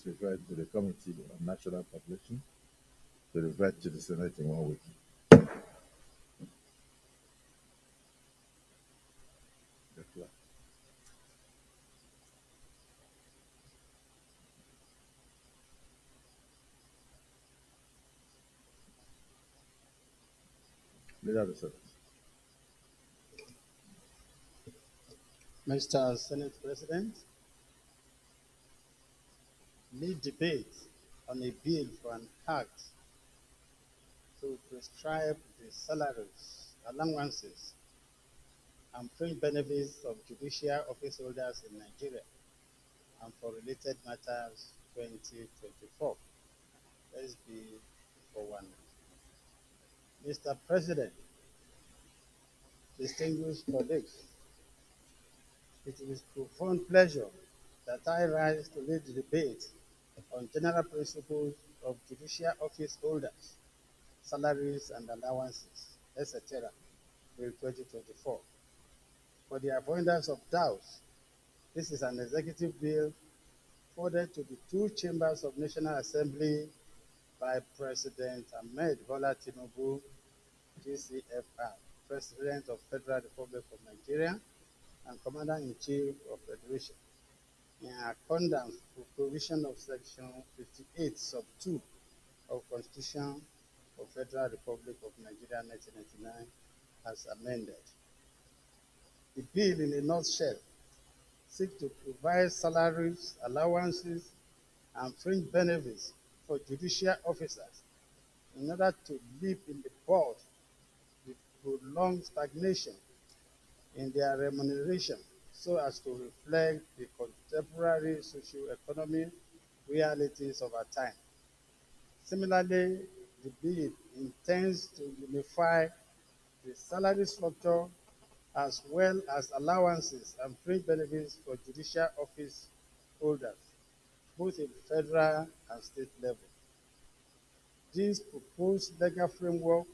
is referred to the Committee on National Population to revert to the Senate in 1 week. Leader of the Senate. Mr. Senate President, lead debate on a bill for an act to prescribe the salaries, allowances, and fringe benefits of judicial office holders in Nigeria and for related matters 2024. Let's be for one. Mr. President, distinguished colleagues, it is with profound pleasure that I rise to lead the debate on general principles of judicial office holders, salaries and allowances, etc., Bill 2024. For the avoidance of doubts, this is an executive bill forwarded to the two chambers of National Assembly by President Ahmed Bola Tinubu, GCFR, President of Federal Republic of Nigeria and Commander-in-Chief of Federation, in accordance with provision of Section 58, Sub 2 of Constitution of Federal Republic of Nigeria 1999 as amended. The bill, in a nutshell, seeks to provide salaries, allowances, and fringe benefits for judicial officers in order to nip in the bud the prolonged stagnation in their remuneration so as to reflect the contemporary socio-economic realities of our time. Similarly, the bill intends to unify the salary structure as well as allowances and fringe benefits for judicial office holders, both in federal and state level. This proposed legal framework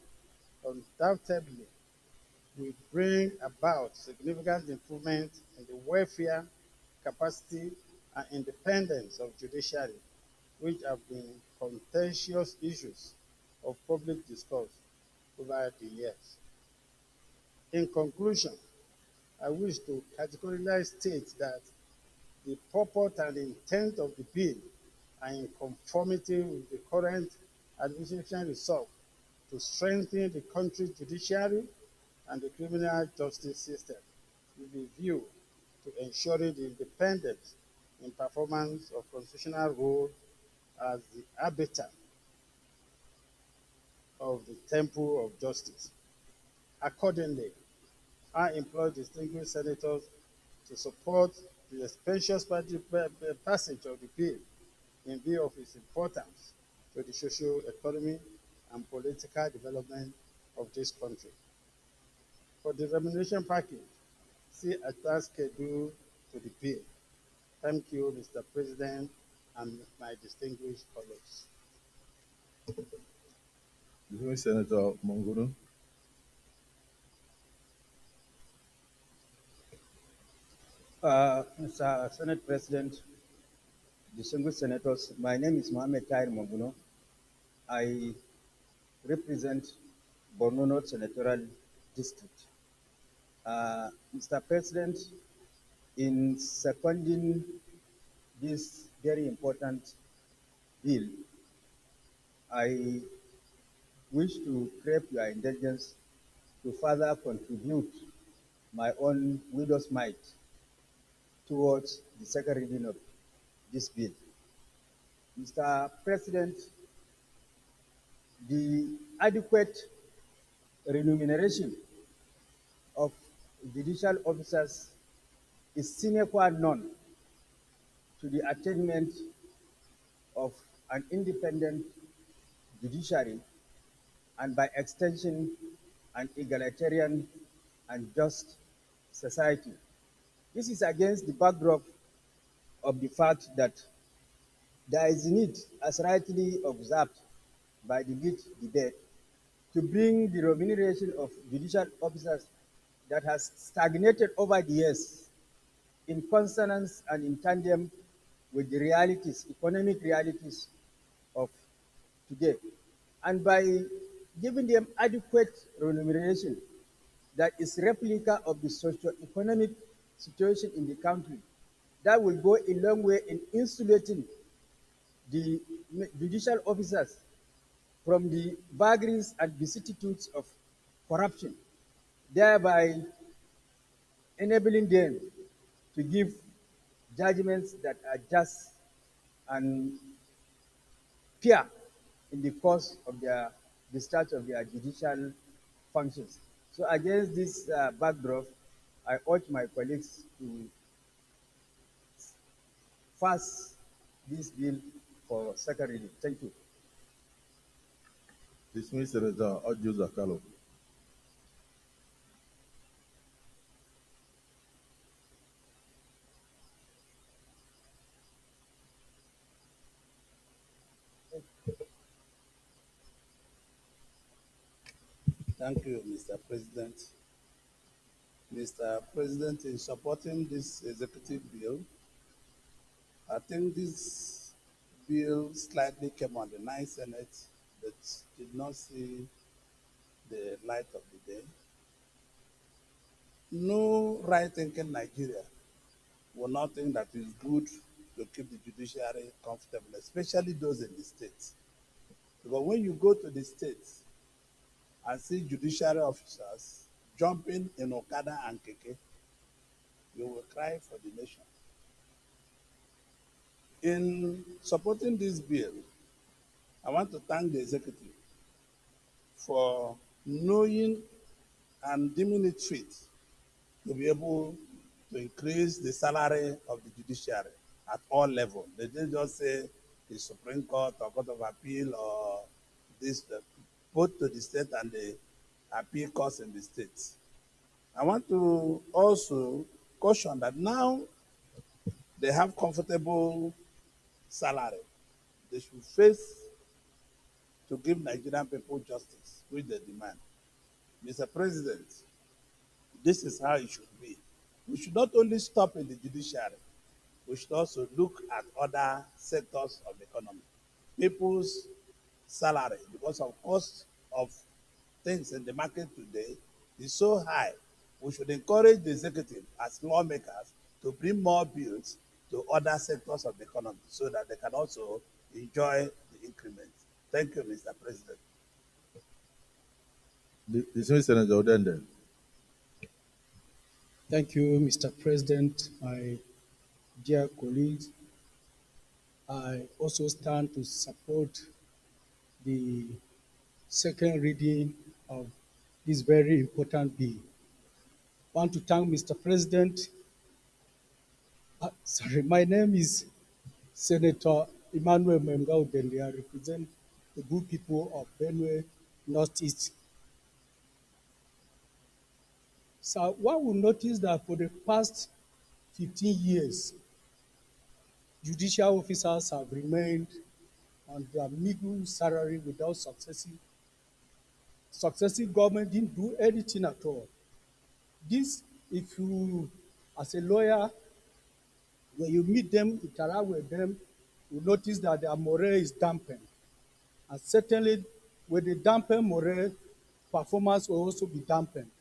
undoubtedly will bring about significant improvement in the welfare, capacity, and independence of judiciary, which have been contentious issues of public discourse over the years. In conclusion, I wish to categorically state that the purport and intent of the bill are in conformity with the current administration resolve to strengthen the country's judiciary and the criminal justice system with a view to ensuring the independence in performance of constitutional role as the arbiter of the temple of justice. Accordingly, I implore distinguished senators to support the expeditious passage of the bill in view of its importance to the social, economic, and political development of this country. For the remuneration package, see attached schedule to the bill. Thank you, Mr. President, and my distinguished colleagues. Distinguished Senator Mongunu. Mr. Senate President, distinguished senators, my name is Mohamed Tahir Monguno. I represent Borno North Senatorial District. Mr. President, in seconding this very important bill, I wish to crave your indulgence to further contribute my own widow's mite towards the second reading of this bill. Mr. President, the adequate remuneration of judicial officers is sine qua non to the attainment of an independent judiciary and by extension an egalitarian and just society. This is against the backdrop of the fact that there is a need, as rightly observed by the lead debate, to bring the remuneration of judicial officers that has stagnated over the years in consonance and in tandem with the realities, economic realities of today. And by giving them adequate remuneration that is replica of the socio-economic situation in the country, that will go a long way in insulating the judicial officers from the vagaries and vicissitudes of corruption, thereby enabling them to give judgments that are just and fair in the course of their discharge of their judicial functions. So against this backdrop, I urge my colleagues to pass this bill for second reading. Thank you. Dismiss Senator Audio Zakalo. Thank you, Mr. President. Mr. President, in supporting this executive bill, I think this bill slightly came on the ninth Senate, but did not see the light of the day. No right-thinking Nigeria will not think that it's good to keep the judiciary comfortable, especially those in the states. Because when you go to the states and see judiciary officers jumping in Okada and Keke, you will cry for the nation. In supporting this bill, I want to thank the executive for knowing and deeming it fit to be able to increase the salary of the judiciary at all levels. They didn't just say the Supreme Court or Court of Appeal or this, both to the state and the appeal courts in the states. I want to also caution that now they have comfortable salary. They should face to give Nigerian people justice, which they demand. Mr. President, this is how it should be. We should not only stop in the judiciary, we should also look at other sectors of the economy. People's salary, because of cost of things in the market today, is so high. We should encourage the executive as lawmakers to bring more bills to other sectors of the economy so that they can also enjoy the increment. Thank you, Mr. President. Dismiss Senator Odende. Thank you, Mr. President, my dear colleagues. I also stand to support the second reading of this very important bill. I want to thank Mr. President. Sorry, my name is Senator Emmanuel Memgao Dende. I represent the good people of Benue Northeast. So one will notice that for the past 15 years, judicial officers have remained on their middle salary without successive government didn't do anything at all. This, if you, as a lawyer, when you meet them, interact with them, you notice that their morale is dampened. And certainly, with the dampened morale, performance will also be dampened.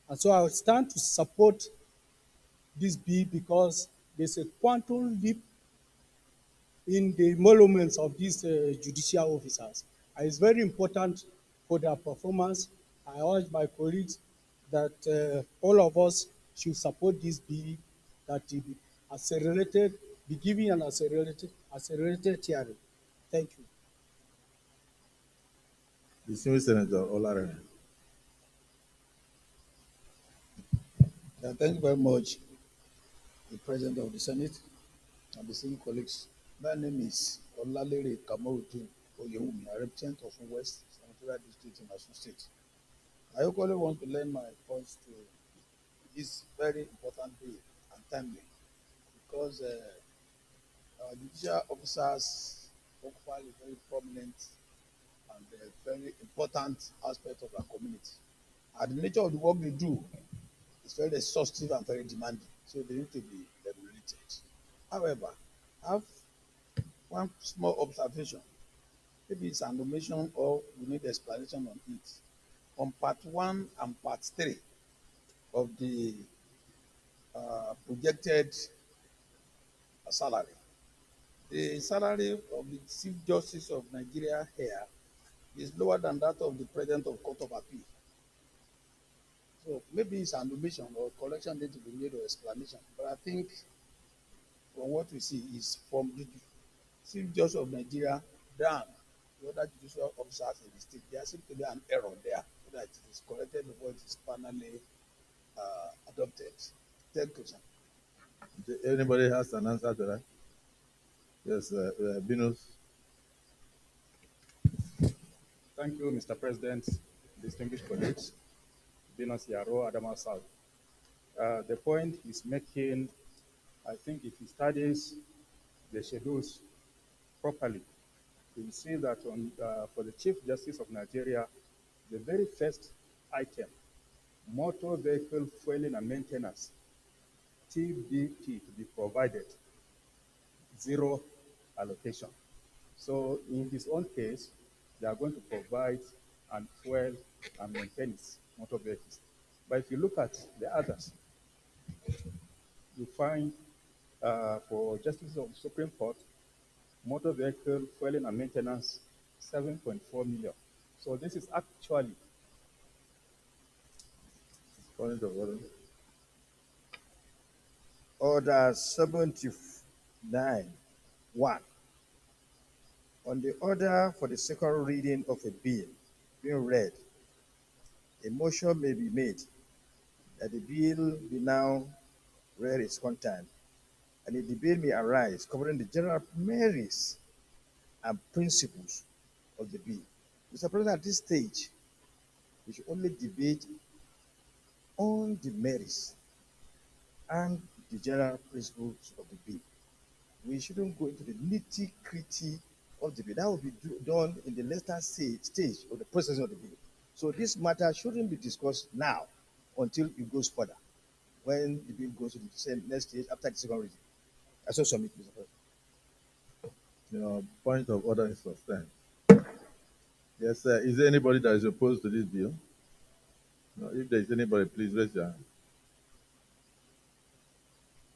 And so I will stand to support this bill because there's a quantum leap in the emoluments of these judicial officers. And it's very important for their performance. I urge my colleagues that all of us should support this bill, that it be accelerated, be given an accelerated hearing. Thank you. Dismiss Senator Olare. Thank you very much, the President of the Senate and the senior colleagues. My name is Olalere Kamorudin Oyewumi. I represent of West Senatorial District in Osun State. I equally want to lend my voice to this very important bill and timely because our judicial officers occupy a very prominent and very important aspect of our community. And the nature of the work they do is very exhaustive and very demanding, so they need to be regulated. However, have one small observation. Maybe it's an omission or we need explanation on it. On part 1 and part 3 of the projected salary, the salary of the Chief Justice of Nigeria here is lower than that of the President of Court of Appeal. So maybe it's an omission or correction need to be made or explanation. But I think from what we see is from the Chief Justice of Nigeria down the other judicial officers in the state, there seems to be an error there so that it is corrected before it is finally adopted. Thank you, sir. Anybody has an answer to that? Yes, Binus. Thank you, Mr. President, distinguished colleagues. Binus Yaro, Adama South. The point he's making, I think if he studies the schedules properly, he will see that for the Chief Justice of Nigeria, the very first item, motor vehicle fueling and maintenance, TVT to be provided, zero allocation. So in his own case, they are going to provide and fuel and maintain motor vehicles. But if you look at the others, you find for Justice of the Supreme Court, motor vehicle fueling and maintenance, 7.4 million. So this is actually Point of order. Order 79-1. On the order for the second reading of a bill being read, a motion may be made that the bill be now read its content, and a debate may arise covering the general merits and principles of the bill. Mr. President, at this stage, we should only debate on the merits and the general principles of the bill. We shouldn't go into the nitty-gritty of the bill. That will be done in the later stage of the process of the bill. So this matter shouldn't be discussed now until it goes further, when the bill goes to the same next stage after the second reading. I so submit, Mr. President. Point of order is sustained. Yes, sir. Is there anybody that is opposed to this bill? No, if there is anybody, please raise your hand.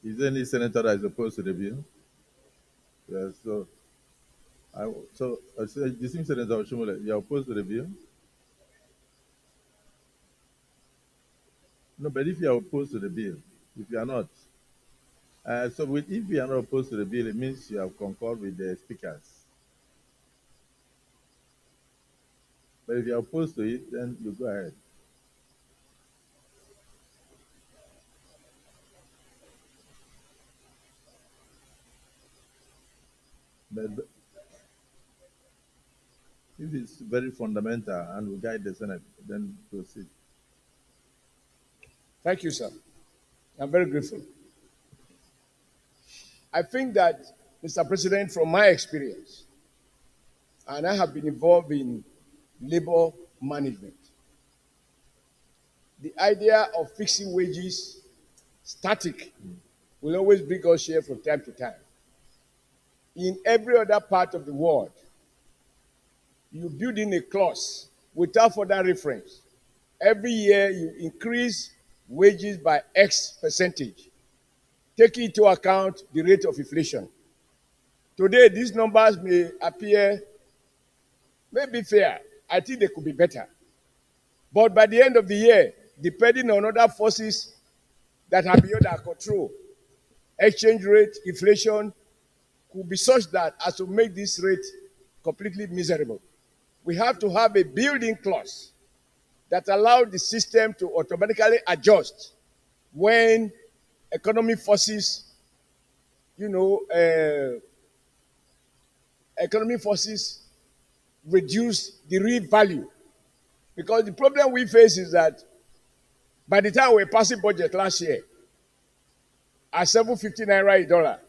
Is there any senator that is opposed to the bill? Yes, so the same Senator Oshimole, you are opposed to the bill? No, but if you are opposed to the bill, if you are not, if you are not opposed to the bill, it means you have concurred with the speakers. But if you are opposed to it, then you go ahead. But if it's very fundamental and will guide the Senate, then proceed. Thank you, sir. I'm very grateful. I think that, Mr. President, from my experience, and I have been involved in labor management, the idea of fixing wages static will always bring us here from time to time. In every other part of the world, you build in a clause without further reference. Every year you increase wages by X percentage, taking into account the rate of inflation. Today, these numbers may appear, may be fair. I think they could be better. But by the end of the year, depending on other forces that are beyond our control, exchange rate, inflation, could be such that as to make this rate completely miserable. We have to have a building clause that allows the system to automatically adjust when economic forces, reduce the real value. Because the problem we face is that by the time we were passing budget last year, at 750 naira a dollar,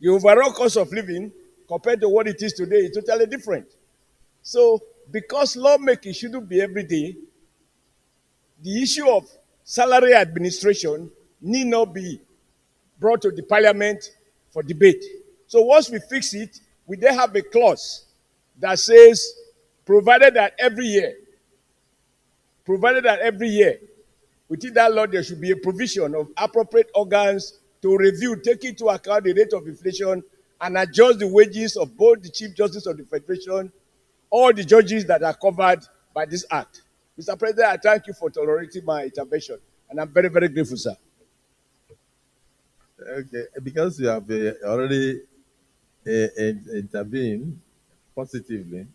the overall cost of living compared to what it is today is totally different. So, because lawmaking shouldn't be every day, the issue of salary administration need not be brought to the parliament for debate. So once we fix it, we then have a clause that says, provided that every year, within that law, there should be a provision of appropriate organs to review, take into account the rate of inflation, and adjust the wages of both the Chief Justice of the Federation, all the judges that are covered by this act. Mr. President, I thank you for tolerating my intervention, and I'm very, very grateful, sir. Okay, because you have already intervened positively,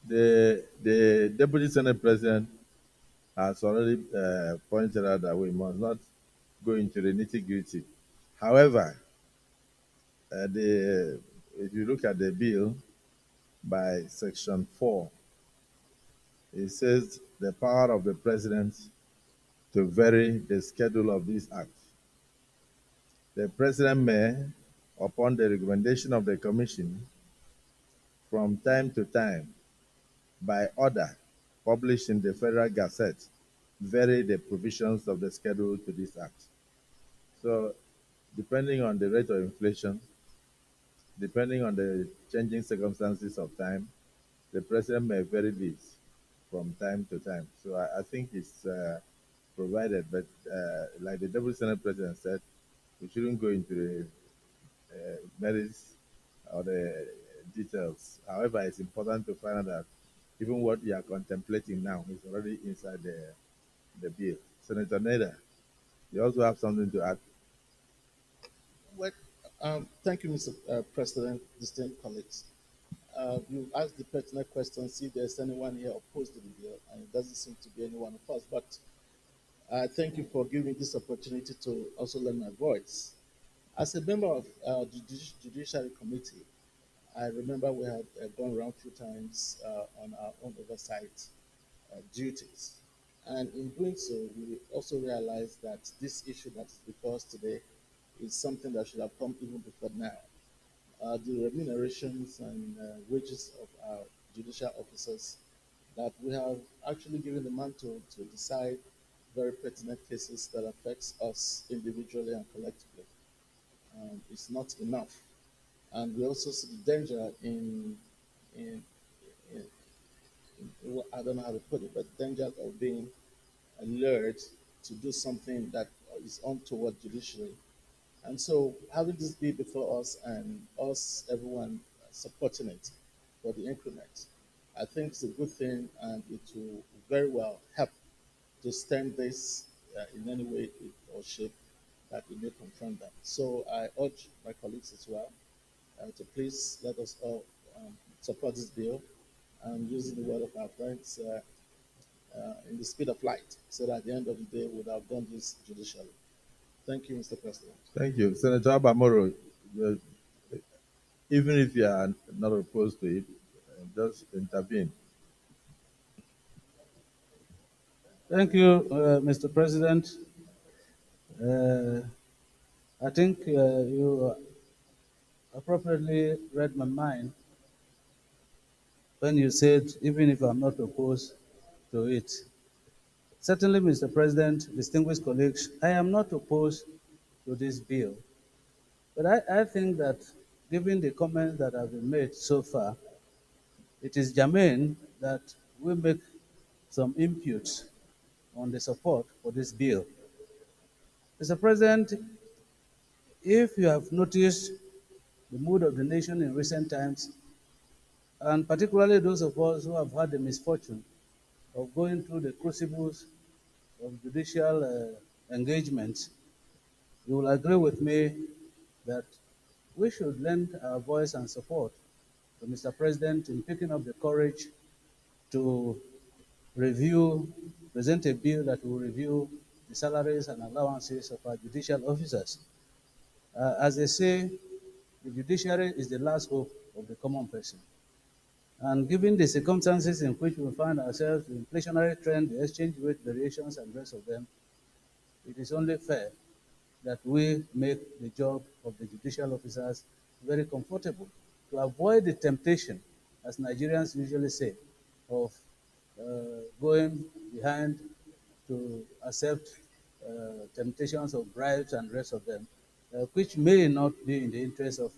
the Deputy Senate President has already pointed out that we must not go into the nitty-gritty. However, if you look at the bill by Section 4, it says the power of the President to vary the schedule of this act. The President may, upon the recommendation of the Commission, from time to time, by order published in the Federal Gazette, vary the provisions of the schedule to this act. So, depending on the rate of inflation, depending on the changing circumstances of time, the President may vary this from time to time. So I think it's provided, but like the Deputy Senate President said, we shouldn't go into the merits or the details. However, it's important to find out that even what you are contemplating now is already inside the bill. Senator Nader, you also have something to add. Well, thank you, Mr. President, distinguished colleagues. You asked the pertinent question, see if there's anyone here opposed to the bill, and it doesn't seem to be anyone of us. But thank you for giving me this opportunity to also lend my voice. As a member of the Judiciary Committee, I remember we had gone around a few times on our own oversight duties. And in doing so, we also realized that this issue that is before us today is something that should have come even before now. The remunerations and wages of our judicial officers that we have actually given the mantle to decide very pertinent cases that affects us individually and collectively. It's not enough. And we also see the danger in, in, I don't know how to put it, but danger of being allured to do something that is untoward judicially. And so having this be before us and us, everyone supporting it for the increment, I think it's a good thing and it will very well help to stem this in any way or shape that we may confront that. So I urge my colleagues as well to please let us all support this bill and using the word of our friends in the speed of light so that at the end of the day we would have done this judicially. Thank you, Mr. President. Thank you. Senator Abamoro, even if you are not opposed to it, just intervene. Thank you, Mr. President. I think you appropriately read my mind when you said, even if I'm not opposed to it. Certainly, Mr. President, distinguished colleagues, I am not opposed to this bill. But I think that given the comments that have been made so far, it is germane that we make some inputs on the support for this bill. Mr. President, if you have noticed the mood of the nation in recent times, and particularly those of us who have had the misfortune of going through the crucibles of judicial engagement, you will agree with me that we should lend our voice and support to Mr. President in picking up the courage to present a bill that will review the salaries and allowances of our judicial officers. As they say, the judiciary is the last hope of the common person. And given the circumstances in which we find ourselves, the inflationary trend, the exchange rate variations, and the rest of them, it is only fair that we make the job of the judicial officers very comfortable to avoid the temptation, as Nigerians usually say, of going behind to accept temptations of bribes and rest of them, which may not be in the interest of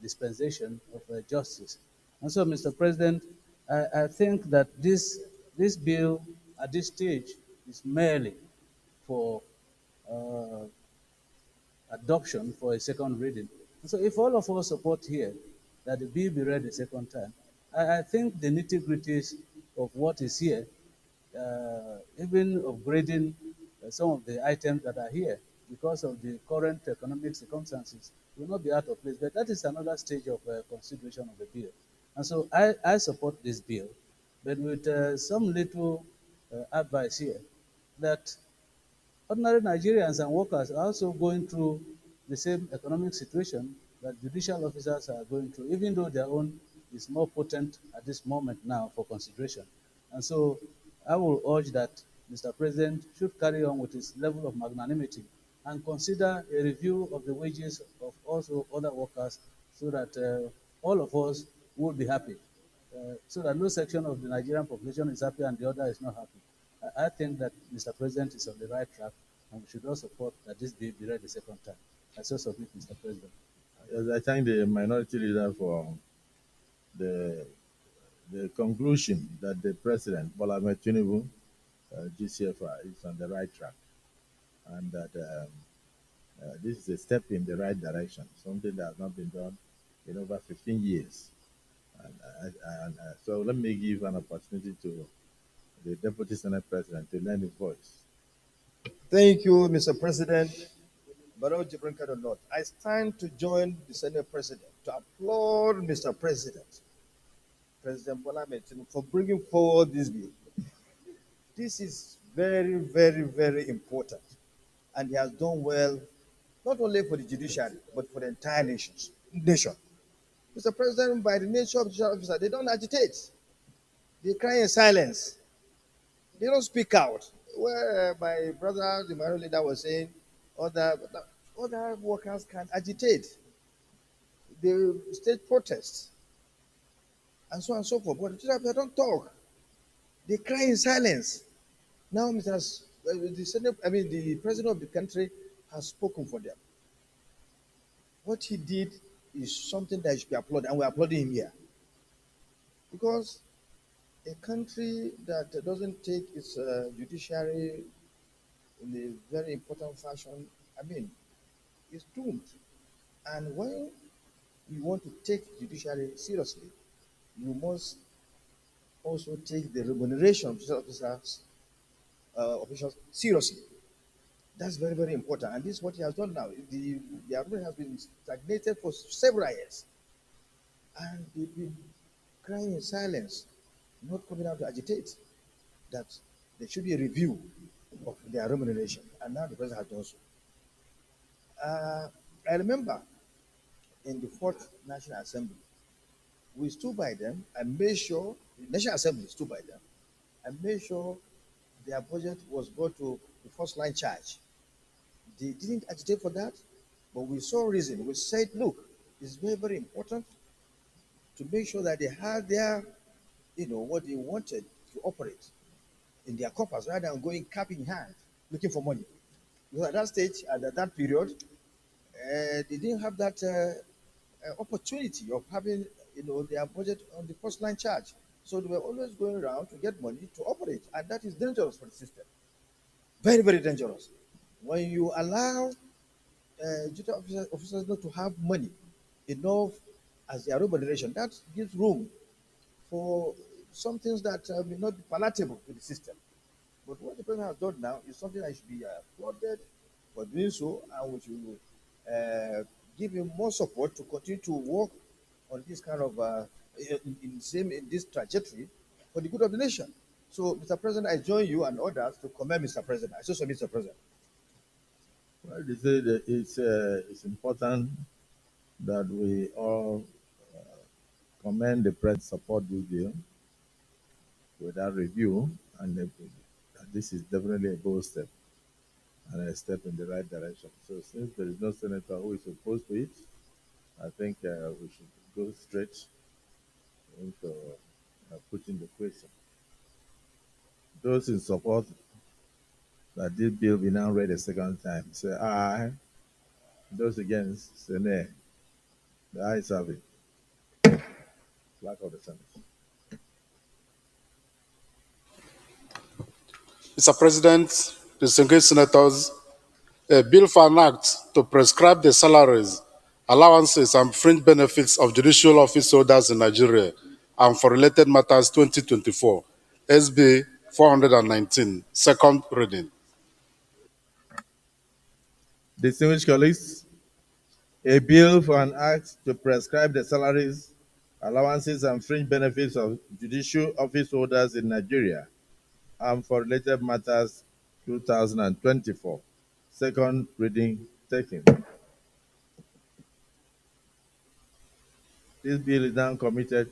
dispensation of justice. And so, Mr. President, I think that this bill at this stage is merely for uh, adoption for a second reading. And so if all of us support here that the bill be read a second time, I think the nitty-gritties of what is here, even upgrading some of the items that are here because of the current economic circumstances will not be out of place. But that is another stage of consideration of the bill. And so I support this bill, but with some little advice here that ordinary Nigerians and workers are also going through the same economic situation that judicial officers are going through, even though their own is more potent at this moment now for consideration. And so I will urge that Mr. President should carry on with his level of magnanimity and consider a review of the wages of also other workers so that all of us will be happy, so that no section of the Nigerian population is happy and the other is not happy. I think that Mr. President is on the right track, and we should all support that this bill be read the second time. I so submit, Mr. President. Yes, I thank the minority leader for the the conclusion that the president, Bola Ahmed Tinubu, GCFR, is on the right track, and that this is a step in the right direction, something that has not been done in over 15 years. So let me give an opportunity to the Deputy Senate President to lend his voice. Thank you, Mr. President. Barrow Jibrin Kadonot. I stand to join the Senate President to applaud Mr. President, President Bola Ahmed Tinubu, for bringing forward this bill. This is very, very, very important. And he has done well, not only for the judiciary, but for the entire nation. Mr. President, by the nature of judicial officers, they don't agitate. They cry in silence. They don't speak out. Where my brother, the minority leader, was saying, other, other workers can agitate. They stage protests, and so on and so forth. But the judicial officers don't talk. They cry in silence. Now, the Senate, the president of the country has spoken for them. What he did is something that should be applauded, and we're applauding him here. Because a country that doesn't take its judiciary in a very important fashion, is doomed. And when you want to take judiciary seriously, you must also take the remuneration of judicial officials seriously. That's very, very important. And this is what he has done now. The army has been stagnated for several years. And they've been crying in silence, not coming out to agitate that there should be a review of their remuneration. And now the president has done so. I remember in the Fourth National Assembly, we stood by them and made sure, the National Assembly stood by them and made sure their budget was brought to the first line charge. They didn't agitate for that, but we saw reason. We said, look, it's very, very important to make sure that they had their, what they wanted to operate in their coffers rather than going cap in hand looking for money. Because at that stage, at that period, they didn't have that opportunity of having, their budget on the first line charge. So they were always going around to get money to operate, and that is dangerous for the system. Very, very dangerous. When you allow judicial officers not to have money enough as their remuneration, that gives room for some things that may not be palatable to the system. But what the president has done now is something that should be applauded for doing so, and we should give him more support to continue to work on this kind of in this trajectory for the good of the nation. So, Mr. President, I join you and others to commend Mr. President. I so submit, Mr. President. Well, they say that it's important that we all commend the president, support this bill without review, and this is definitely a bold step and a step in the right direction. So since there is no senator who is opposed to it, I think we should go straight into putting the question. Those in support that this bill be now read a second time. Say aye. Those against, say nay. The ayes have it. Clerk of the Senate. Mr. President, distinguished senators, a bill for an act to prescribe the salaries, allowances, and fringe benefits of judicial office holders in Nigeria and for related matters 2024, SB 419, second reading. Distinguished colleagues, a bill for an act to prescribe the salaries, allowances, and fringe benefits of judicial office holders in Nigeria and for related matters 2024. Second reading taken. This bill is now committed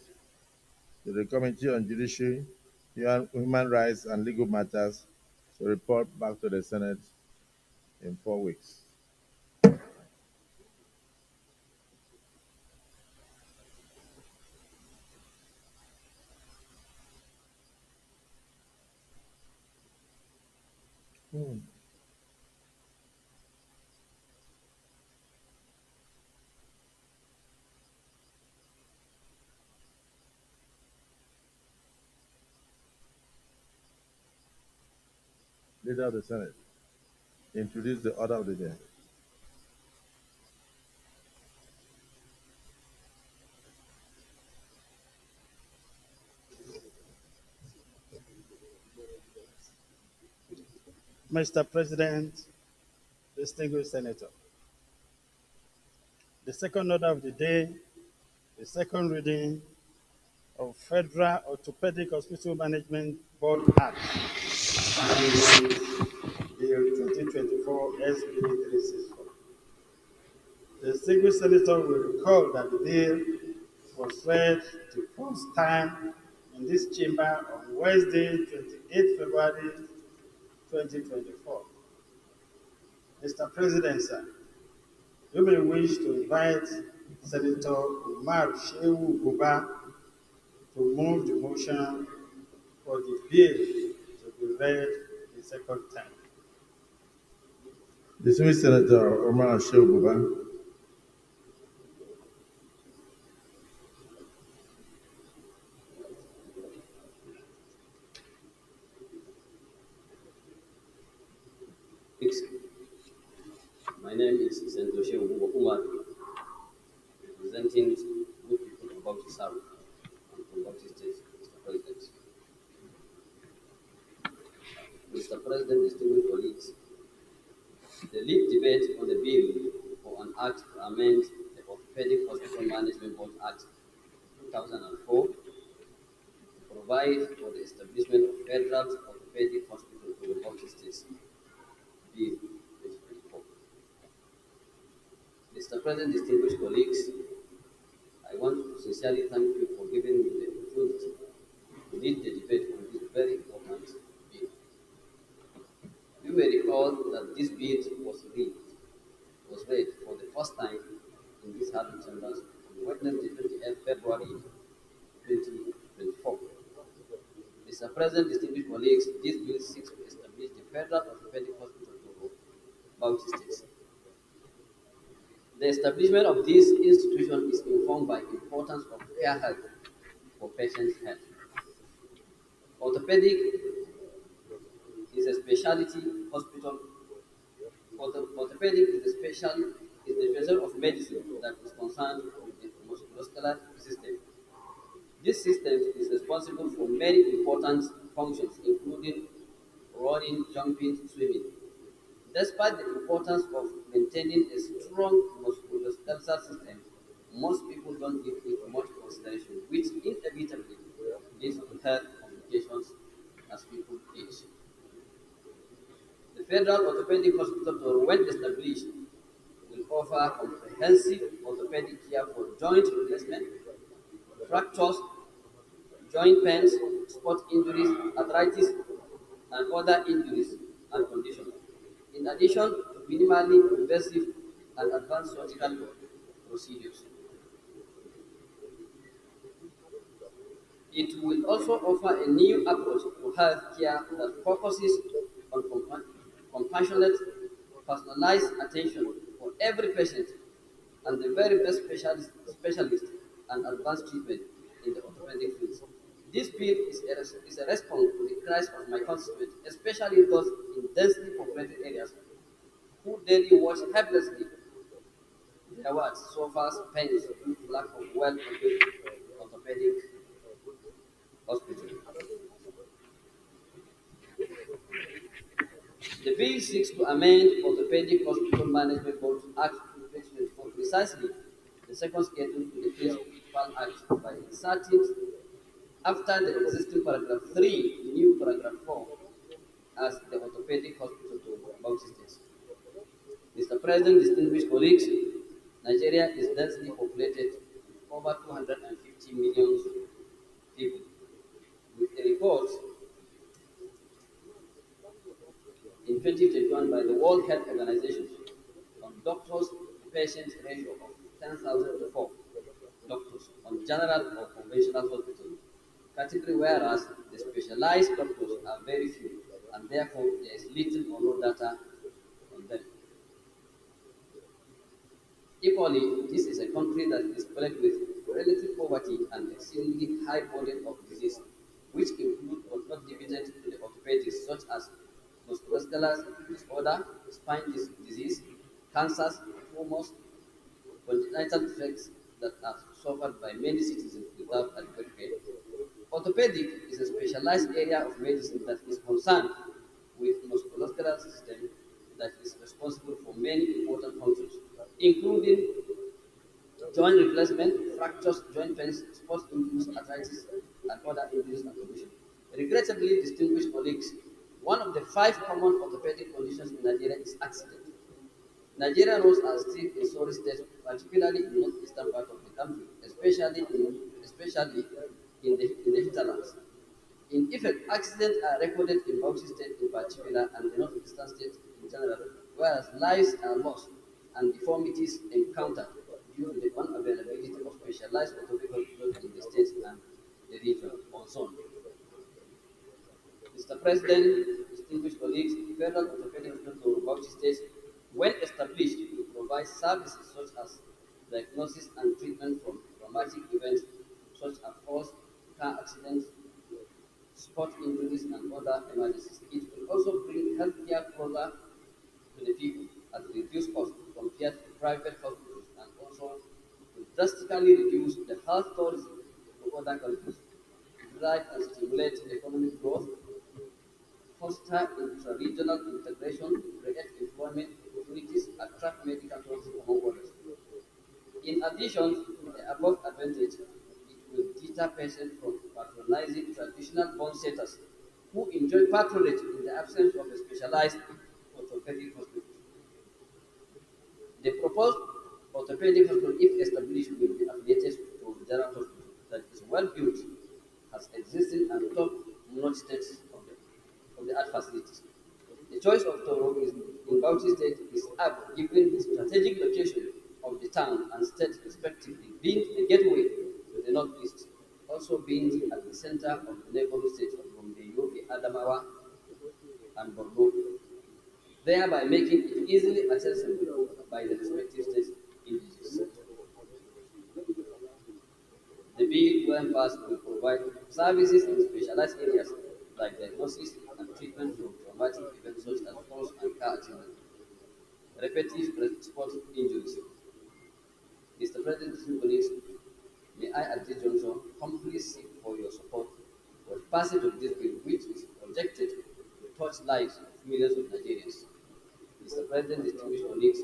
to the Committee on Judiciary, Human Rights, and Legal Matters to report back to the Senate in 4 weeks. Leader of the Senate, introduce the order of the day. Mr. President, distinguished senator, the second order of the day, the second reading of Federal Orthopedic Hospital Management Board Act, Bill 2024 SB 364. The distinguished senator will recall that the bill was read the first time in this chamber on Wednesday, 28 February 2024. Mr. President, sir, you may wish to invite Senator Umar Shehu Buba to move the motion for the bill to be read the second time. Distinguished Senator Omar Shehu Buba. My name is Senator Shehu Umar, representing good people of Bauchi South and from Bauchi State, Mr. President. Mr. President, distinguished colleagues, the lead debate on the bill for an act to amend the Orthopedic Hospital Management Board Act 2004 to provide for the establishment of federal orthopedic hospital for the Bauchi State, Bill 2024. Mr. President, distinguished colleagues, I want to sincerely thank you for giving me the opportunity to lead the debate on this very important bill. You may recall that this bill was read for the first time in this House of Chambers on Wednesday, 28 February 2024. Mr. President, distinguished colleagues, this bill seeks to establish the Federal Orthopedic Hospital for Bauchi State. The establishment of this institution is informed by the importance of fair health for patients' health. Orthopedic is a specialty hospital. Orthopedic is the special of medicine that is concerned with the musculoskeletal system. This system is responsible for many important functions, including running, jumping, swimming. Despite the importance of maintaining a strong musculoskeletal system, most people don't give it much consideration, which inevitably leads to health complications as people age. The Federal Orthopedic Hospital, when established, will offer comprehensive orthopedic care for joint replacement, fractures, joint pains, sport injuries, arthritis, and other injuries and conditions. In addition to minimally invasive and advanced surgical procedures. It will also offer a new approach to health care that focuses on compassionate, personalized attention for every patient and the very best specialist and advanced treatment in the orthopedic field. This bill is a response to the cries of my constituents, especially those in densely populated areas who daily watch helplessly their wards, sofas, pains due to lack of well-equipped orthopedic hospital. The bill seeks to amend Orthopedic Hospital Management Board Act 2024 precisely the second schedule to the Principal Act by inserting after the existing paragraph 3, new paragraph 4 as the orthopedic hospital to Bauchi State. Mr. President, distinguished colleagues, Nigeria is densely populated, over 250 million people, with a report in 2021 by the World Health Organization on doctors to patient ratio of 10,000 to 4 doctors on general or conventional hospital category, whereas the specialized doctors are very few and therefore there is little or no data on them. Equally, this is a country that is plagued with relative poverty and exceedingly high burden of disease, which include but not limited to the orthopedics such as musculoskeletal disorder, spine disease, cancers, tumors, congenital defects that are suffered by many citizens without adequate care. Orthopedic is a specialized area of medicine that is concerned with musculoskeletal system that is responsible for many important functions, including joint replacement, fractures, joint pains, sports injuries, arthritis, and other injuries and conditions. Regrettably, distinguished colleagues, one of the 5 common orthopedic conditions in Nigeria is accident. Nigerian roads are still in sorry state, particularly in the northeastern part of the country, especially in the hinterlands. In effect, accidents are recorded in Bauchi State in particular and the northeastern states in general, whereas lives are lost and deformities encountered due to the unavailability of specialized orthopedic hospitals in the states and the region on zone. Mr. President, distinguished colleagues, the Federal Orthopedic Hospital of Bauchi State, when established, will provide services such as diagnosis and treatment from traumatic events such as falls, car accidents, sport injuries, and other emergencies. It will also bring healthcare closer to the people at reduced cost compared to private hospitals and also to drastically reduce the health tourism to other countries, drive and stimulate economic growth, foster intra-regional integration, create employment opportunities, attract medical tourism, among others. In addition to the above advantage, it will deter patients from patronizing traditional bone setters who enjoy patronage in the absence of a specialized orthopedic hospital. The proposed orthopedic hospital, if established, will be affiliated to general hospital that is well built, has existing and top-notch states of the art facilities. The choice of Toro is in Bauchi State is apt given the strategic location of the town and state respectively, being the gateway to the northeast, also being at the center of the neighboring states of Gombe, Yobe, Adamawa, and Borno, thereby making it easily accessible by the respective states in this. The bill, when passed, will provide services in specialized areas like diagnosis and treatment from traumatic events such as falls and car accidents, repetitive sport injuries. Mr. President, distinguished colleagues, may I at this juncture humbly seek for your support for the passage of this bill, which is projected to touch lives of millions of Nigerians. Mr. President, distinguished colleagues,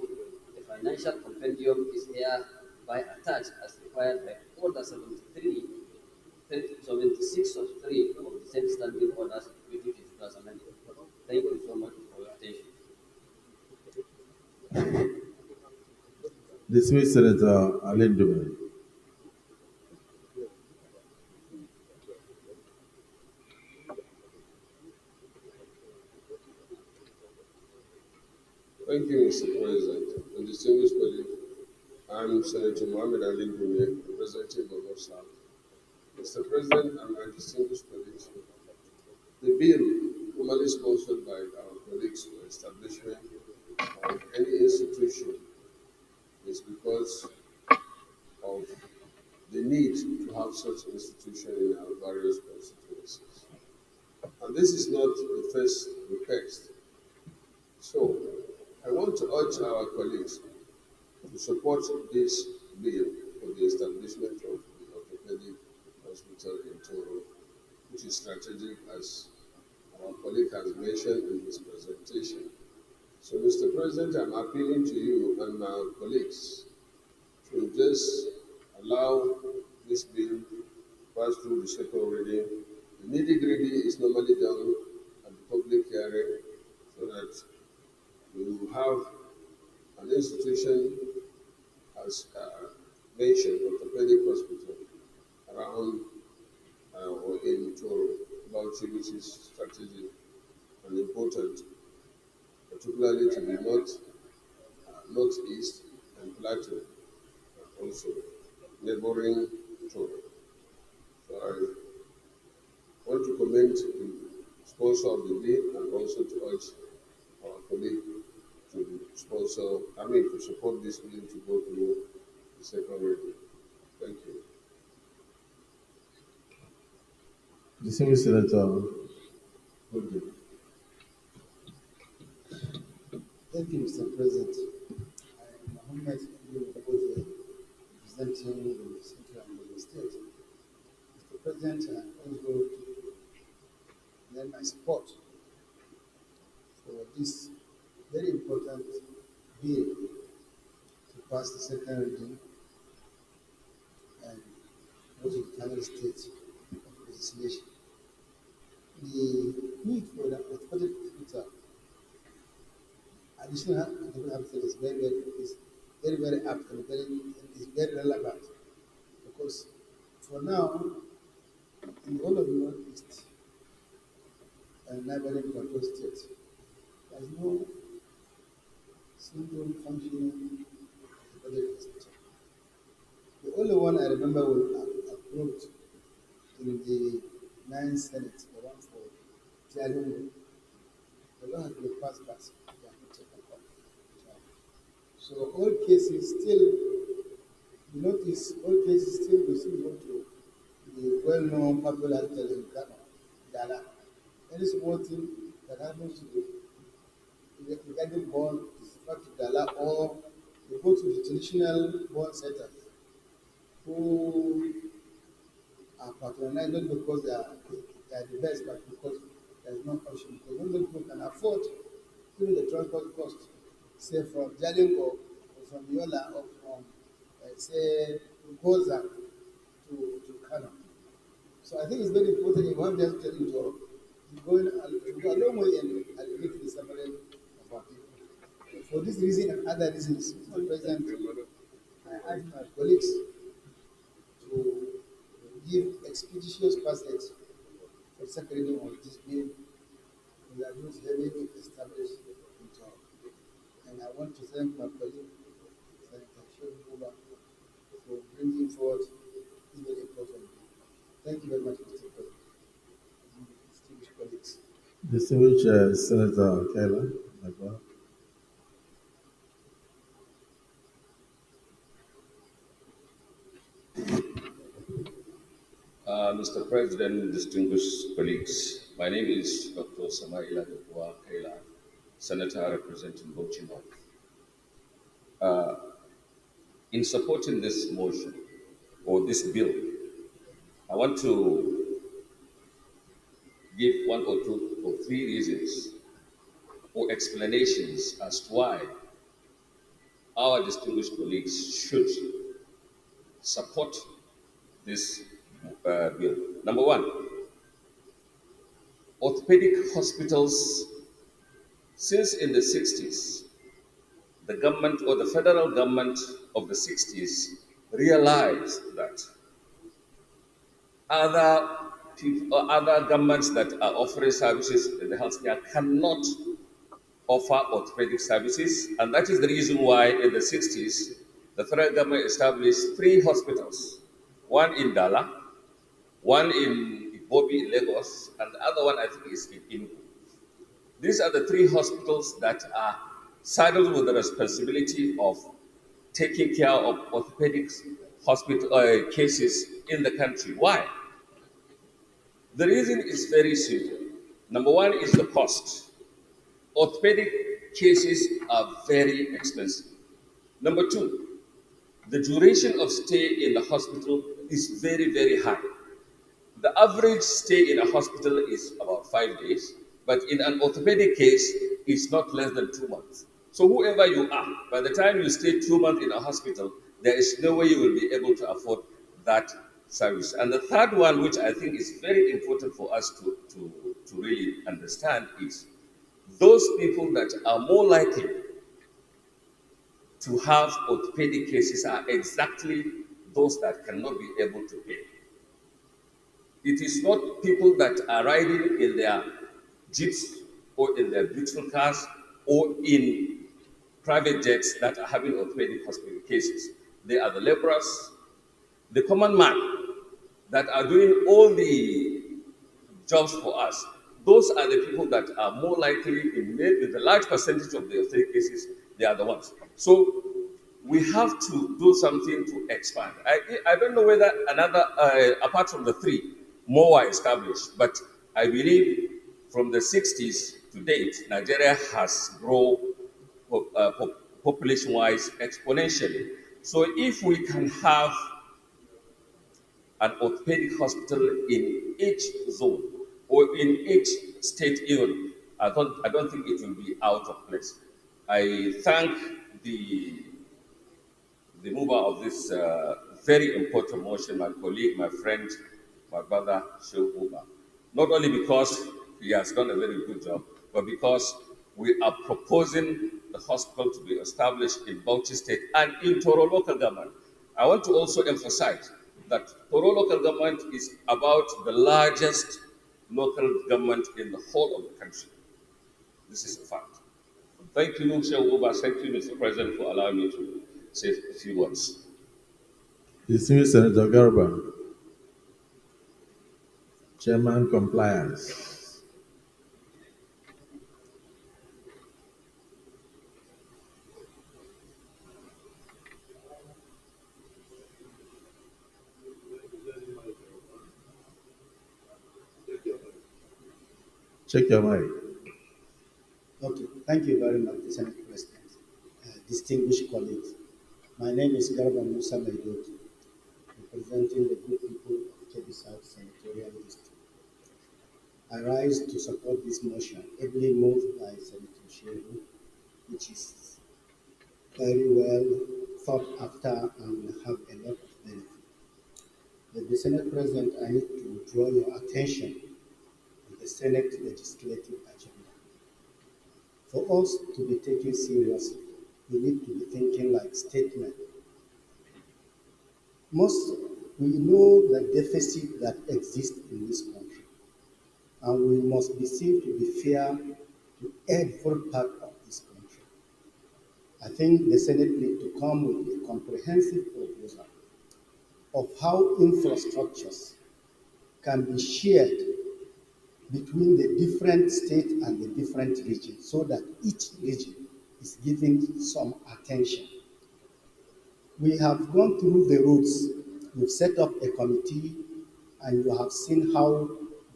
the financial compendium is hereby attached as required by Order 76 of 3 of the same standing orders issued in 2009. Thank you so much for your attention. Dismiss Senator Alain Dube. Thank you, Mr. President, and distinguished colleagues. I'm Senator Mohammed Ali Dume, representing Borno South. Mr. President and my distinguished colleagues, the bill, formally sponsored by our colleagues for establishing this request. So, I want to urge our colleagues to support this bill for the establishment of the orthopedic hospital in Toro, which is strategic as our colleague has mentioned in his presentation. So, Mr. President, I'm appealing to you and our colleagues to just allow this bill pass through the second reading. The nitty-gritty is normally done at the public hearing so that we will have an institution, as mentioned, orthopedic hospital around or in Toro, Bauchi, which is strategic and important, particularly to the northeast and plateau, and also neighboring Toro. So I want to commend the sponsor of the bill and also to urge our colleague to to support this bill to go through the second reading. Thank you. Distinguished Senator, okay. Thank you, Mr. President. I am Mohammed Oboje, representing the Central and the State. Mr. President, I also to lend my support for this very important bill to pass the second reading and go to the final stage of legislation. The need for the orthopedic hospital, additional hospital is very apt and is very relevant because for now, in all of the Northeast and neighboring control states, there is no single functioning orthopedic hospital. The only one I remember was approved in the 9th Senate, the one for Jalingo. The law has been passed back. So all cases still, you notice, all cases still we still go to the well-known popular hospital in Ghana, Dala. Any small thing that happens to the regarding born is back to Dala, or you go to the traditional born centers who are patronized not because they are the best, but because there is no option. Because when people can afford even the transport cost, say from Jalingo or from Yola or from, say, Goza to Kano. So I think it's very important if one just telling to go a long way and alleviate the suffering of our people. For this reason and other reasons, Mr. President, I ask my colleagues to give expeditious passage for second reading of this bill that was heavily established in town. And I want to thank my colleague, Senator Shoguba, for bringing forward this very important bill. Thank you very much, Mr. President. Distinguished colleagues. Distinguished Senator Kayla, Agba. Mr. President, distinguished colleagues, my name is Dr. Samaila Dukwa Kaila, Senator representing Bauchi North. In supporting this motion or this bill, I want to give one or two or three reasons or explanations as to why our distinguished colleagues should support this bill. Number one, orthopedic hospitals, since in the 60s, the government or the federal government of the 60s realized that other people, or other governments that are offering services in the healthcare cannot offer orthopedic services, and that is the reason why in the 60s the federal government established three hospitals, one in Dala, one in Ibobi, Lagos, and the other one I think is in Enugu. These are the three hospitals that are saddled with the responsibility of taking care of orthopedic hospital cases in the country. Why? The reason is very simple. Number one is the cost. Orthopedic cases are very expensive. Number two, the duration of stay in the hospital is very, very high. The average stay in a hospital is about 5 days, but in an orthopedic case, it's not less than 2 months. So whoever you are, by the time you stay 2 months in a hospital, there is no way you will be able to afford that service. And the third one, which I think is very important for us to really understand, is those people that are more likely to have orthopedic cases are exactly those that cannot be able to pay. It is not people that are riding in their jeeps or in their beautiful cars or in private jets that are having orthopedic hospital cases. They are the laborers, the common man that are doing all the jobs for us. Those are the people that are more likely, in the large percentage of the orthopedic cases, they are the ones. So we have to do something to expand. I don't know whether apart from the three, more are established, but I believe from the 60s to date, Nigeria has grown population-wise exponentially. So if we can have an orthopedic hospital in each zone or in each state even, I don't think it will be out of place. I thank the the mover of this very important motion, my colleague, my friend, my brother, Sheikh Uba. Not only because he has done a very good job, but because we are proposing the hospital to be established in Bauchi State and in Toro local government. I want to also emphasize that Toro local government is about the largest local government in the whole of the country. This is a fact. Thank you, Sheikh Uba. Thank you, Mr. President, for allowing me to say a few words. Distinguished Senator Garba, Chairman Compliance. Check your mic. Okay, thank you very much, Senate President. Distinguished colleagues, my name is Garba Musa Maidot, representing the good people of Kebbi South Senatorial District. I rise to support this motion, ably moved by Senator Shehu, which is very well thought after and will have a lot of benefit. But the Senate President, I need to draw your attention to the Senate legislative agenda. For us to be taken seriously, we need to be thinking like statesmen. We know the deficit that exists in this country, and we must be seen to be fair to every part of this country. I think the Senate need to come with a comprehensive proposal of how infrastructures can be shared between the different states and the different regions so that each region is given some attention. We have gone through the routes. We've set up a committee, and you have seen how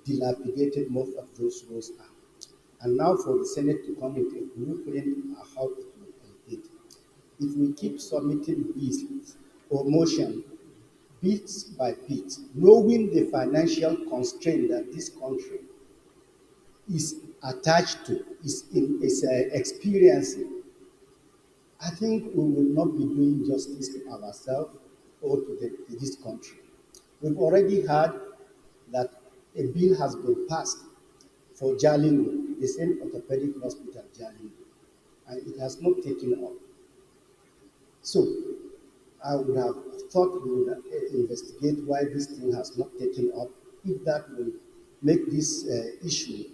dilapidated most of those roads are. And now for the Senate to come with a blueprint on how it will elevate. If we keep submitting bills or motion bit by bit, knowing the financial constraint that this country is attached to, is experiencing, I think we will not be doing justice to ourselves or to this country. We've already heard that a bill has been passed for Jalingo, the same orthopedic hospital, Jalingo, and it has not taken off. So I would have thought we would investigate why this thing has not taken up, if that will make this issue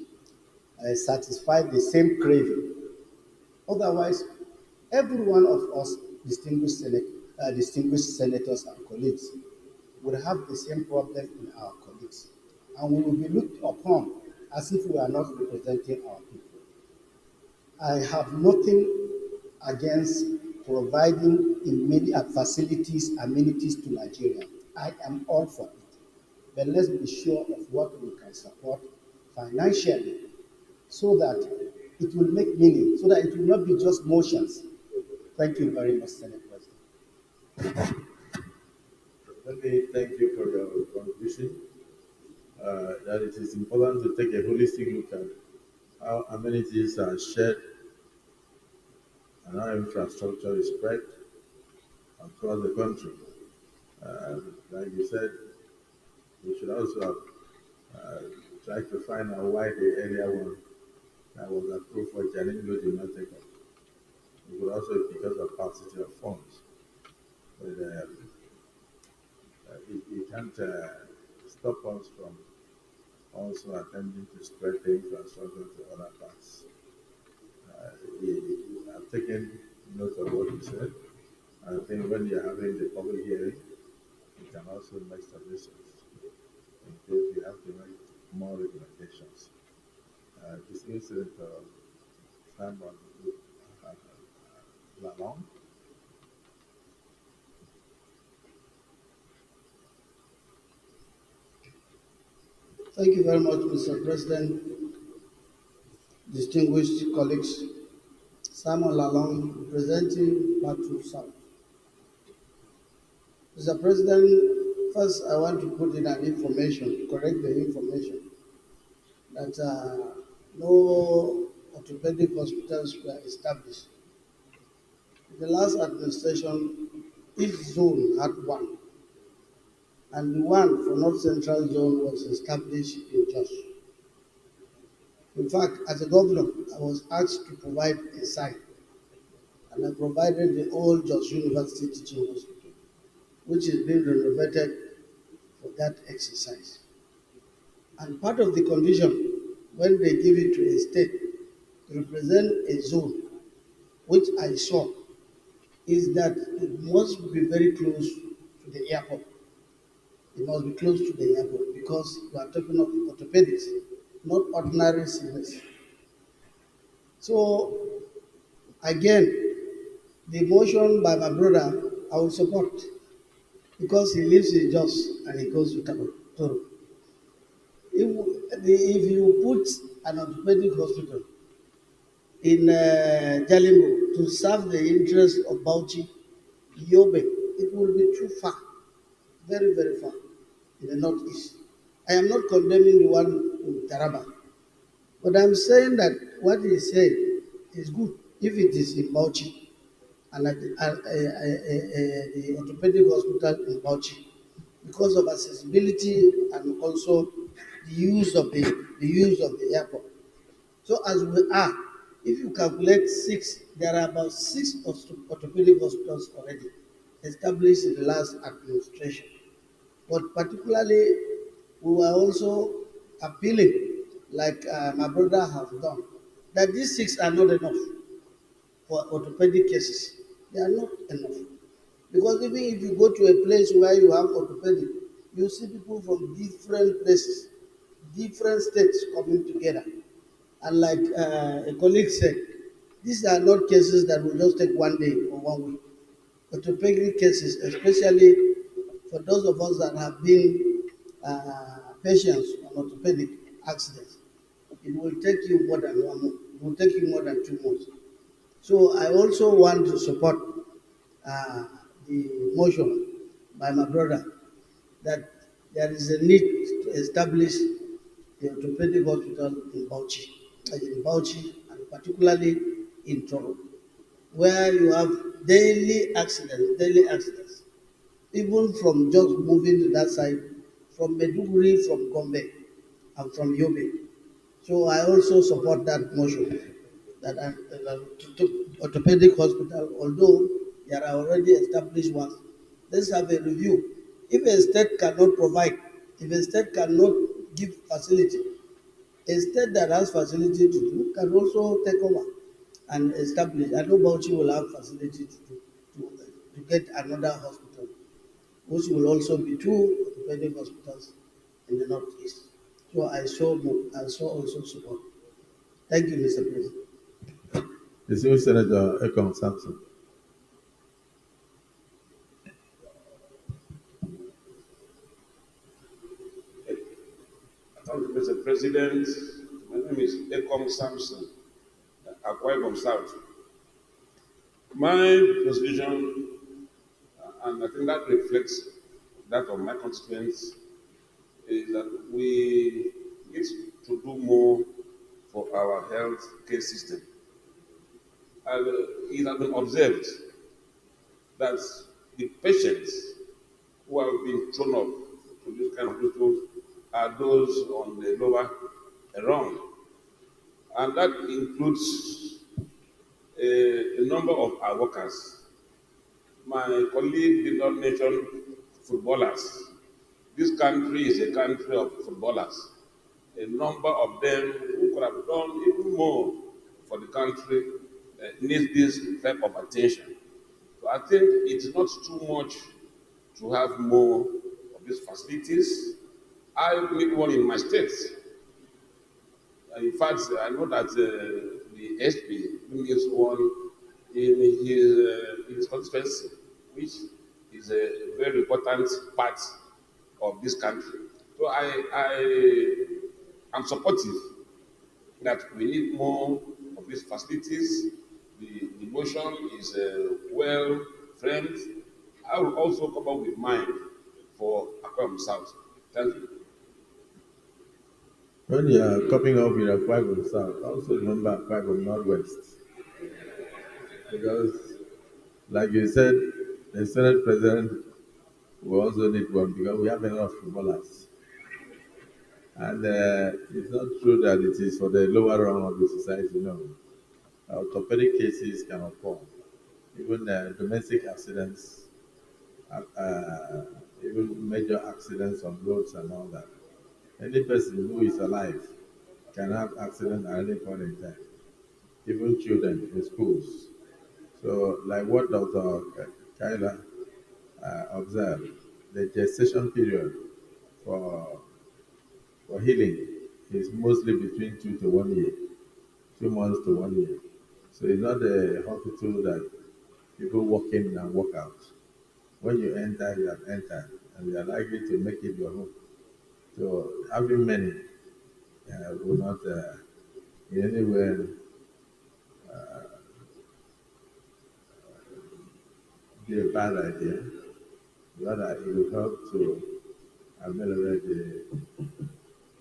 satisfy the same craving. Otherwise, every one of us distinguished senators and colleagues will have the same problem in our colleagues, and we will be looked upon as if we are not representing our people. I have nothing against providing immediate facilities, amenities to Nigeria. I am all for it. But let's be sure of what we can support financially so that it will make meaning, so that it will not be just motions. Thank you very much, Senate President. Let me thank you for your contribution. That it is important to take a holistic look at how amenities are shared and how infrastructure is spread across the country. Like you said, we should also have tried to find out why the area one that was approved for Jalingo did not take up. It could also be because of paucity of funds. But it can't stop us from also attempting to spread the infrastructure to other parts. I've taken note of what you said. I think when you're having the public hearing, you can also make suggestions in case we have to make more recommendations. This incident of Simon Lalong. Thank you very much, Mr. President, distinguished colleagues. Samuel Lalong, representing Batu South. Mr. President, first I want to put in an information, correct the information, that no orthopedic hospitals were established. In the last administration, each zone had one, and the one for North Central Zone was established in Jos. In fact, as a governor, I was asked to provide a site, and I provided the old Jos University Teaching Hospital, which is being renovated for that exercise. And part of the condition when they give it to a state to represent a zone, which I saw, is that it must be very close to the airport. It must be close to the airport because we are talking of orthopedics, not ordinary sickness. So again, the motion by my brother, I will support because he lives in Jos and he goes to Toro. If you put an orthopedic hospital in Jalingo to serve the interests of Bauchi, Yobe, it will be too far, very, very far in the northeast. I am not condemning the one in Taraba, but I'm saying that what he said is good if it is in Bauchi and at the orthopedic hospital in Bauchi because of accessibility and also the use of the airport. So as we are, if you calculate six, there are about six orthopedic hospitals already established in the last administration. But particularly, we were also appealing, like my brother has done, that these six are not enough for orthopedic cases. They are not enough. Because even if you go to a place where you have orthopedic, you see people from different places, different states coming together. And like a colleague said, these are not cases that will just take one day or 1 week. Orthopedic cases, especially for those of us that have been patients on orthopedic accidents, it will take you more than 1 month. It will take you more than 2 months. So I also want to support uh, the motion by my brother that there is a need to establish the orthopedic hospital in Bauchi, and particularly in Toro, where you have daily accidents, even from just moving to that side, from Meduguri, from Gombe, and from Yobe. So I also support that motion that orthopedic hospital, although there are already established ones, let's have a review. If a state cannot provide, if a state cannot give facility, a state that has facility to do can also take over and establish. I know Bauchi will have facility to get another hospital, which will also be two orthopedic hospitals in the northeast. So I saw also support. Thank you, Mr. President. Distinguished Senator Ekong Sampson. Thank you, Mr. President, name is Ekom Samson, Akwa Ibom South. My position, and I think that reflects that of my constituents, is that we need to do more for our health care system. And it has been observed that the patients who have been thrown up to this kind of hospitals are those on the lower rung. And that includes a number of our workers. My colleague did not mention footballers. This country is a country of footballers. A number of them who could have done even more for the country need this type of attention. So I think it's not too much to have more of these facilities. I need one in my state. In fact, I know that the SP needs one in his constituency, which is a very important part of this country. So I am supportive that we need more of these facilities. The motion is well framed. I will also come up with mine for Akwa South. Thank you. When you are coming up with Akwa Ibom South, also remember Akwa Ibom Northwest. Because, like you said, the Senate President will also need one because we have enough footballers. And it's not true that it is for the lower rung of the society, no. Orthopedic cases can occur. Even domestic accidents, even major accidents on roads and all that. Any person who is alive can have accident at any point in time, even children in schools. So, like what Dr. Kyla observed, the gestation period for healing is mostly between 2 to 1 year, 2 months to 1 year. So it's not a hospital that people walk in and walk out. When you enter, you have entered, and you are likely to make it your home. So having many will not in any way be a bad idea. Rather, it will help to ameliorate the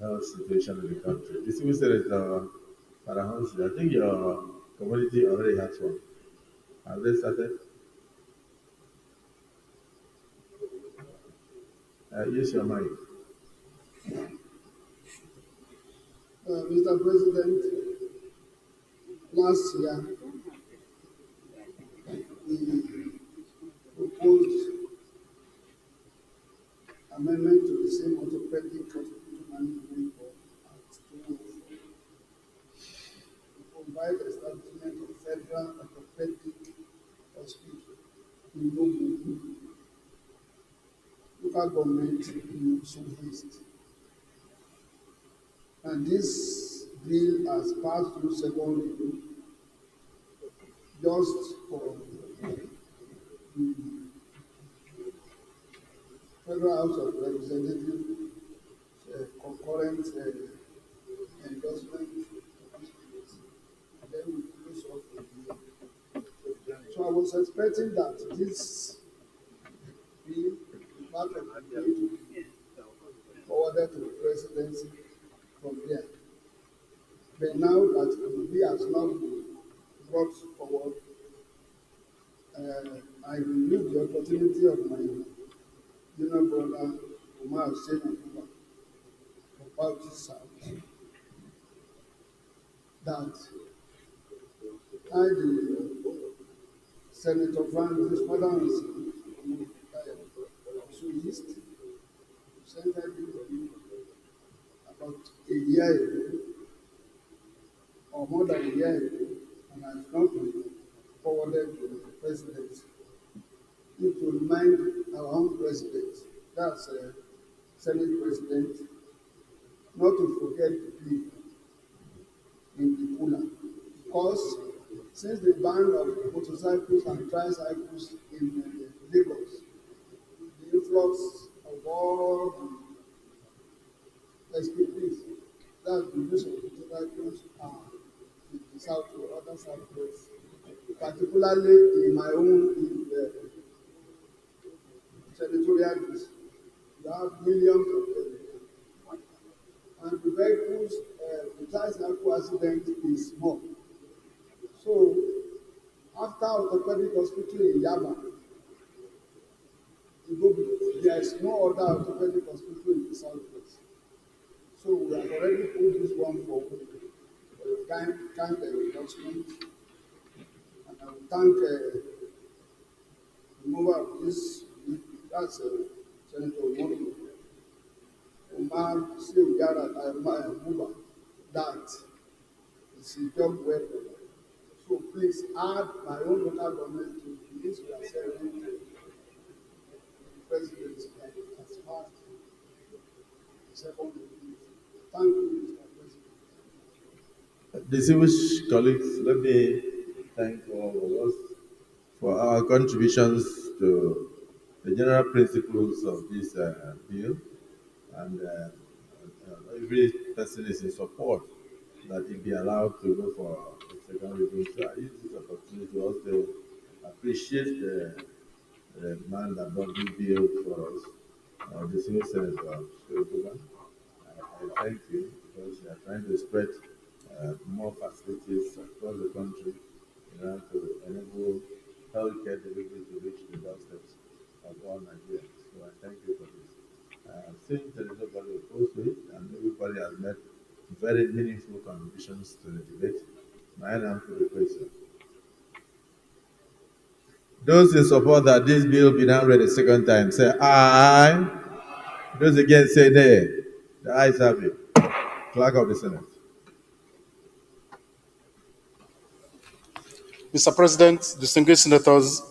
health situation in the country. The civil senator, Farahans, I think your community already has one. Have they started? Use your mic. Mr. President, last year we proposed amendment to the same orthopedic hospital management act to provide establishment of federal orthopedic hospital in Logo, local government in Southeast. And this bill has passed through second reading just for the Federal House of Representatives concurrent endorsement, and then we close off the year. So I was expecting that this bill, part of the bill, to be forwarded to the presidency from there. But now that the bill has not been brought forward, I will use the opportunity of my junior brother, Umar Hussein Akuba, about this house, that I, the Senator Frank, his father is East, sent that bill about a year ago, or more than a year ago, and has not been forwarded to the president. Need to remind our own president, that's Senate President, not to forget the people in the cooler. Because since the ban of motorcycles and tricycles in Lagos, the influx of all the escapees, that's the use of vehicles are in the south or other southwest, particularly in my own senatorial district. You have millions of them. And the vehicles, the tricycle accident is small. So, after orthopedic hospital in Yaba, there is no other orthopedic hospital in the southwest. So we have already put this one forward for the kind endorsement. And I will thank the remover of this, that's Senator Omar Silgara Muba, that is a job well done. So please add my own local government to the list we are serving to the president as far as the second reading. Thank you, Mr. President. Distinguished colleagues, let me thank all of us for our contributions to the general principles of this bill, and every person is in support that it be allowed to go for a second review. So I use this opportunity to also appreciate the man that brought this bill for us, the senior senator, Shoguban. I thank you because you are trying to spread more facilities across the country in order to enable healthcare delivery to reach the doorsteps of all Nigerians. So I thank you for this. Since there is nobody opposed to it and everybody has made very meaningful contributions to the debate, my name to the question. Those in support that this bill be now read a second time, say aye. Those against say nay. The ayes have it. Clerk of the Senate. Mr. President, distinguished senators,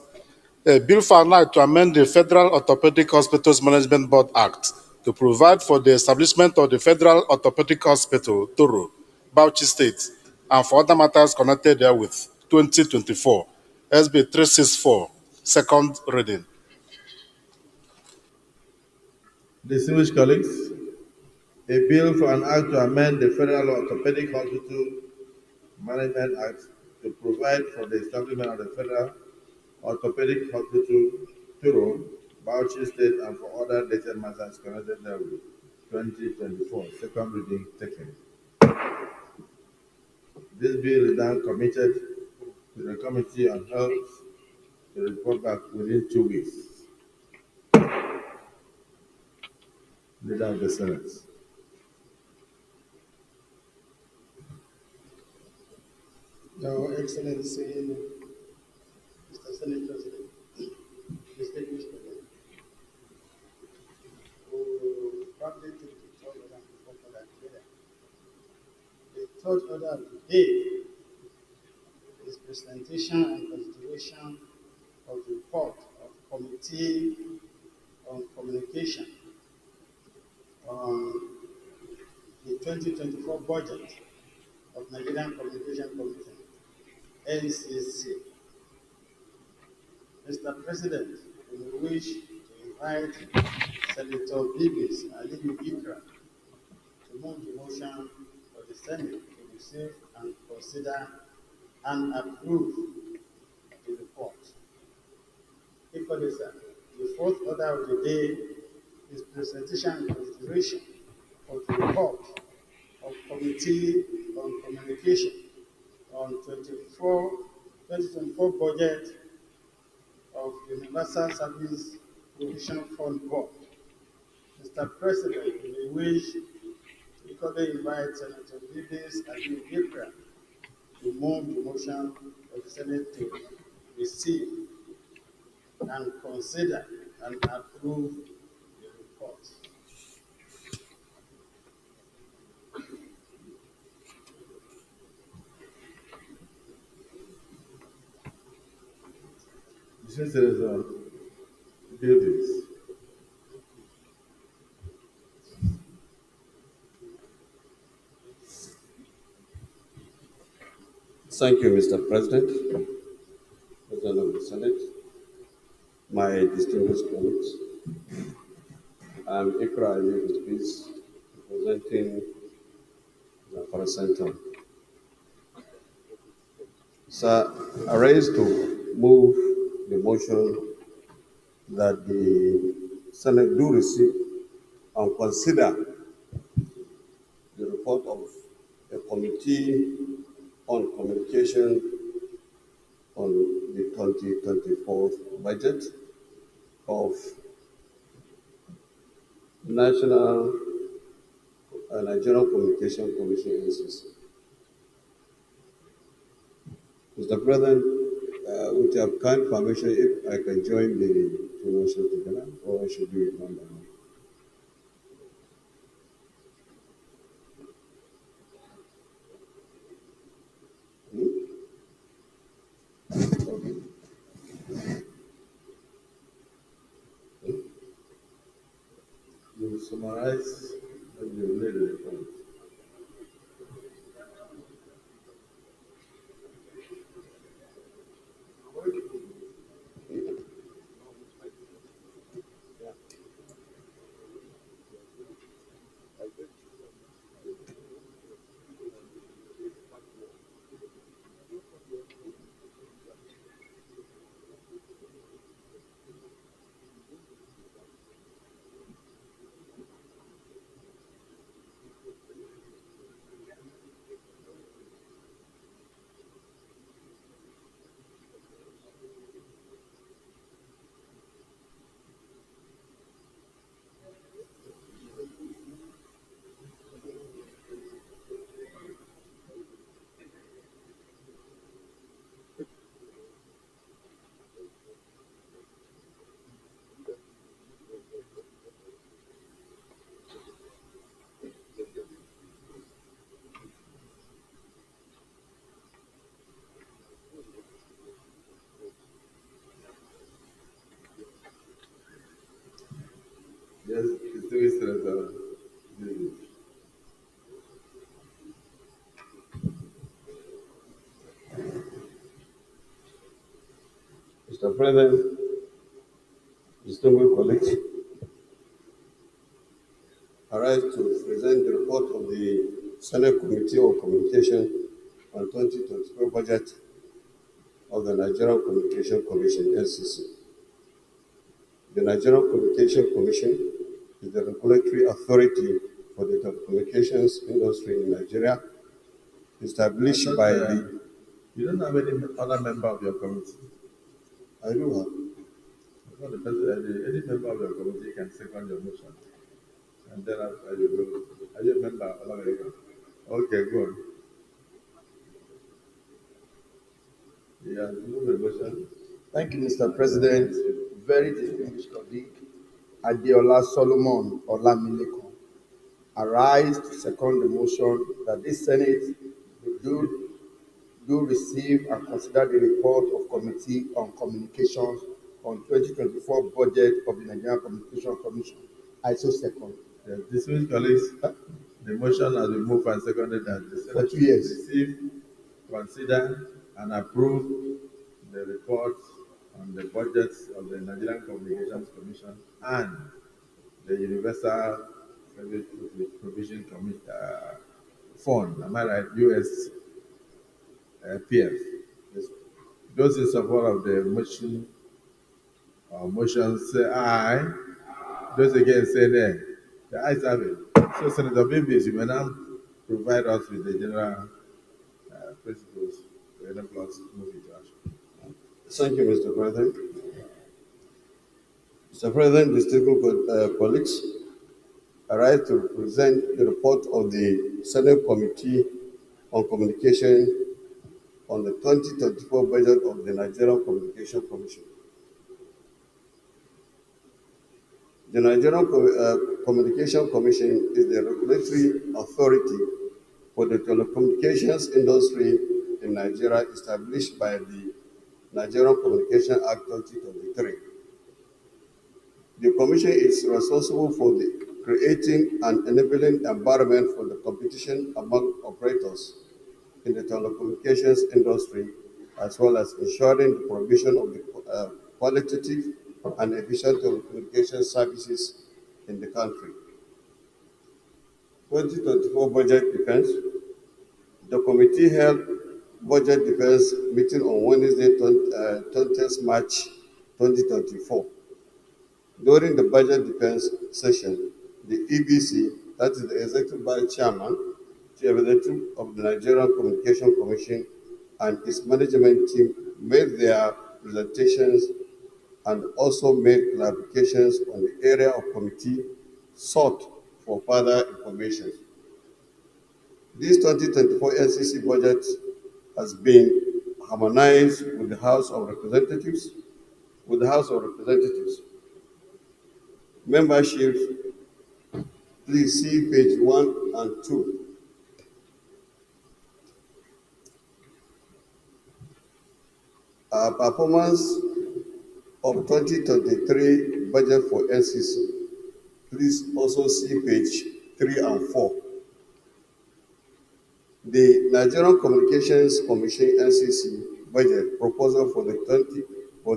a bill for an act to amend the Federal Orthopedic Hospitals Management Board Act to provide for the establishment of the Federal Orthopedic Hospital, Toro, Bauchi State, and for other matters connected therewith, 2024, SB 364, second reading. Distinguished colleagues, a bill for an act to amend the Federal Orthopedic Hospital Management Act to provide for the establishment of the Federal Orthopedic Hospital, Turo, Bauchi State, and for other related matters connected therewith, 2024, second reading taken. This bill is now committed to the Committee on Health to report back within 2 weeks. Leader of the Senate. Your Excellency, Mr. Senate President, distinguished colleagues, who probably took the third order and the fourth order together. The third order of the day is presentation and consideration of the report of Committee on Communication on the 2024 budget of Nigerian Communication Commission, NCC. Mr. President, we wish to invite Senator Bibis Aliyu Ikra to move the motion for the Senate to receive and consider and approve the report. Equally, sir, the fourth order of the day is presentation and consideration of the report of Committee on Communication on 2024 budget of Universal Service Provision Fund Board. Mr. President, we wish to equally invite Senator Bibis Aliyu Ikra to move the motion of the Senate to receive and consider and approve the report. Since there is a bill this. Thank you, Mr. President, President of the Senate, my distinguished colleagues. I'm Ikra Ali Idris, representing for a center. Sir, I raise to move the motion that the Senate do receive and consider the report of the Committee on Communication on the 2024 budget of National Nigerian Communication Commission NCC. Mr. President, with your kind permission, if I can join the two motions together, or I should do it one by one? You summarize and you lay the report. Yes, distinguished Senator. Mr. President, distinguished colleagues, I rise to present the report of the Senate Committee on Communication on 2024 budget of the Nigerian Communication Commission (NCC). The Nigerian Communication Commission is the regulatory authority for the telecommunications industry in Nigeria, established by the. You don't have any other member of your committee? I do have. Not the president, any member of your committee can second your motion. And then after you go, are you a member of America? Okay, go on. Yeah, move the motion. Thank you, Mr. President. Very distinguished colleague, Adeola Solomon Olamileko. I rise to second the motion that this Senate do receive and consider the report of Committee on Communications on 2024 budget of the Nigerian Communication Commission. I so second. Yes, distinguished colleagues, the motion has been moved and seconded that the For Senate 2 years. receive, consider, and approve the report on the budgets of the Nigerian Communications Commission and the Universal Service Provision Fund, am I right? US PF. Yes. Those in support of the motion or motions say aye. Those against say nay. The ayes have it. So, Senator Bibis, you may now provide us with the general principles to enable us to move into action. Thank you, Mr. President. Mr. President, distinguished colleagues, I rise to present the report of the Senate Committee on Communication on the 2024 budget of the Nigerian Communication Commission. The Nigerian Communication Commission is the regulatory authority for the telecommunications industry in Nigeria, established by the Nigerian Communication Act 2023. The Commission is responsible for creating an enabling environment for the competition among operators in the telecommunications industry, as well as ensuring the provision of the qualitative and efficient telecommunication services in the country. 2024 budget defense The committee held budget defense meeting on Wednesday, 20th March 2024. During the budget defense session, the EBC, that is the Executive Vice Chairman, Chief Executive of the Nigerian Communication Commission, and its management team made their presentations and also made clarifications on the area of committee sought for further information. This 2024 NCC budget has been harmonized with the House of Representatives. Membership, please see page 1 and 2. Our performance of 2023 budget for NCC, please also see page 3 and 4. The Nigerian Communications Commission NCC budget proposal for the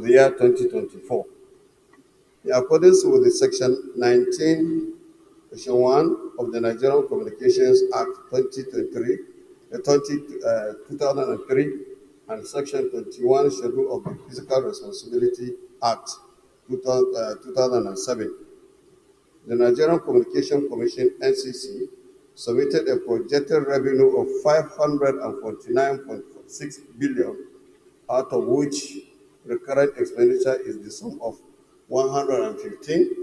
year 2024. In accordance with the section 19, section 1 of the Nigerian Communications Act 2003, and section 21 schedule of the Fiscal Responsibility Act 2007. The Nigerian Communication Commission NCC submitted a projected revenue of 549.6 billion, out of which recurrent expenditure is the sum of 115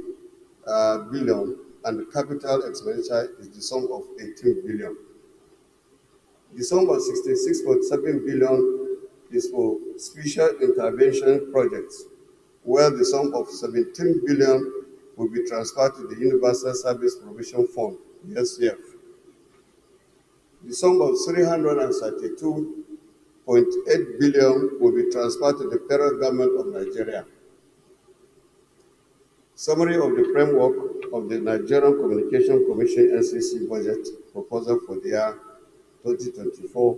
billion, and the capital expenditure is the sum of 18 billion. The sum of 66.7 billion is for special intervention projects, where the sum of 17 billion will be transferred to the Universal Service Provision Fund, the SCF. The sum of 332.8 billion will be transferred to the federal government of Nigeria. Summary of the framework of the Nigerian Communication Commission NCC budget proposal for the year 2024.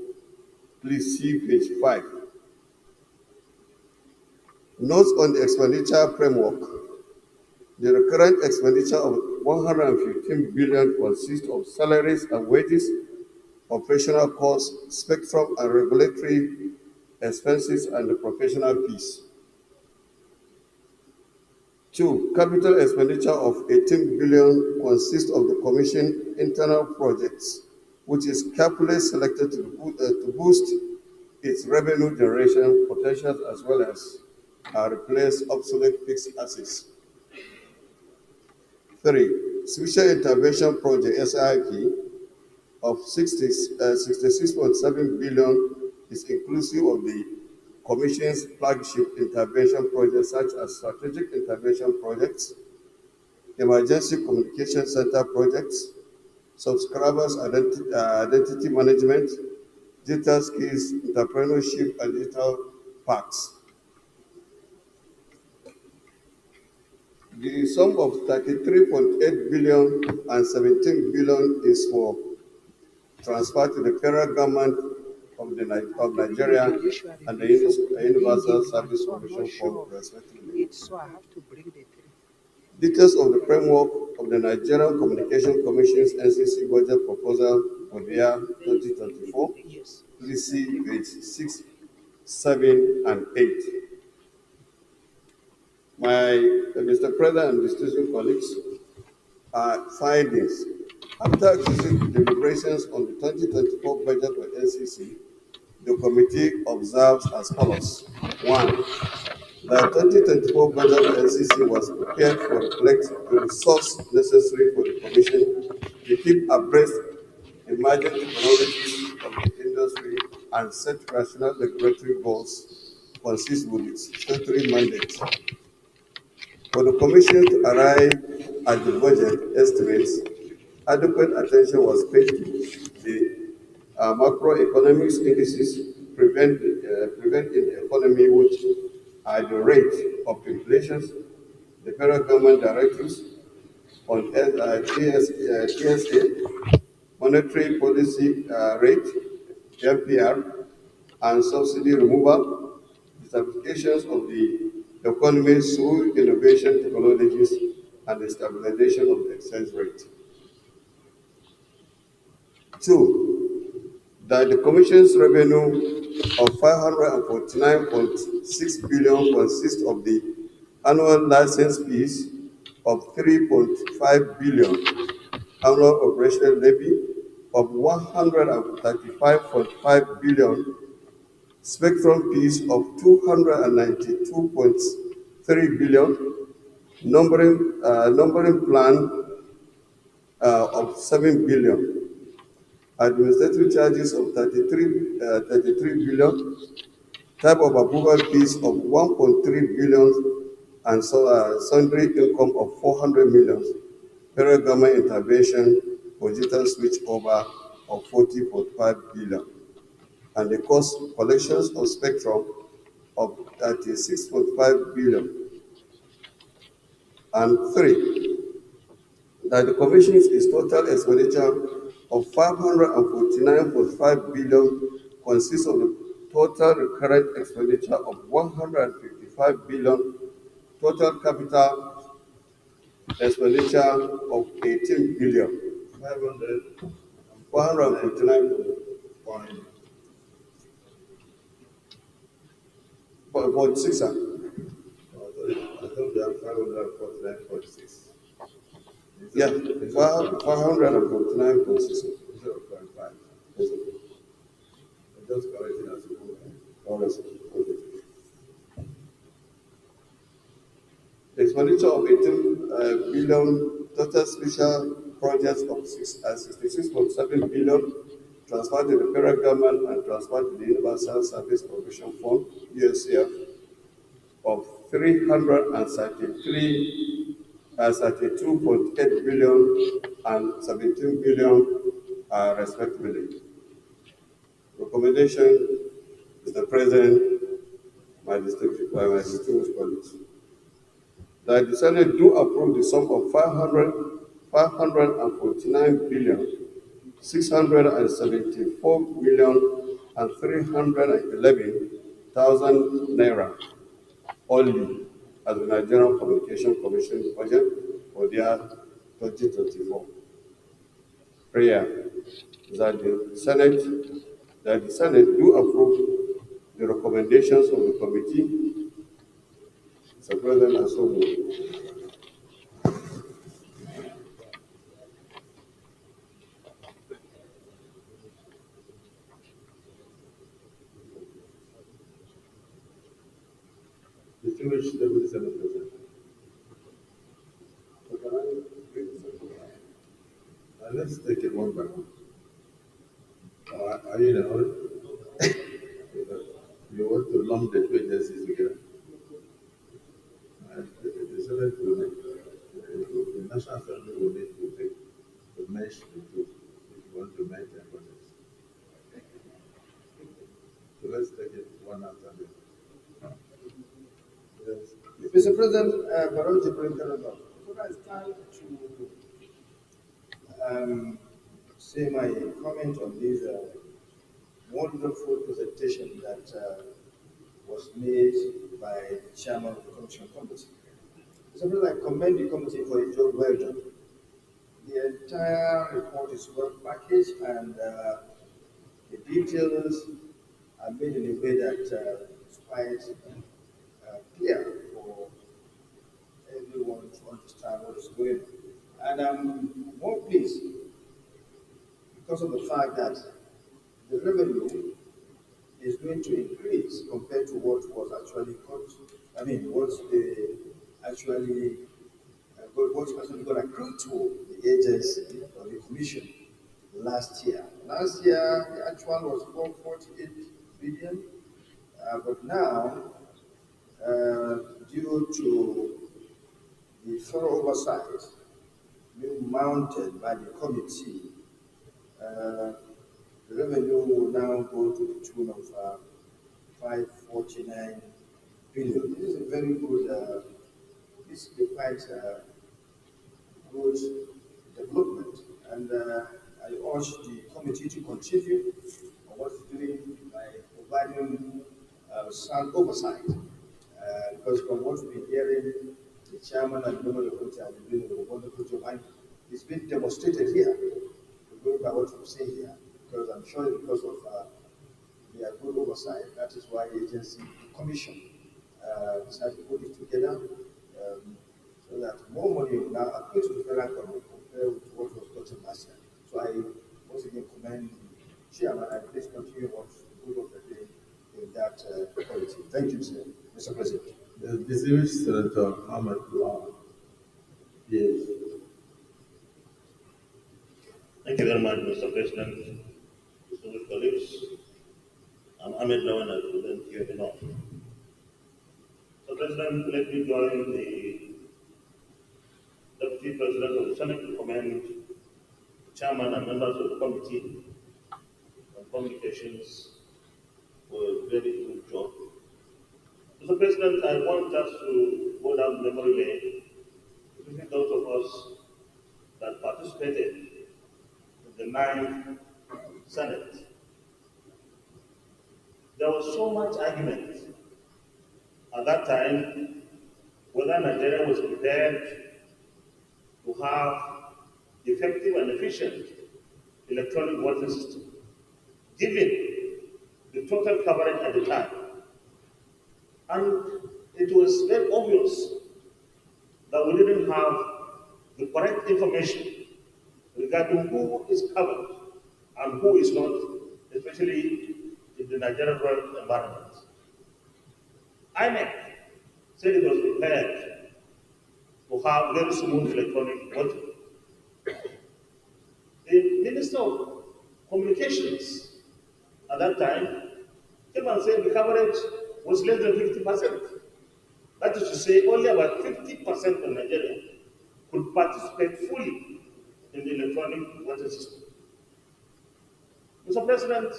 Please see page 5. Notes on the expenditure framework. The recurrent expenditure of 115 billion consists of salaries and wages, operational costs, spectrum and regulatory expenses, and the professional fees. 2. Capital expenditure of 18 billion consists of the Commission internal projects, which is carefully selected to boost its revenue generation potential as well as replace obsolete fixed assets. 3. Special Intervention Project SIP of 66.7 billion is inclusive of the Commission's flagship intervention projects such as strategic intervention projects, emergency communication center projects, subscribers identity management, digital skills, entrepreneurship, and digital parks. The sum of 33.8 billion and 17 billion is for transfer to the federal government of Nigeria and the Universal Service Provision Fund, respectively. Details of the framework of the Nigerian Communication Commission's NCC budget proposal for the year 2024. Please see page 6, 7, and 8. Mr. President and distinguished colleagues, findings. After extensive deliberations on the 2024 budget of NCC, the committee observes as follows. 1. The 2024 budget of NCC was prepared to reflect the resources necessary for the Commission to keep abreast emerging technologies of the industry and set rational regulatory goals consistent with its statutory mandate. For the Commission to arrive at the budget estimates, adequate attention was paid to the macroeconomics indices prevent in the economy, which are the rate of inflation, the federal government directives on TSA, monetary policy rate, MPR, and subsidy removal, the certifications of the economy through innovation technologies, and the stabilization of the exchange rate. 2. that the Commission's revenue of 549.6 billion consists of the annual license fees of 3.5 billion, annual operational levy of 135.5 billion, spectrum fees of 292.3 billion, numbering plan of 7 billion, administrative charges of 33 billion, type of approval fees of 1.3 billion, and sundry income of 400 million, federal government intervention for digital switch over of 40.5 billion, and the cost collections of spectrum of 36.5 billion. And three, that the Commission's total expenditure of 549.5 billion consists of the total recurrent expenditure of 155 billion, total capital expenditure of 18 billion, 459.6. I thought we have 549.6. Yeah, 549.6. Instead of 0.5. Just correcting as you go. Okay. Expenditure of 18 billion, total special projects of 66.7 billion, transferred to the federal government and transferred to the Universal Service Provision Fund, USCF, of 32.8 billion and 17 billion, respectively. Recommendation, Mr. President, my distinguished colleagues, that the Senate do approve the sum of 549 billion, 674 million and 311,000 naira only as the Nigerian Communication Commission budget for the year 2024. Prayer is that the Senate do approve the recommendations of the committee. Mr. President, I so move. Distinguished Deputy Senate President. Let's take it one by one. Are you in a hurry? You want to lump the two agencies together? The Senate will need, the National Assembly will need to mesh the two if you want to make their projects. So let's take it one after the other. Yes. Mr. President, Baron Jibril Kanada, before I start to say my comment on this wonderful presentation that was made by the chairman of the Commission Committee. Mr. President, I commend the committee for a job well done. The entire report is well packaged and the details are made in a way that is quite clear for everyone to understand what is going on. And I'm more pleased because of the fact that the revenue is going to increase compared to what was actually got. I mean, what's actually got accrued to the agency or the commission last year. Last year, the actual was 448 billion, but now, due to the thorough oversight being mounted by the committee, the revenue will now go to the tune of 549 billion. This is a very good, this is a quite good development, and I urge the committee to continue on what it's doing by providing sound oversight. Because from what we've been hearing, the chairman and member of the committee have been doing a wonderful job, and it's been demonstrated here, going by what we've seen here. because I'm sure it's because of their good oversight. That is why the agency, the commission, decided to put it together so that more money will now accrue to the federal government compared with what was gotten last year. So I once again commend the chairman and please continue what the good work they're doing in that quality. Thank you, sir. Mr. President. The distinguished Senator Ahmed Law. Yes. Thank you very much, Mr. President, distinguished colleagues. I'm Ahmed Lawan, I present here in North. So, President, let me join the Deputy President of the Senate to commend the Chairman and members of the Committee on Communications for a very good job. Mr. President, I want us to go down memory lane, especially those of us that participated in the 9th Senate. There was so much argument at that time whether Nigeria was prepared to have effective and efficient electronic voting system, given the total coverage at the time. And it was very obvious that we didn't have the correct information regarding who is covered and who is not, especially in the Nigerian rural environment. INEC said it was prepared to have very smooth electronic voting. The Minister of Communications at that time came and said the coverage was less than 50%. That is to say, only about 50% of Nigeria could participate fully in the electronic voting system. Mr. President,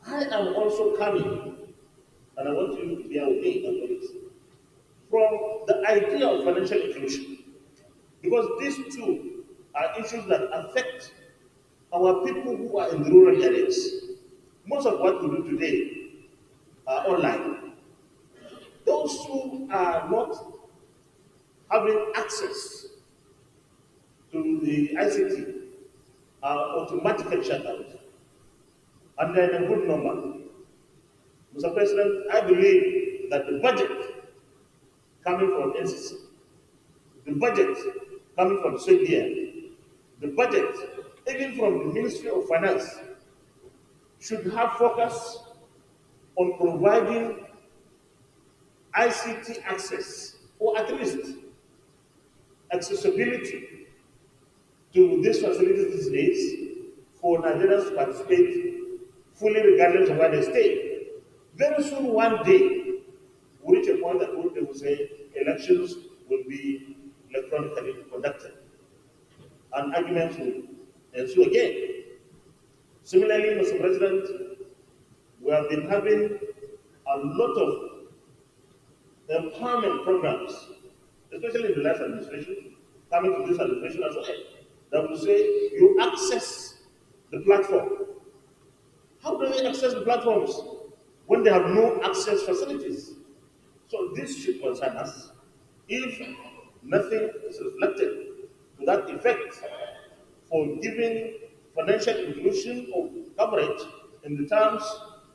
I am also coming, and I want you to bear with me on this, from the idea of financial inclusion, because these two are issues that affect our people who are in the rural areas. Most of what we do today are online. Those who are not having access to the ICT are automatically shut out. And they're in a good number. Mr. President, I believe that the budget coming from NCC, the budget coming from CBN, the budget even from the Ministry of Finance should have focus on providing ICT access, or at least accessibility to these facilities these days for Nigerians to participate fully regardless of where they stay. Very soon, one day, we'll reach a point that they will say elections will be electronically conducted, and arguments will ensue again. Similarly, Mr. President, we have been having a lot of empowerment programs, especially in the last administration, coming to this administration as well, that will say you access the platform. How do they access the platforms when they have no access facilities? So this should concern us. If nothing is reflected to that effect for giving financial inclusion or coverage in the terms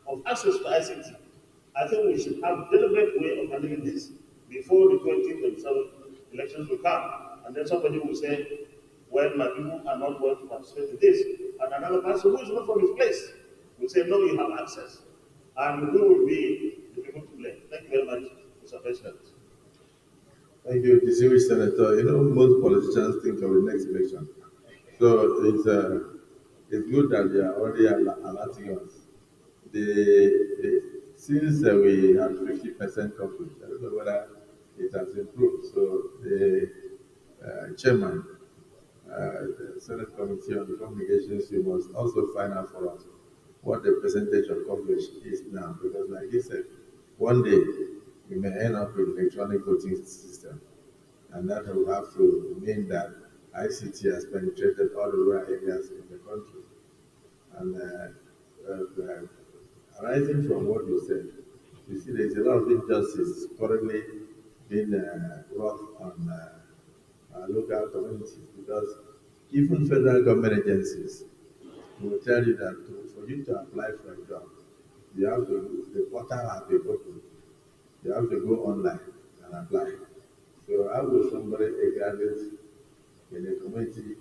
of access to ICT, I think we should have a deliberate way of handling this before the 2027 elections will come. And then somebody will say, well, my people are not going to participate in this. And another person who is not from his place will say, no, you have access. And who will be the people to blame? Thank you very much, Mr. President. Thank you, distinguished Senator. You know, most politicians think of the next election. So it's good that they are already alerting us. Since we had 50% coverage, I don't know whether it has improved. So the chairman, the Senate Committee on Communications, you must also find out for us what the percentage of coverage is now. Because like he said, one day we may end up with electronic voting system. And that will have to mean that ICT has penetrated all the rural areas in the country. And arising from what you said, you see there's a lot of injustice currently being wrought on local communities, because even federal government agencies will tell you that for you to apply for a job, you have to, the portal has been open. You have to go online and apply. So how will somebody, a graduate in a community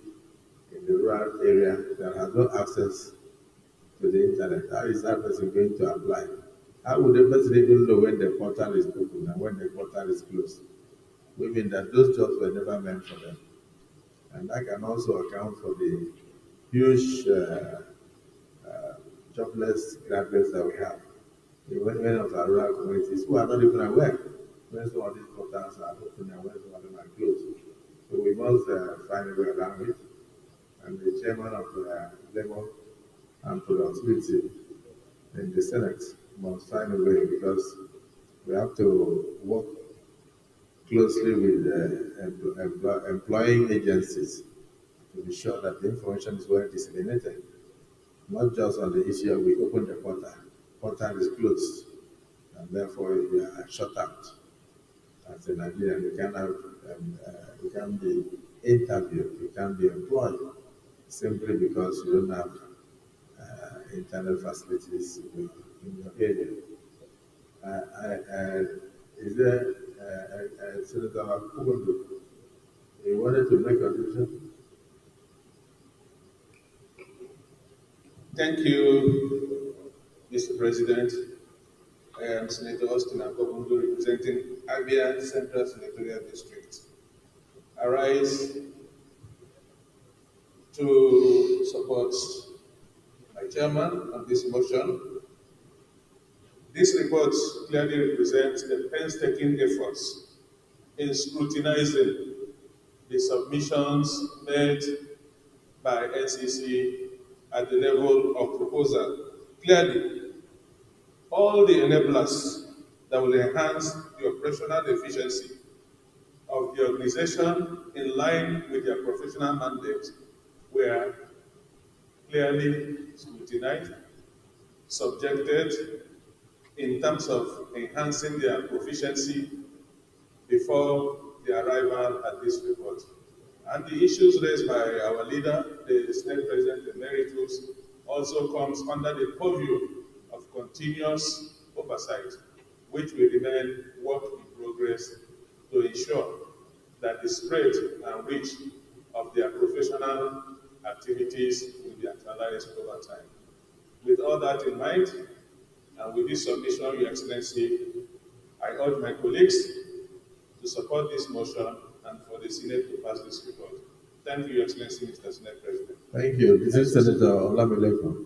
in the rural area that has no access to the internet, how is that person going to apply? How would the person even know when the portal is open and when the portal is closed? We mean that those jobs were never meant for them. And that can also account for the huge jobless graduates that we have in many of our rural communities who are not even aware when some of these portals are open and when some of them are closed. So we must find a way around it. And the chairman of the Labor and Productivity in the Senate must find a way because we have to work closely with employing agencies to be sure that the information is well disseminated, not just on the issue of we open the portal is closed, and therefore we are shut out. As a Nigerian, we can be interviewed, we can be employed simply because you don't have internet facilities in your area. Is there Senator Kugundu? You wanted to make a decision? Thank you, Mr. President. I am Senator Austin Akobundo, representing Abia Central Senatorial District. I rise to support my chairman on this motion. This report clearly represents the painstaking efforts in scrutinizing the submissions made by NCC at the level of proposal. Clearly, all the enablers that will enhance the operational efficiency of the organization in line with their professional mandate were clearly scrutinized, subjected in terms of enhancing their proficiency before the arrival at this report. And the issues raised by our leader, the Senate President Emeritus, also comes under the purview of continuous oversight, which will remain work in progress to ensure that the spread and reach of their professional activities will be actualized over time. With all that in mind, and with this submission, Your Excellency, I urge my colleagues to support this motion and for the Senate to pass this report. Thank you, Your Excellency, Mr. Senate President. Thank you. This is Senator Olamileko.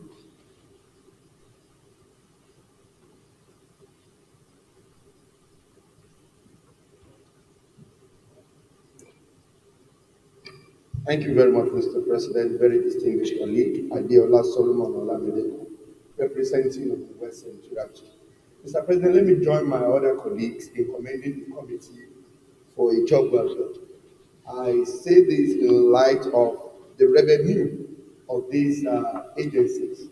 Thank you very much, Mr. President. Very distinguished colleague, Adeola Solomon Olamide, representing the West Central. Mr. President, let me join my other colleagues in commending the committee for a job well done. I say this in light of the revenue of these agencies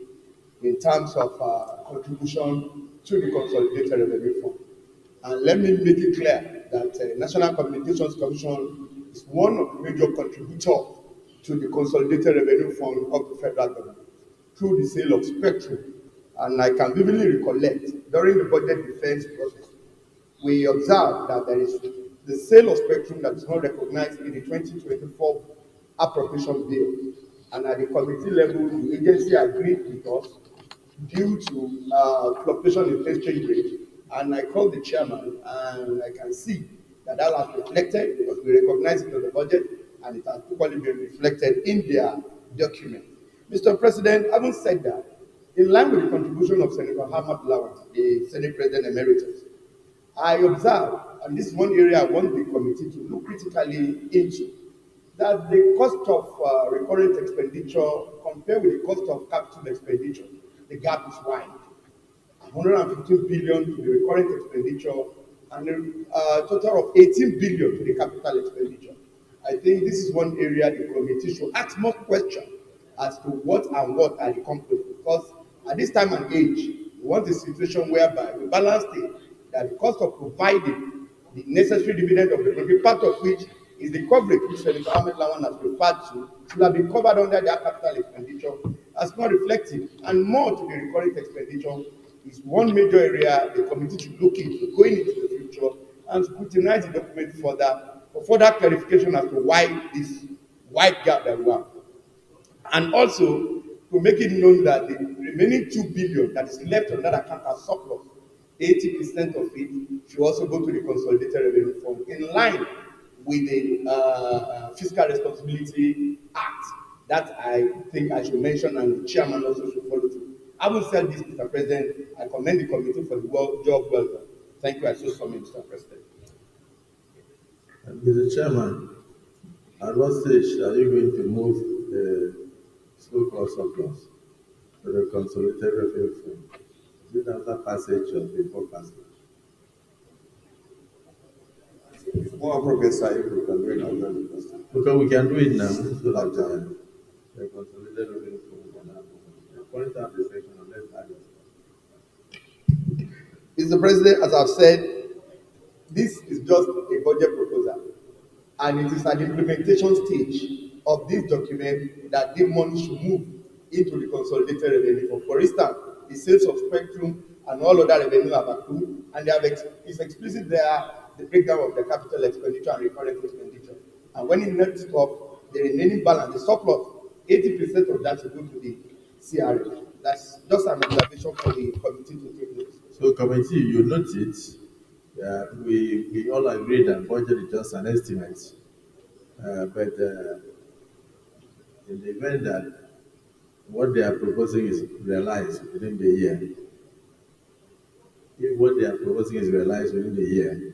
in terms of contribution to the Consolidated Revenue Fund. And let me make it clear that National Communications Commission is one of the major contributors to the Consolidated Revenue Fund of the federal government through the sale of spectrum. And I can vividly recollect during the budget defense process, we observed that there is the sale of spectrum that is not recognized in the 2024 appropriation bill. And at the committee level, the agency agreed with us due to fluctuation in exchange rate. And I called the chairman, and I can see that that has reflected because we recognize it in the budget, and it has equally been reflected in their document. Mr. President, having said that, in line with the contribution of Senator Ahmad Lawan, the Senate President Emeritus, I observe, and this is one area I want the committee to look critically into, that the cost of recurrent expenditure compared with the cost of capital expenditure, the gap is wide. 115 billion to the recurrent expenditure and a total of 18 billion to the capital expenditure. I think this is one area the committee should ask more questions as to what are the components, because at this time and age, we want a situation whereby we balance that the cost of providing the necessary dividend of the country, part of which is the coverage which Senator Ahmed Lawan has referred to, should have been covered under their capital expenditure, as not reflective, and more to the recurrent expenditure is one major area the committee should look into going into the future and scrutinize the document further for further clarification as to why this wide gap that we have. And also to make it known that the remaining 2 billion that is left on that account as surplus, 80% of it should also go to the consolidated revenue fund in line with the Fiscal Responsibility Act that I think I should mention and the chairman also should follow through. Having said this, Mr. President, I commend the committee for the job well done. Thank you. I so submit, Mr. President. Mr. Chairman, at what stage are you going to move the so-called surplus to the consolidated revenue fund? Is it after passage or before passage? More appropriate, sir, if we can do it under the question. Because we can do it now, so that the consolidated revenue fund can happen. Point out the section and let's add it. Mr. President, as I've said, this is just a budget proposal, and it is at the implementation stage of this document that the money should move into the consolidated revenue fund. For instance, the sales of spectrum and all other revenue have accrued, and they have it's explicit there the breakdown of the capital expenditure and recurrent expenditure. And when it nets up the remaining balance, the surplus, 80% of that should go to the CRF. That's just an observation for the committee to take note. So, committee, you note it. We all agree that budget is just an estimate. But in the event that what they are proposing is realized within the year, if what they are proposing is realized within the year,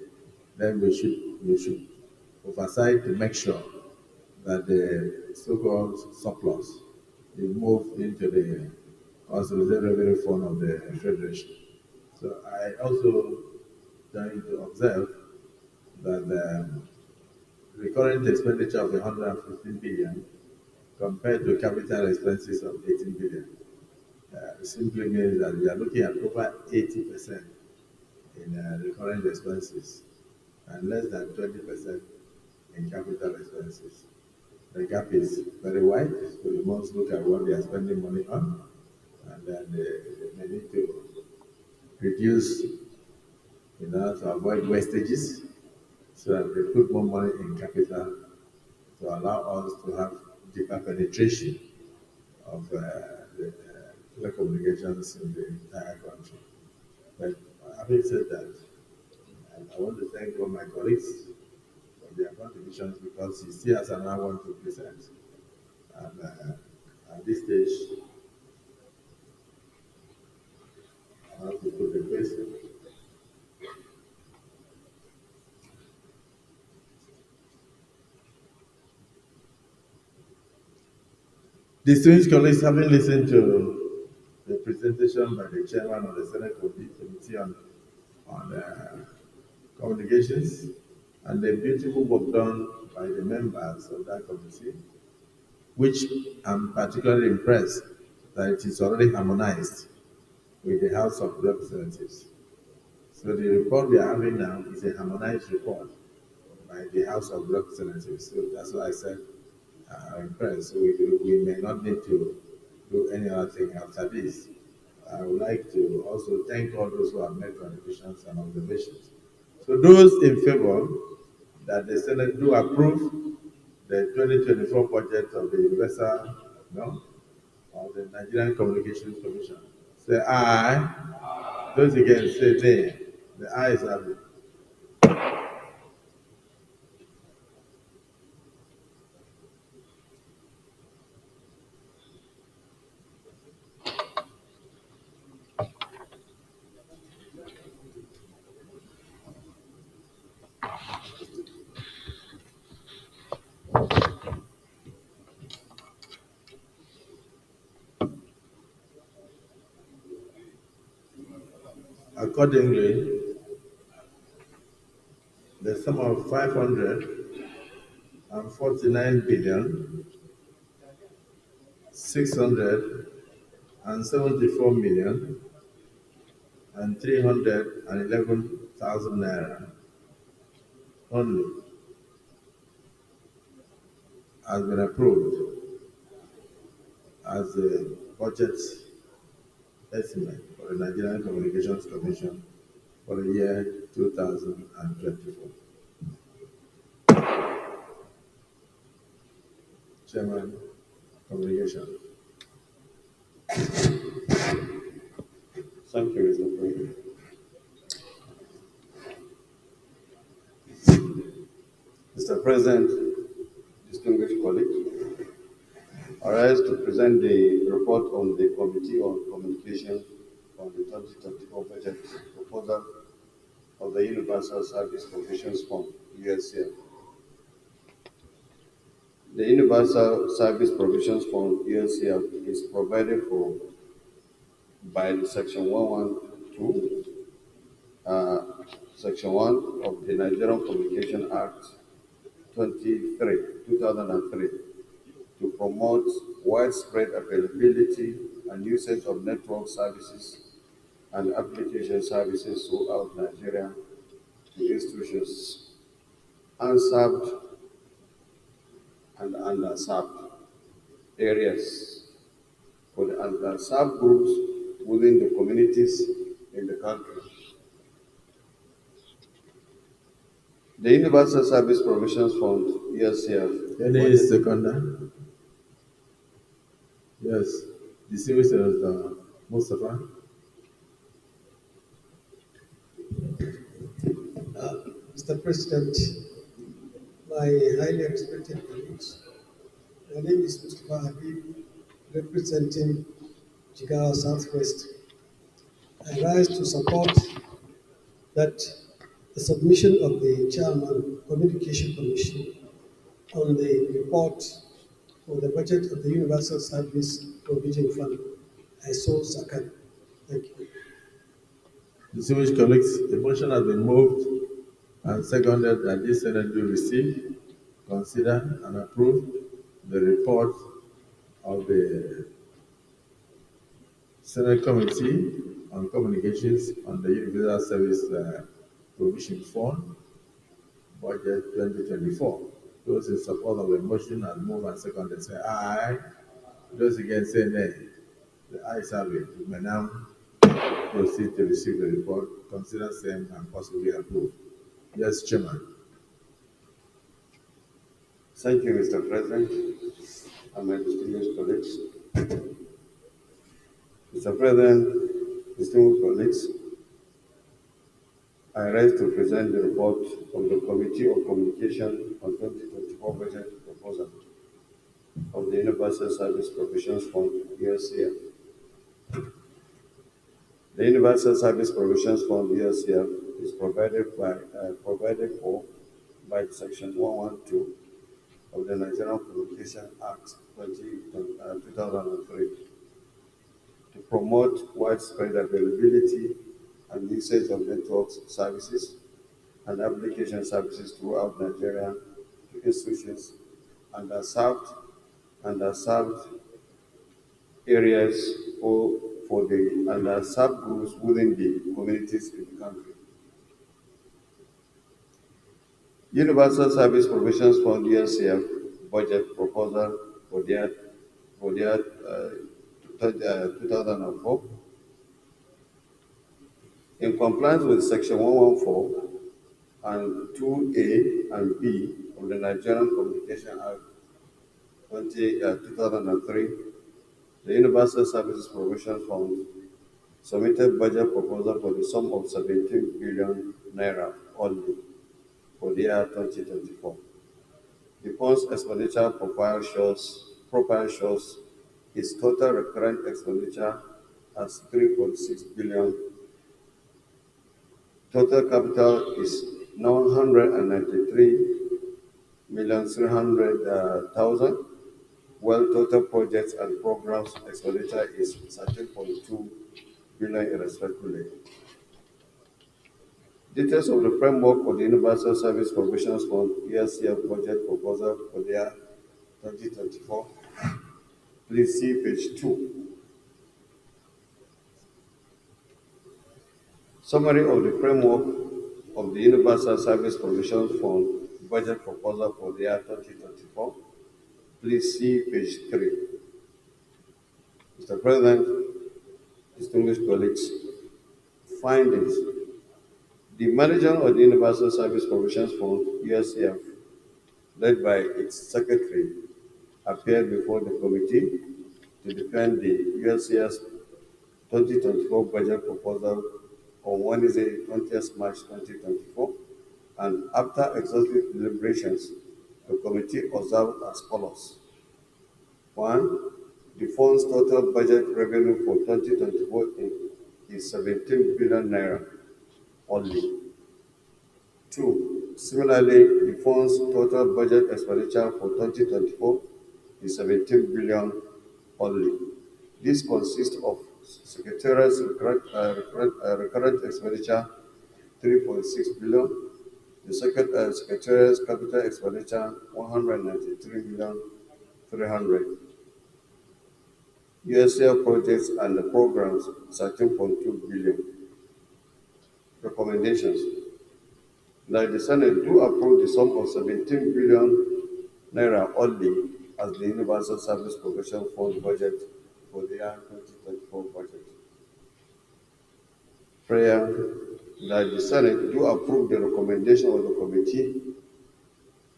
then we should oversight to make sure that the so-called surplus is moved into the consolidated revenue fund of the Federation. So I also trying to observe that the recurrent expenditure of 115 billion compared to capital expenses of 18 billion simply means that we are looking at over 80% in recurrent expenses and less than 20% in capital expenses. The gap is very wide, so we must look at what they are spending money on, and then they may need to reduce, to avoid wastages, so that they put more money in capital to allow us to have deeper penetration of the telecommunications in the entire country. But having said that, I want to thank all my colleagues for their contributions because he still has another one to present. And at this stage, I have to put the question. Distinguished colleagues, having listened to the presentation by the chairman of the Senate Committee on Communications and the beautiful work done by the members of that committee, which I'm particularly impressed that it is already harmonized with the House of Representatives. So the report we are having now is a harmonized report by the House of Representatives. So that's why I said I'm impressed. So we may not need to do any other thing after this. I would like to also thank all those who have made contributions and observations. So those in favor that the Senate do approve the 2024 budget of the Universal, or the Nigerian Communications Commission, say aye. Those against say nay. The ayes have it. Accordingly, the sum of 549 billion 674 million and 311,000 naira only has been approved as a budget estimate for the Nigerian Communications Commission for the year 2024. Chairman, Communication. Thank you, Mr. President. Mr. President, distinguished colleagues, I rise to present the report on the Committee on Communication on the 2024 budget proposal of the Universal Service Provisions Fund, USCF. The Universal Service Provisions Fund, USCF, is provided for by the Section 112, Section 1 of the Nigerian Communication Act 2003, to promote widespread availability and usage of network services and application services throughout Nigeria to institutions unserved and underserved areas for the underserved groups within the communities in the country. The Universal Service Provisions Fund, USCF. Any seconder? Yes. Distinguished Senator Mustafa. Mr. President, my highly respected colleagues, my name is Mustafa Habib, representing Jigawa Southwest. I rise to support that the submission of the Chairman Communication Commission on the report for the budget of the Universal Service Provision Fund. I so second. Thank you. Distinguished colleagues, a motion has been moved and seconded that this Senate will receive, consider, and approve the report of the Senate Committee on Communications on the Universal Service Provision Fund, Budget 2024. Those in support of the motion and move and seconded say aye. Those against say nay. The ayes have it. We may now proceed to receive the report, consider same, and possibly approve. Yes, Chairman. Thank you, Mr. President, and my distinguished colleagues. Mr. President, distinguished colleagues, I rise to present the report of the Committee on Communication on 2024 budget proposal of the Universal Service Provisions Fund, USCF. The Universal Service Provisions Fund, USCF, is provided for by Section 112 of the Nigerian Communication Act 2003 to promote widespread availability and usage of network services and application services throughout Nigeria to institutions underserved areas or for the underserved groups within the communities in the country. Universal Service Provisions Fund, USCF, budget proposal for the year 2004, in compliance with Section 114 and 2A and B of the Nigerian Communication Act 2003, the Universal Services Provision Fund submitted budget proposal for the sum of 17 billion naira only for the year 2024. The fund's expenditure profile shows its total recurrent expenditure as 3.6 billion. Total capital is 993,300,000, while total projects and programs expenditure is 13.2 billion respectively. Details of the framework for the Universal Service Provisions Fund USCF budget proposal for the year 2024. Please see page 2. Summary of the framework of the Universal Service Provisions Fund budget proposal for the year 2024. Please see page 3. Mr. President, distinguished colleagues, findings. The manager of the Universal Service Provisions Fund, USCF, led by its secretary, appeared before the committee to defend the USCF's 2024 budget proposal on Wednesday, 20th March 2024, and after exhaustive deliberations, the committee observed as follows. One, the fund's total budget revenue for 2024 is 17 billion naira only. Two, similarly, the fund's total budget expenditure for 2024 is 17 billion only. This consists of Secretariat's recurrent expenditure 3.6 billion, the Secretariat's capital expenditure 193 million 300, USL projects and the programs 13.2 billion. Recommendations. That the Senate do approve the sum of 17 billion naira only as the Universal Service Provision Fund budget for the year 2024 budget. Prayer that the Senate do approve the recommendation of the committee.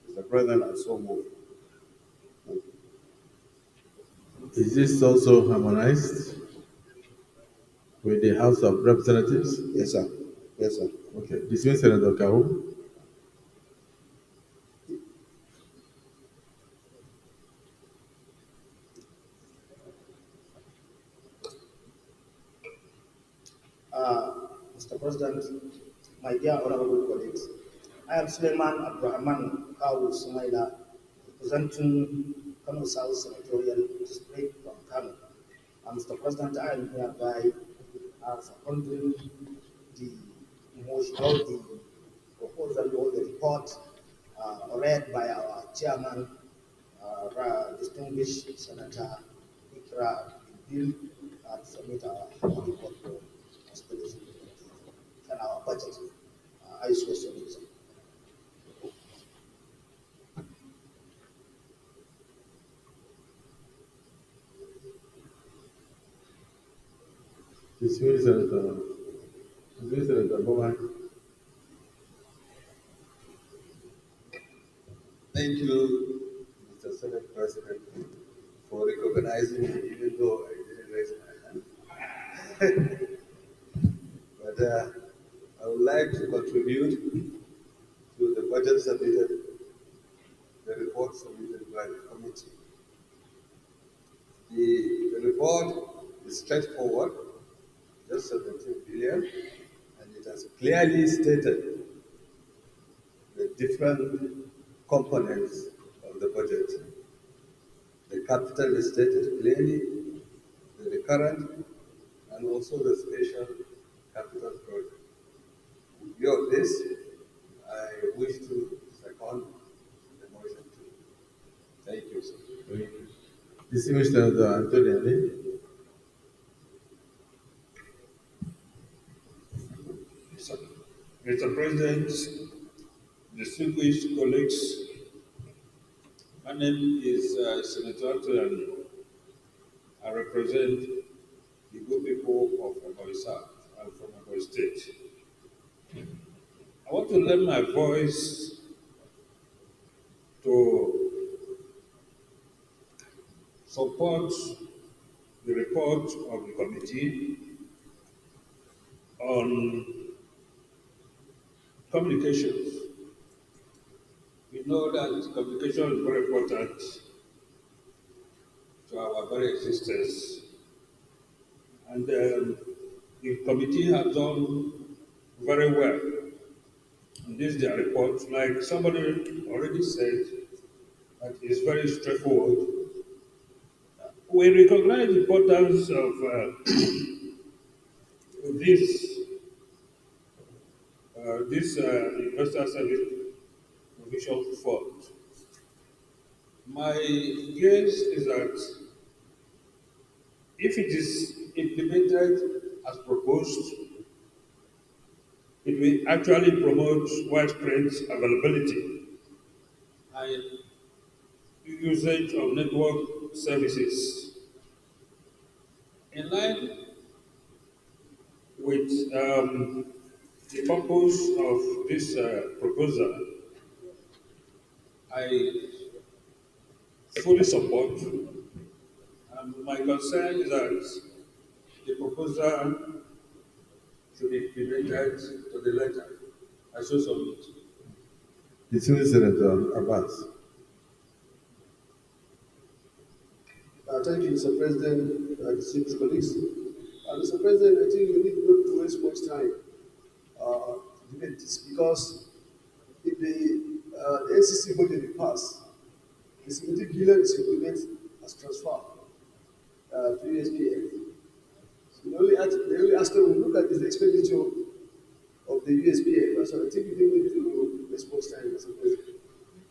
Mr. President, I so move. Is this also harmonized with the House of Representatives? Yes, sir. Yes, sir. Okay. Dismiss Senator Kawu. Mr. President, my dear honorable colleagues, I am Suleiman Abdurrahman Kawu Sumaila, representing Kano South Senatorial District from Kano. Mr. President, I am hereby seconding the motion or the proposal or the report read by our chairman, distinguished Senator Ikra Bill, and submit our report for explanation and our budget. I so submit. Dismiss Senator Bowman. Thank you, Mr. Senate President, for recognizing me, even though I didn't raise my hand. But I would like to contribute to the budget submitted, the report submitted by the committee. The report is straightforward, just 17 billion, and it has clearly stated the different components of the budget. The capital is stated clearly, the recurrent, and also the special capital project. In view of this, I wish to second the motion too. Thank you, sir. Thank you. Distinguished Senator Anthony Ali. Mr. President, distinguished colleagues, my name is Senator Anthony. I represent the good people of Ebonyi South. I'm from Ebonyi State. I want to lend my voice to support the report of the committee on communications. We know that communication is very important to our very existence. And the committee has done very well. And this is their report. Like somebody already said, that is very straightforward. We recognize the importance of this Investor Service Provision Fund. My guess is that if it is implemented as proposed, it will actually promote widespread availability and usage of network services. In line with the purpose of this proposal, I fully support. My concern is that the proposal should be implemented to the letter. I so submit. Distinguished Senator Abbas. Thank you, Mr. President, distinguished colleagues. Mr. President, I think we need not to waste much time to debate this because if the NCC budget is passed, the 70 billion is implemented as transfer to USPA. So the only aspect we look at is the expenditure of the USPA. So I think we don't need to waste much time, Mr. President.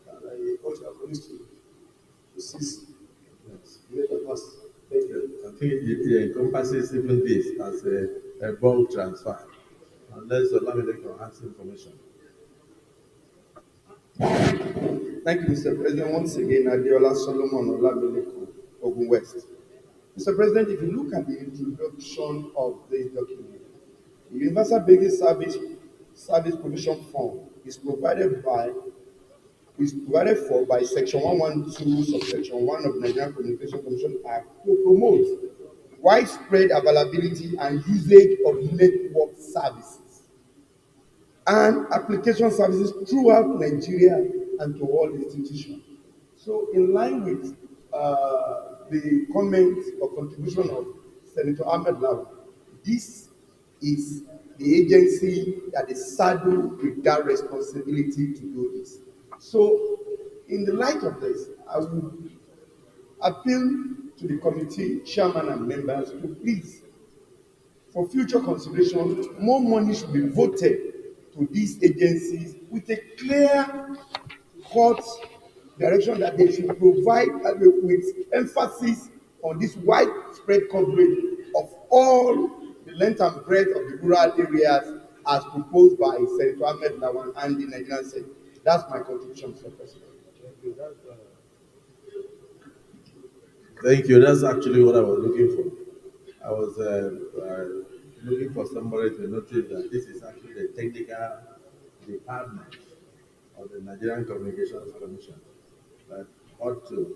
And I urge our colleagues to cease let them pass. Thank you. I think it encompasses even this as a bulk transfer, unless Olamide has information. Thank you, Mr. President. Once again, Adiola Solomon Olamileko, Ogun West. Mr. President, if you look at the introduction of this document, the Universal Basic Service Provision Fund is provided for by Section 112, Subsection 1 of the Nigerian Communication Commission Act to promote widespread availability and usage of network services and application services throughout Nigeria and to all institutions. So, in line with the comment or contribution of Senator Ahmed Lawan, this is the agency that is saddled with that responsibility to do this. So, in the light of this, I would appeal to the committee chairman and members to please, for future consideration, more money should be voted to these agencies with a clear cut direction that they should provide with emphasis on this widespread coverage of all the length and breadth of the rural areas as proposed by Senator Ahmed Lawan and the Nigerian Senate. That's my contribution, Mr. President. Thank you. That's actually what I was looking for. I was looking for somebody to notice that this is actually the technical department of the Nigerian Communications Commission that ought to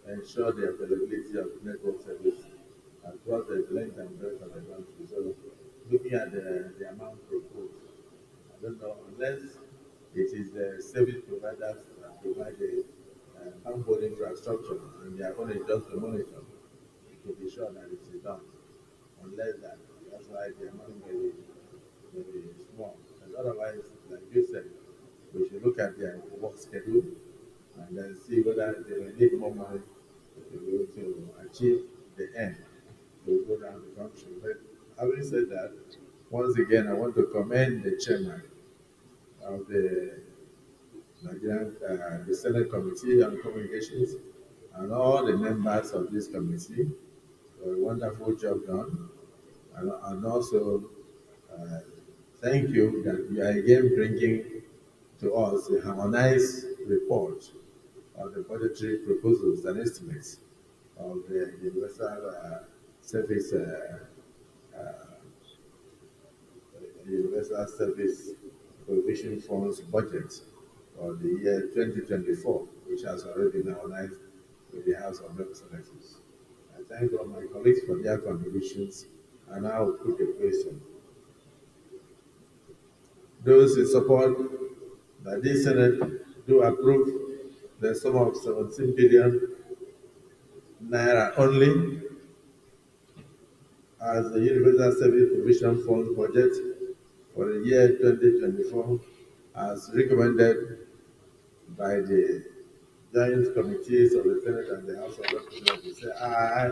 ensure the availability of network service across the length and breadth of the country. So, looking at the amount proposed, I don't know, unless it is the service providers that provide the backbone infrastructure and they are going to just to monitor to be sure that it is done. Unless that, that's why the amount may be small. And otherwise, like you said, we should look at their work schedule and then see whether they will need more money to be able to achieve the end to go down the country. But having said that, once again, I want to commend the chairman of the Nigerian, the Senate Committee on Communications and all the members of this committee for a wonderful job done. And also, uh, thank you that you are again bringing to us a harmonized report of the budgetary proposals and estimates of the Universal Service Universal Service Provision Fund's budget for the year 2024, which has already been harmonized with the House of Representatives. I thank all my colleagues for their contributions, and I will put the question. Those in support that this Senate do approve the sum of 17 billion naira only as the Universal Service Provision Fund budget for the year 2024 as recommended by the joint committees of the Senate and the House of Representatives. Say aye.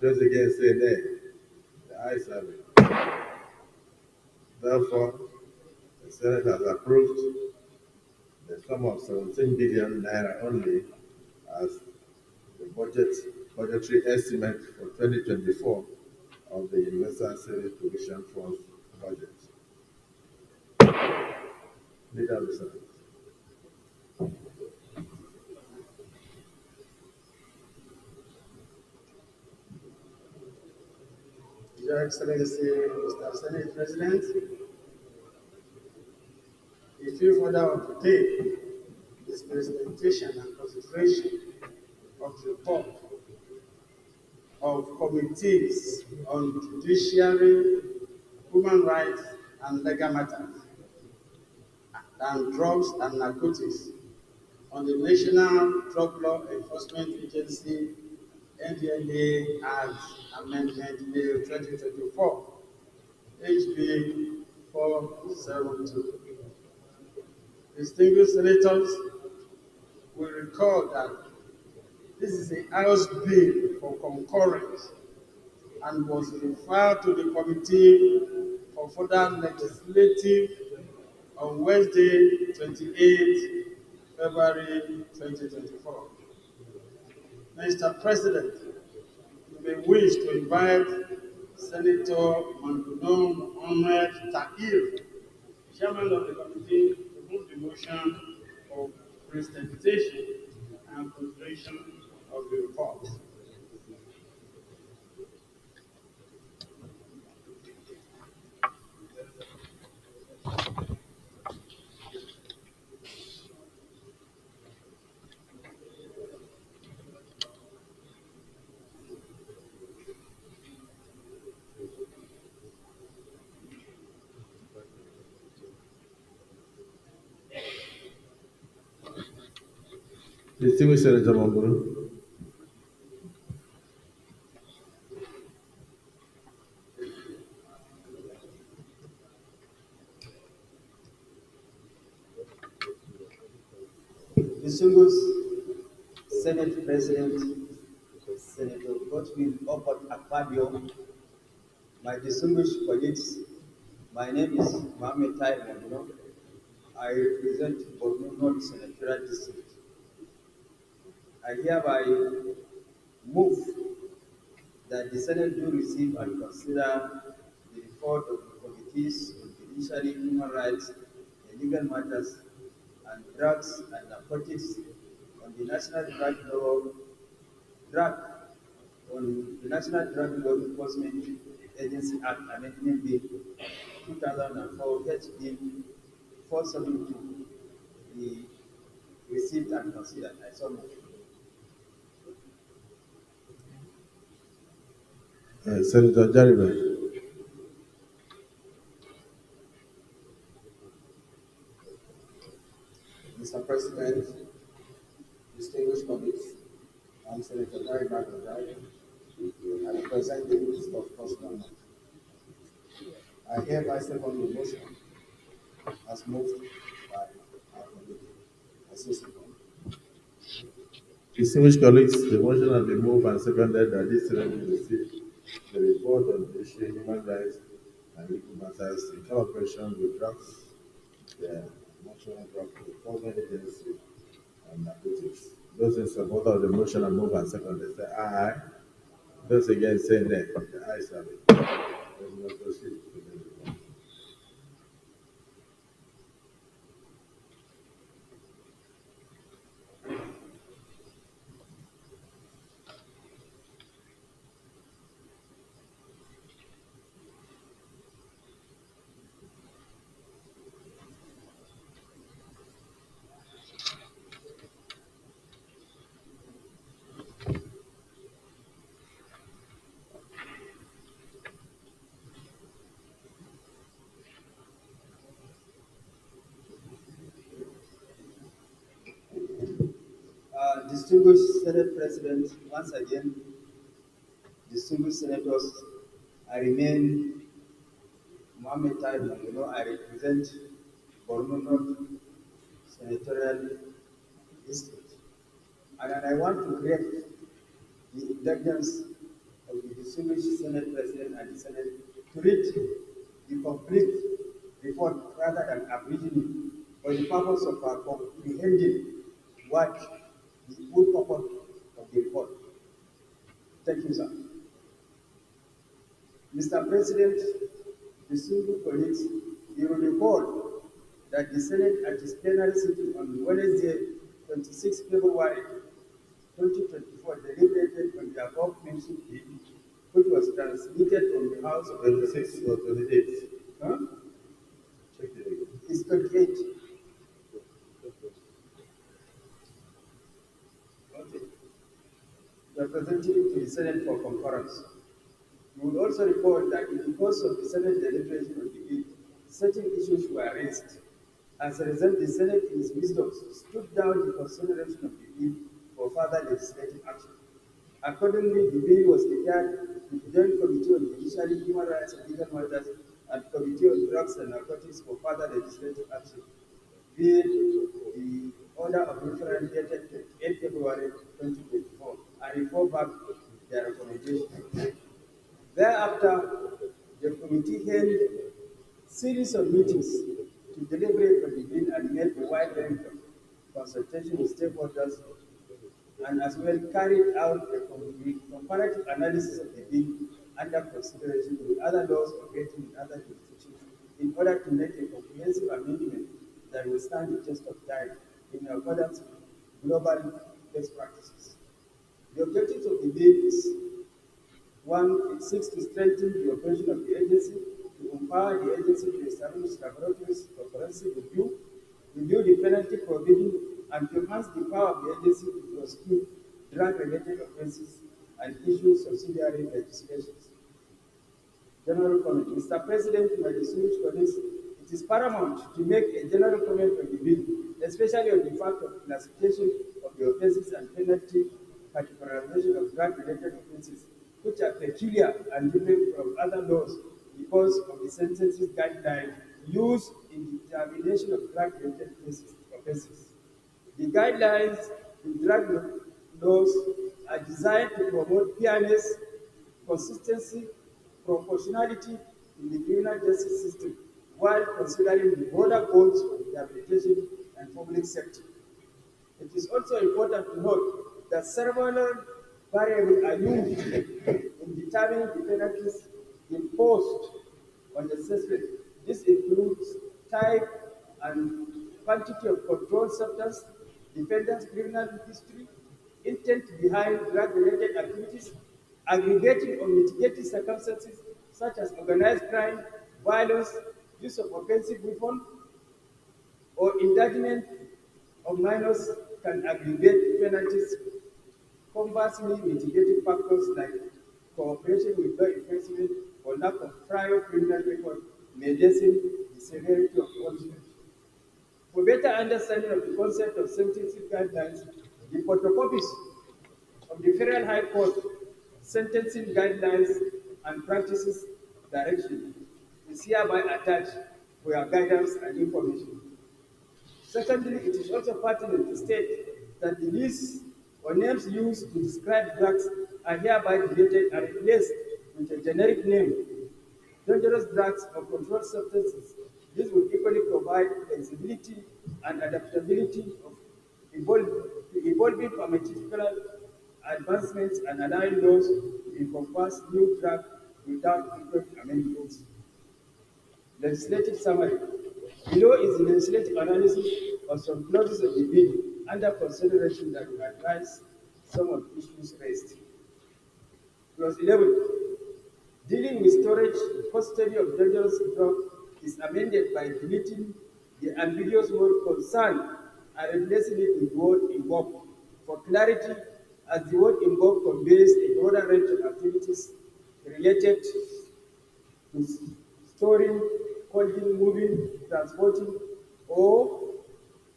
Those against say nay. The ayes have it. Therefore, the Senate has approved the sum of 17 billion naira only as the budgetary estimate for 2024 of the Universal Service Provision Fund budget. Leader of the Senate. Your Excellency, Mr. Senate President, if you further undertake this presentation and consideration of the report of committees on judiciary, human rights, and legal matters, and drugs and narcotics on the National Drug Law Enforcement Agency NDLA Act Amendment Bill 2024, HB 472. Distinguished senators, we recall that this is a House bill for concurrence and was referred to the committee for further legislative on Wednesday, 28 February 2024. Mr. President, you may wish to invite Senator Mandunong Ahmed Tahir, Chairman of the committee, to move the motion of presentation and consideration of the report. Distinguished Senator Mamburu. Distinguished Senate President, Senator Godwin Obot Akpabio, my distinguished colleagues, my name is Mohamed Tahir Moduno. I represent Borno North Senatorial District. I hereby move that the Senate do receive and consider the report of the committees on judiciary, human rights, and legal matters, and drugs and narcotics on the National Drug Law Enforcement Agency Act Amendment Bill 2004 HB 472 be received and considered. I so move. Senator Jaribe. Mr. President, distinguished colleagues, I'm Senator Gary Bagajai. I represent the East of Coastal. I hereby second the motion as moved by our committee. I say second. Distinguished colleagues, the motion has been moved and seconded that this Senate will receive the report on the issue human rights and legal matters in collaboration with drugs, the National Drug Enforcement Agency, and narcotics. Those in support of the motion are moved and seconded say aye. Those against say nay. The ayes have it. Let me proceed with the report. Distinguished Senate President, once again, distinguished senators, I remain Mohamed Tahir. I represent Borno North Senatorial District. And I want to create the indulgence of the distinguished Senate President and the Senate to read the complete report rather than abridging it for the purpose of comprehending what the full purpose of the report. Thank you, sir. Mr. President, distinguished colleagues, you will recall that the Senate at its plenary sitting on Wednesday, 26 February 2024 deliberated on the above mentioned bill which was transmitted from the House of 26 or 28? Huh? Check it again. It's 28. Okay. We are presenting it to the Senate for concurrence. You would also report that in the course of the Senate deliberation of the bill, certain issues were raised. As a result, the Senate, in its wisdom, stood down the consideration of the bill for further legislative action. Accordingly, the bill was declared to the Joint Committee on Judiciary, Human Rights and Legal Matters and Committee on Drugs and Narcotics for further legislative action. Be it the order of reference dated 8 February 2024 and report back their recommendation. Thereafter, the committee held series of meetings to deliberate on the bill and made a wide range of consultation with stakeholders, and as well carried out a comparative analysis of the bill under consideration with other laws operating in other jurisdictions in order to make a comprehensive amendment that will stand the test of time in accordance with global best practices. The objectives of the bill is: one, it seeks to strengthen the operation of the agency, to empower the agency to establish laboratories for forensic review the penalty provision, and to enhance the power of the agency to prosecute drug-related offenses and issue subsidiary legislations. General comment. Mr. President, my distinguished colleagues, it is paramount to make a general comment on the bill, especially on the fact of classification of the offenses and penalty particularization of drug-related offenses, which are peculiar and different from other laws because of the sentences guideline used in the determination of drug-related offenses. The guidelines in drug laws are designed to promote fairness, consistency, proportionality in the criminal justice system while considering the broader goals of rehabilitation and public safety. It is also important to note that several variables are used in determining the penalties imposed on the suspect. This includes type and quantity of controlled substance, defendant's criminal history, intent behind drug-related activities, aggregating or mitigating circumstances such as organized crime, violence, use of offensive weapon, or indictment of minors can aggravate penalties. Conversely, mitigating factors like cooperation with law enforcement or lack of prior criminal record may lessen the severity of punishment. For better understanding of the concept of sentencing guidelines, the photocopies of the Federal High Court sentencing guidelines and practices direction is hereby attached for your guidance and information. Secondly, it is also pertinent to state that the lists or names used to describe drugs are hereby deleted and replaced with a generic name, dangerous drugs or controlled substances. This will equally provide flexibility and adaptability of evolving pharmaceutical advancements and allowing those to encompass new drugs without frequent amendments. Legislative summary. Below is the legislative analysis of some clauses of the bill under consideration that will address some of the issues raised. Clause 11. Dealing with storage, custody of dangerous drugs is amended by deleting the ambiguous word concern and replacing it with the word involved. For clarity, as the word involved conveys a broader range of activities related to storing, holding, moving, transporting, or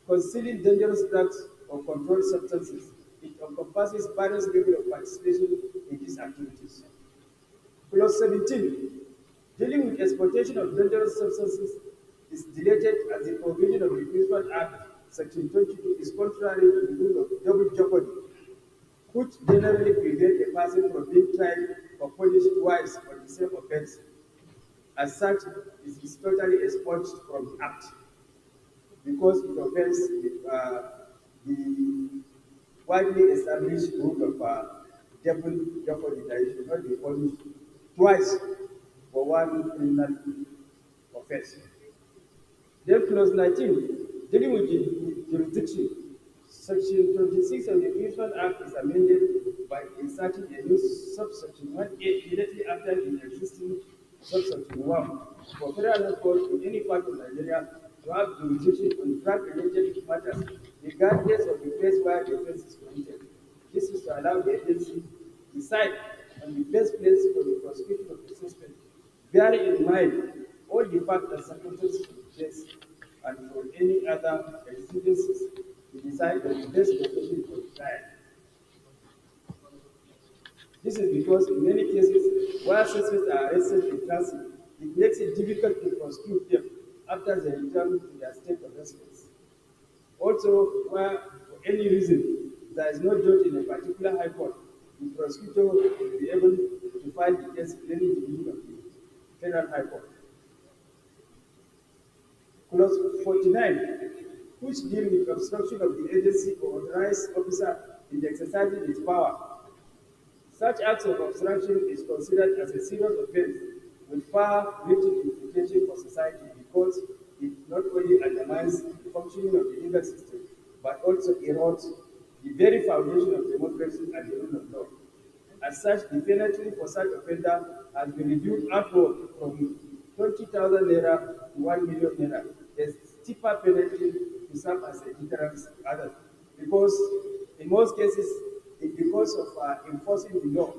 concealing dangerous drugs or controlled substances. It encompasses various levels of participation in these activities. Clause 17, dealing with exportation of dangerous substances is deleted as the provision of the Municipal Act, Section 22, is contrary to the rule of double jeopardy, which generally prevent a person from being tried or punished twice for the same offense. As such, it is totally expunged from the Act because it offends the widely established rule of double jeopardy that you should not be punished twice for one criminal offense. Then clause 19, dealing with the jurisdiction. Section 26 of the Pension Act is amended by inserting a new subsection 1A immediately after the existing subsection 1 for federal court in any part of Nigeria to have jurisdiction on drug-related matters regardless of the place where the offense is committed. This is to allow the agency to decide on the best place for the prosecution of the suspect, bearing in mind all the facts and circumstances of the case and for any other exigencies to decide on the best location for the trial. This is because in many cases where suspects are arrested in transit, it makes it difficult to prosecute them after they return to their state of residence. Also, where for any reason there is no judge in a particular high court, the prosecutor will be able to file the case in any division of the federal high court. Clause 49, which deal with obstruction of the agency or authorized officer in exercising its power. Such acts of obstruction is considered as a serious offense with far-reaching implications for society because it not only undermines the functioning of the legal system, but also erodes the very foundation of democracy and the rule of law. As such, the penalty for such offender has been reduced upward from 20,000 naira to 1 million naira, a steeper penalty to serve as a deterrent to others. Because in most cases, it's because of enforcing the law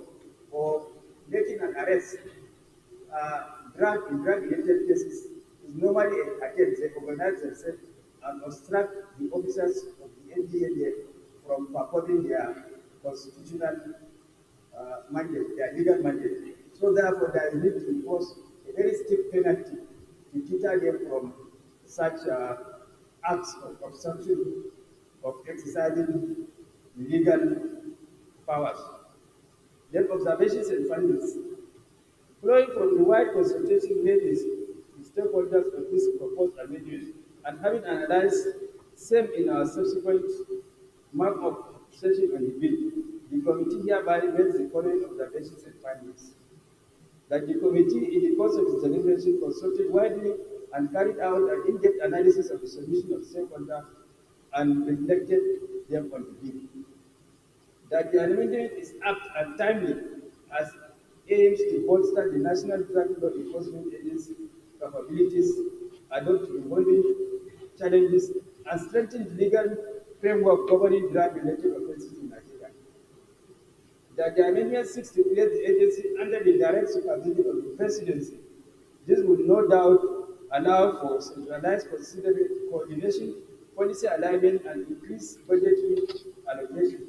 or making an arrest. Drug-related cases is normally again they organize themselves and obstruct the officers of the NDLA from performing their constitutional mandate, their legal mandate. So therefore, there is need to impose a very steep penalty to deter them from such acts of obstruction of exercising legal powers. Then observations and findings. Flowing from the wide consultation made with the stakeholders of this proposed amendment and having analyzed same in our subsequent markup session on the bill, the committee hereby makes the following observations and findings. That the committee, in the course of its deliberation, consulted widely and carried out an in-depth analysis of the submission of stakeholders and reflected them on the bill. That the amendment is apt and timely as aims to bolster the National Drug Law Enforcement Agency capabilities, adopt evolving challenges, and strengthen the legal framework governing drug-related offenses in Nigeria. That the amendment seeks to place the agency under the direct supervision of the presidency. This will no doubt allow for centralized coordination, policy alignment, and increased budgetary allocation.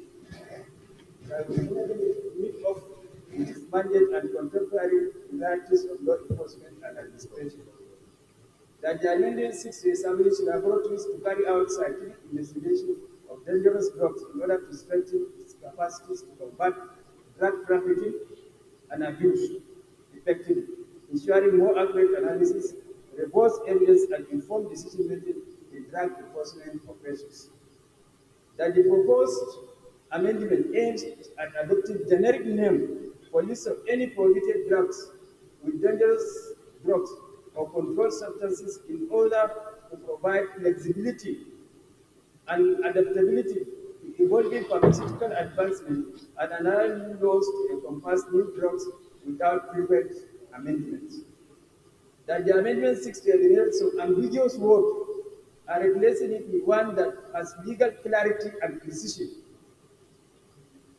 That will meet up with its mandate and contemporary realities of law enforcement and administration. That the amendment seeks to establish laboratories to carry out scientific investigation of dangerous drugs in order to strengthen its capacities to combat drug trafficking and abuse effectively, ensuring more accurate analysis, robust evidence, and informed decision-making in drug enforcement operations. That the proposed amendment aims at adopting generic name for use of any prohibited drugs with dangerous drugs or controlled substances in order to provide flexibility and adaptability to evolving pharmaceutical advancement and allowing new laws to encompass new drugs without frequent amendments. That the amendment seeks to eliminate some ambiguous words and replacing it with one that has legal clarity and precision.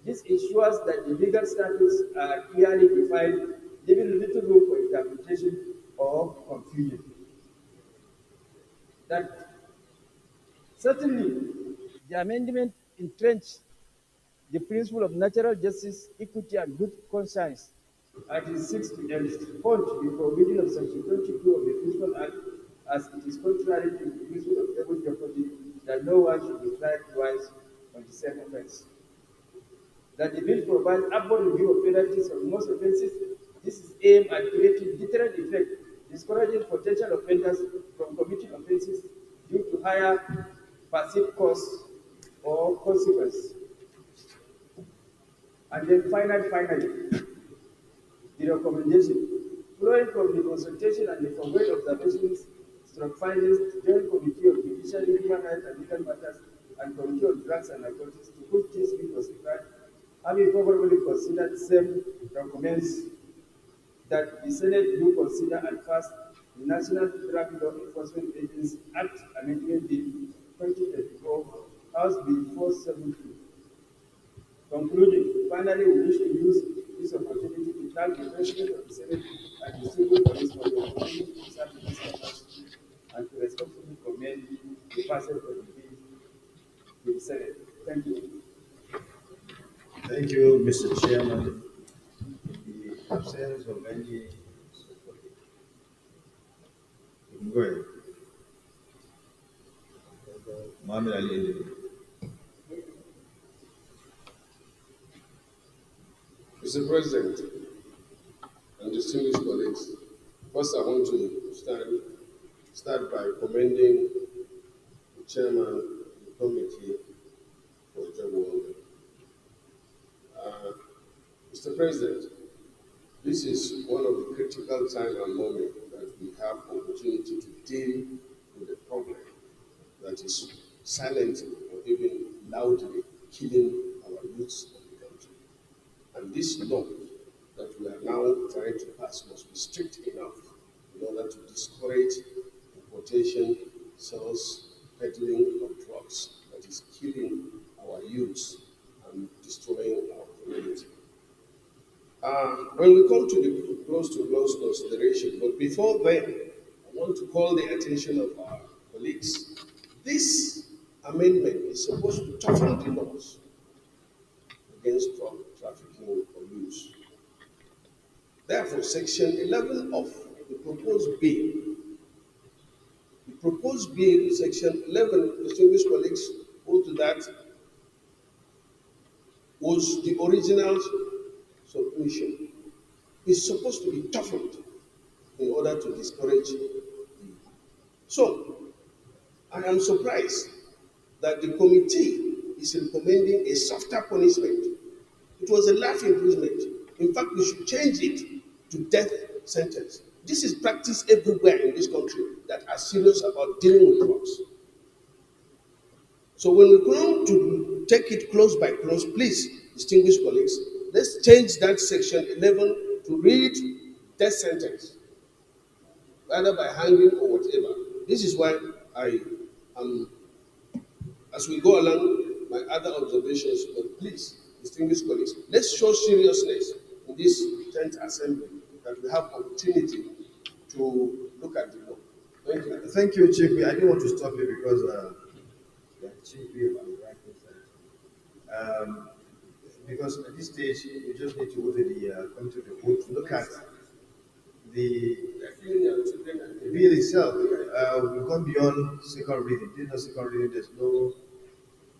This ensures that the legal status are clearly defined, leaving little room for interpretation or confusion. That certainly the amendment entrenches the principle of natural justice, equity, and good conscience as it seeks to enforce the provision of Section 22 of the Pension Act as it is contrary to the principle of double jeopardy that no one should be tried twice on the same offense. That the bill provides upward review of penalties for most offenses. This is aimed at creating deterrent effect, discouraging potential offenders from committing offenses due to higher perceived costs or consequences. And then finally, the recommendation. Flowing from the consultation and the foregoing observations, struck findings, the Joint Committee of Judiciary, Human Rights and Legal Matters and Committee on Drugs and Narcotics, to whose case we considered, having favorably considered same documents, that the Senate do consider and pass the National Drug Law Enforcement Agency Act Amendment Bill 2024, House Bill 470. Concluding, finally, we wish to use this opportunity to thank the President of the Senate and the Civil Police for the opportunity to serve in this capacity and to respectfully commend the passage of the bill to the Senate. Thank you. Thank you, Mr. Chairman. In the absence of any, go ahead. Mohammed Ali. Mr. President and distinguished colleagues, first I want to start by commending the chairman of the committee for job well done. Mr. President, this is one of the critical time and moment that we have opportunity to deal with a problem that is silently or even loudly killing our youths of the country. And this law that we are now trying to pass must be strict enough in order to discourage importation, sales, peddling of drugs that is killing our youths and destroying our community. When we come to the close to close consideration, but before then, I want to call the attention of our colleagues. This amendment is supposed to toughen the laws against drug trafficking or use. Therefore, Section 11 of the proposed bill, Section 11, distinguished colleagues, go to that, was the original submission. It's supposed to be toughened in order to discourage. So, I am surprised that the committee is recommending a softer punishment. It was a life imprisonment. In fact, we should change it to death sentence. This is practiced everywhere in this country that are serious about dealing with drugs. So when we come to take it close by close, please, distinguished colleagues, let's change that section 11 to read death sentence, either by hanging or whatever. This is why I am, as we go along, my other observations, but please, distinguished colleagues, let's show seriousness in this 10th assembly that we have opportunity to look at the law. Thank you. Thank you, Chief. I didn't want to stop you because Chief, on the right because at this stage, you just need to go to the committee of the vote to look at the bill itself. We've gone beyond second reading. There's no second reading. There's no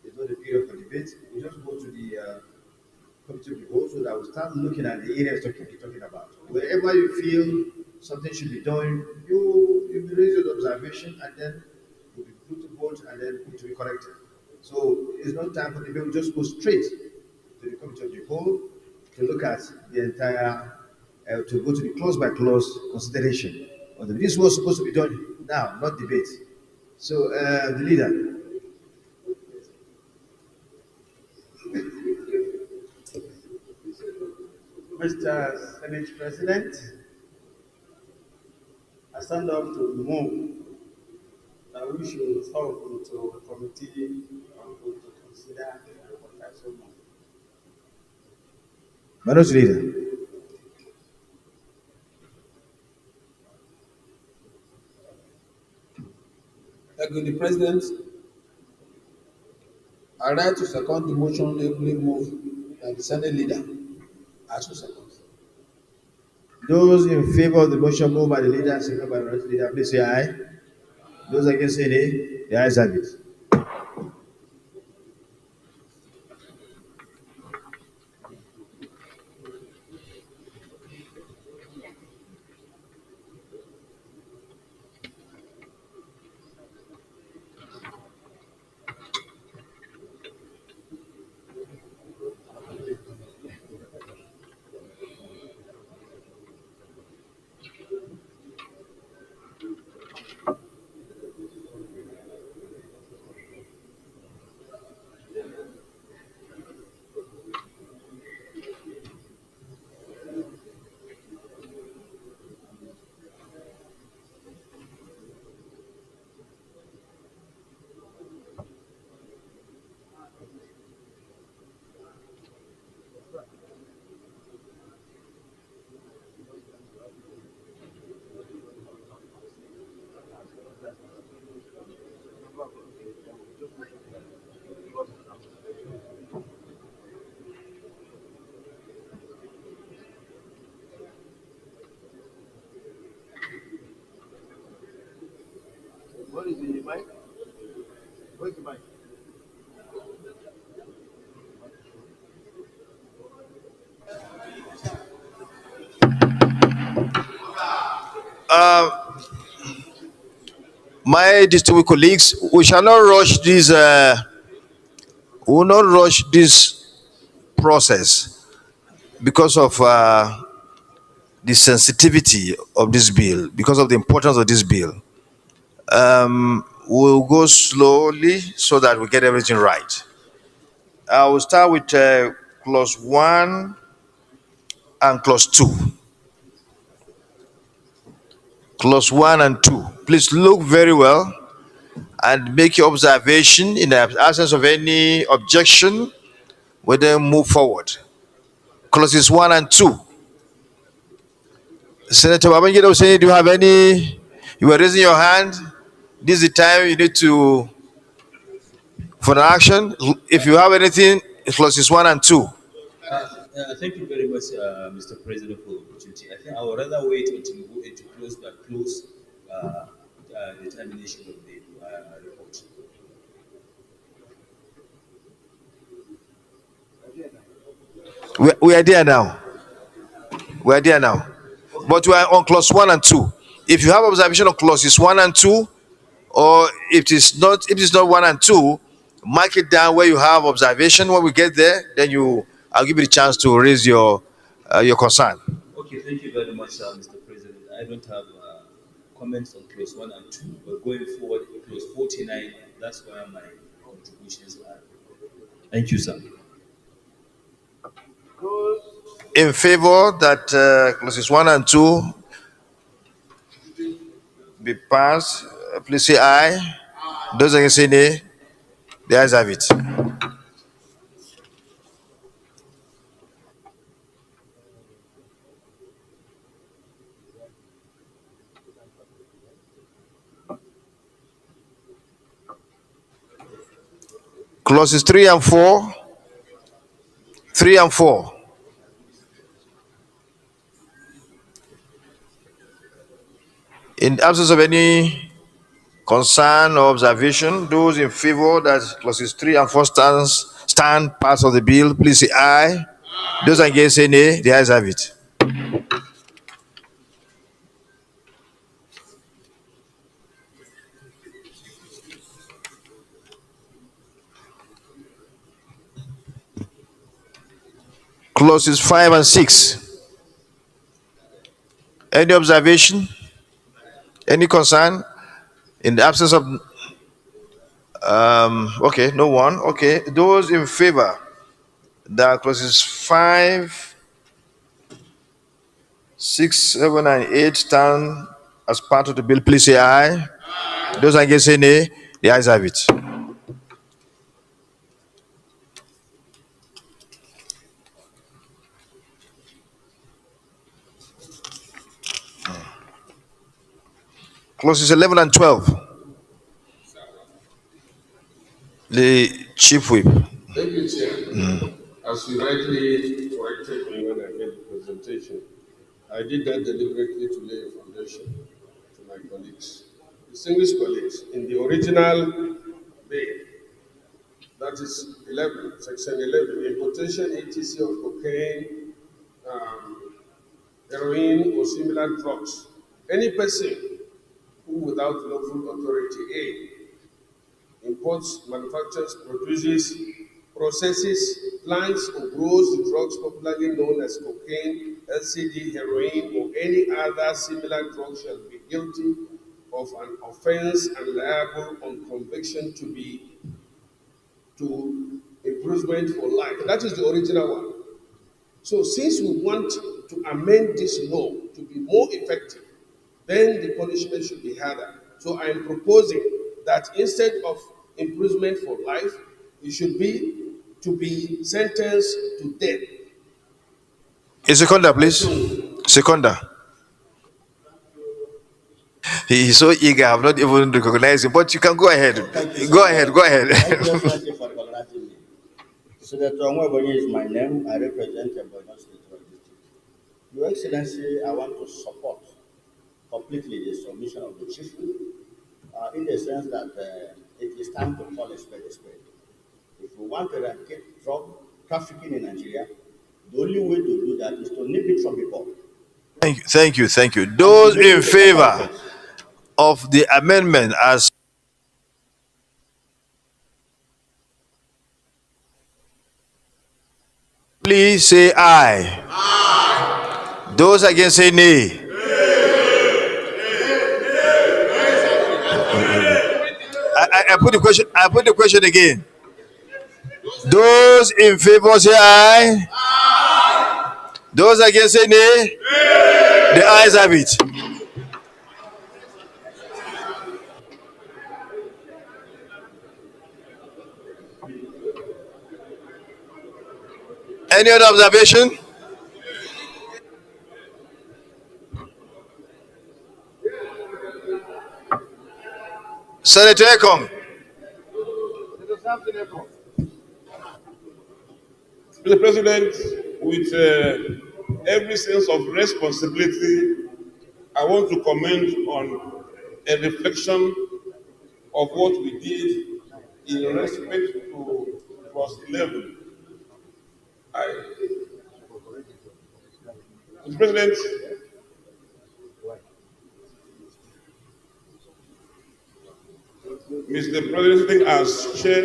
the period for debate. We just go to the committee of the vote so that we start looking at the areas talking about. Wherever you feel something should be done, you raise your observation and then you put to vote and then it will be corrected. So it's not time for debate. We just go straight to the committee of the whole to look at the entire, to go to the clause by clause consideration. This was supposed to be done now, not debate. So the leader. Mr. Senate President, I stand up to move that we should resolve into a committee to consider what I so move. Madam Leader. Thank you, the President. I write to second the motion ably moved by the Senate leader. I so second. Those in favor of the motion moved by the leader, seconded by the right leader, please say aye. Those against say nay. The ayes have it. What is the mic? Where's the mic? My distinguished colleagues, we shall not rush this. We will not rush this process because of the sensitivity of this bill, because of the importance of this bill. We'll go slowly so that we get everything right. I will start with clause 1 and clause 2. Clause 1 and 2. Please look very well and make your observation. In the absence of any objection, we then move forward. Clauses 1 and 2. Senator Babangida Hussein, do you have any? You were raising your hand. This is the time you need to for the action. If you have anything, clauses 1 and 2. Thank you very much, Mr. President, for the opportunity. I think I would rather wait until we go into close determination of the report. We are there now. We are there now. But we are on clause 1 and 2. If you have observation of clauses 1 and 2, or if it is not 1 and 2, mark it down where you have observation. When we get there, then I'll give you the chance to raise your concern. Okay, thank you very much, Mr. President. I don't have comments on clause 1 and 2, but going forward, clause 49, that's where my contributions are. Thank you, sir. In favor that clauses 1 and 2 be passed, please say aye. Those against say nay. The ayes have it. Clauses 3 and 4. 3 and 4. In the absence of any concern or observation, those in favor that clauses 3 and 4 stand parts of the bill, please say aye. Those against say nay. The ayes have it. Clauses 5 and 6. Any observation? Any concern? In the absence of okay, no one. Okay, those in favor that clauses 5, 6, 7, and 8 stand as part of the bill, please say aye. Those against say nay. The ayes have it. Clauses 11 and 12. The chief whip. Thank you, Chair. As you rightly corrected me when I made the presentation, I did that deliberately to lay a foundation to my colleagues. Distinguished colleagues, in the original bill, that is 11, section 11, importation etc. of cocaine, heroin, or similar drugs. Any person who, without lawful authority, A, imports, manufactures, produces, processes, plants, or grows the drugs popularly known as cocaine, LCD, heroin, or any other similar drug shall be guilty of an offense and liable on conviction to imprisonment for life. That is the original one. So since we want to amend this law to be more effective, then the punishment should be harder. So I am proposing that instead of imprisonment for life, it should be to be sentenced to death. A seconder, please. Seconder. He's so eager, I've not even recognized him. But you can go ahead. Go ahead, go ahead. Thank you, Excellency, for recognizing me. Senator Nwebonyi is my name. I represent Ebonyi State District. Your Excellency, I want to support completely the submission of the chief in the sense that it is time to call a spade a spade. If we want to eradicate drug trafficking in Nigeria, the only way to do that is to nip it from the bud. Thank you, thank you, thank you. Those in favor of the amendment as please say aye. Aye. Those against say nay. I put the question. I put the question again. Those in favor say aye. Aye. Those against say nay. The ayes have it. Any other observation? Senator Ekong. Mr. President, with every sense of responsibility, I want to comment on a reflection of what we did in respect to clause 11. Mr. President, Mr. President, as chair,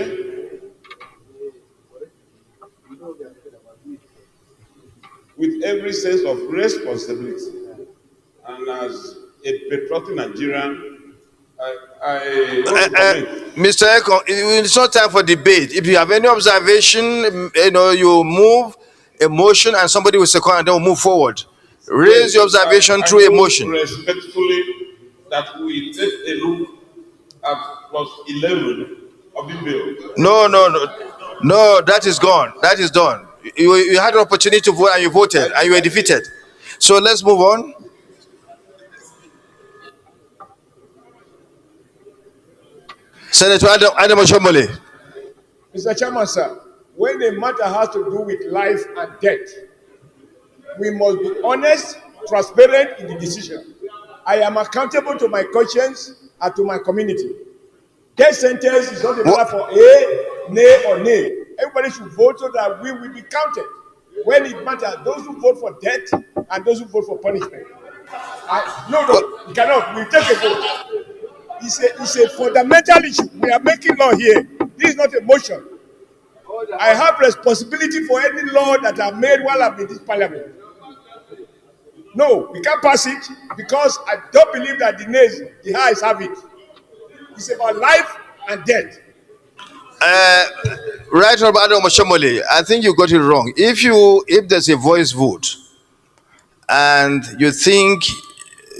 with every sense of responsibility and as a patriotic Nigerian, I want to comment. Mr. Eko, it's not time for debate. If you have any observation, you move a motion and somebody will second and then we'll move forward. Raise your observation through a motion. Respectfully, that we take a look at clause 11 of the bill. No, that is gone. That is done. You had an opportunity to vote and you voted and you were defeated. So let's move on. Senator Adam Oshomole. Mr. Chairman, sir, when a matter has to do with life and death, we must be honest, transparent in the decision. I am accountable to my conscience and to my community. Death sentence is not a matter for a, nay, or nay. Everybody should vote so that we will be counted. When it matters, those who vote for death and those who vote for punishment. No, we cannot. We take a vote. It's a fundamental issue. We are making law here. This is not a motion. I have responsibility for any law that I've made while I'm in this parliament. No, we can't pass it because I don't believe that the highs have it. It's about life and death. Right, Robert Omoshomole, I think you got it wrong. If there's a voice vote and you think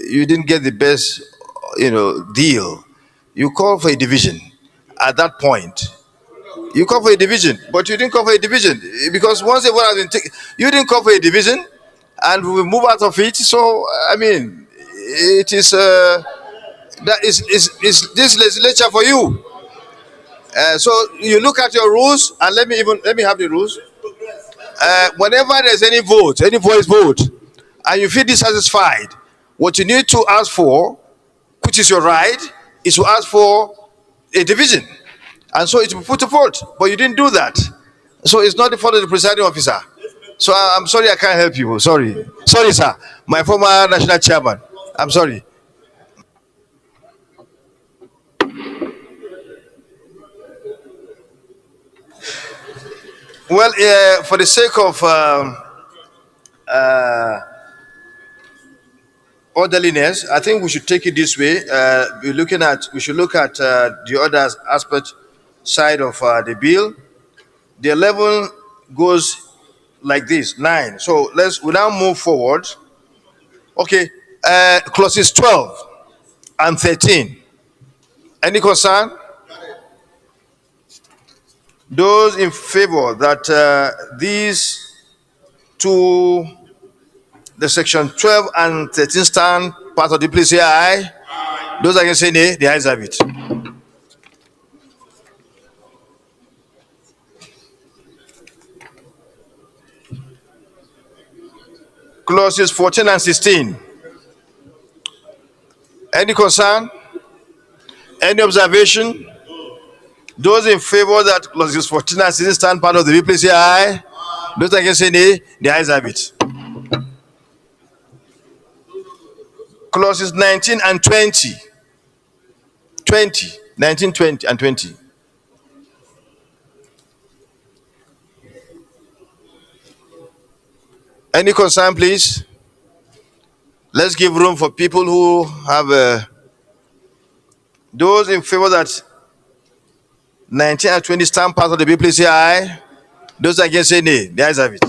you didn't get the best, deal, you call for a division. At that point, you call for a division, but you didn't call for a division because once the vote has been taken, you didn't call for a division, and we will move out of it. So I mean, it is that is this legislature for you. So you look at your rules, and let me have the rules. Whenever there's any voice vote, and you feel dissatisfied, what you need to ask for, which is your right, is to ask for a division, and so it will put to vote. But you didn't do that, so it's not the fault of the presiding officer. So I'm sorry, I can't help you. Sorry, sir. My former national chairman. I'm sorry. Well, for the sake of orderliness, I think we should take it this way. We should look at the other aspect side of the bill. The 11 goes like this, 9. So we now move forward. Okay, clauses 12 and 13. Any concern? Those in favor that these two, the section 12 and 13 stand part of the, please say aye. Those against say nay. The ayes have it. Clauses 14 and 16. Any concern? Any observation? Those in favor that clauses 14 and 16 stand part of the bill, please say aye. Those against say nay. The ayes have it. Clauses 19 and 20. 20. 19, 20, and 20. Any concern, please? Let's give room for people who have those in favor that 19 and 20 stand part of the bill, please say aye. Those against say nay. The ayes have it.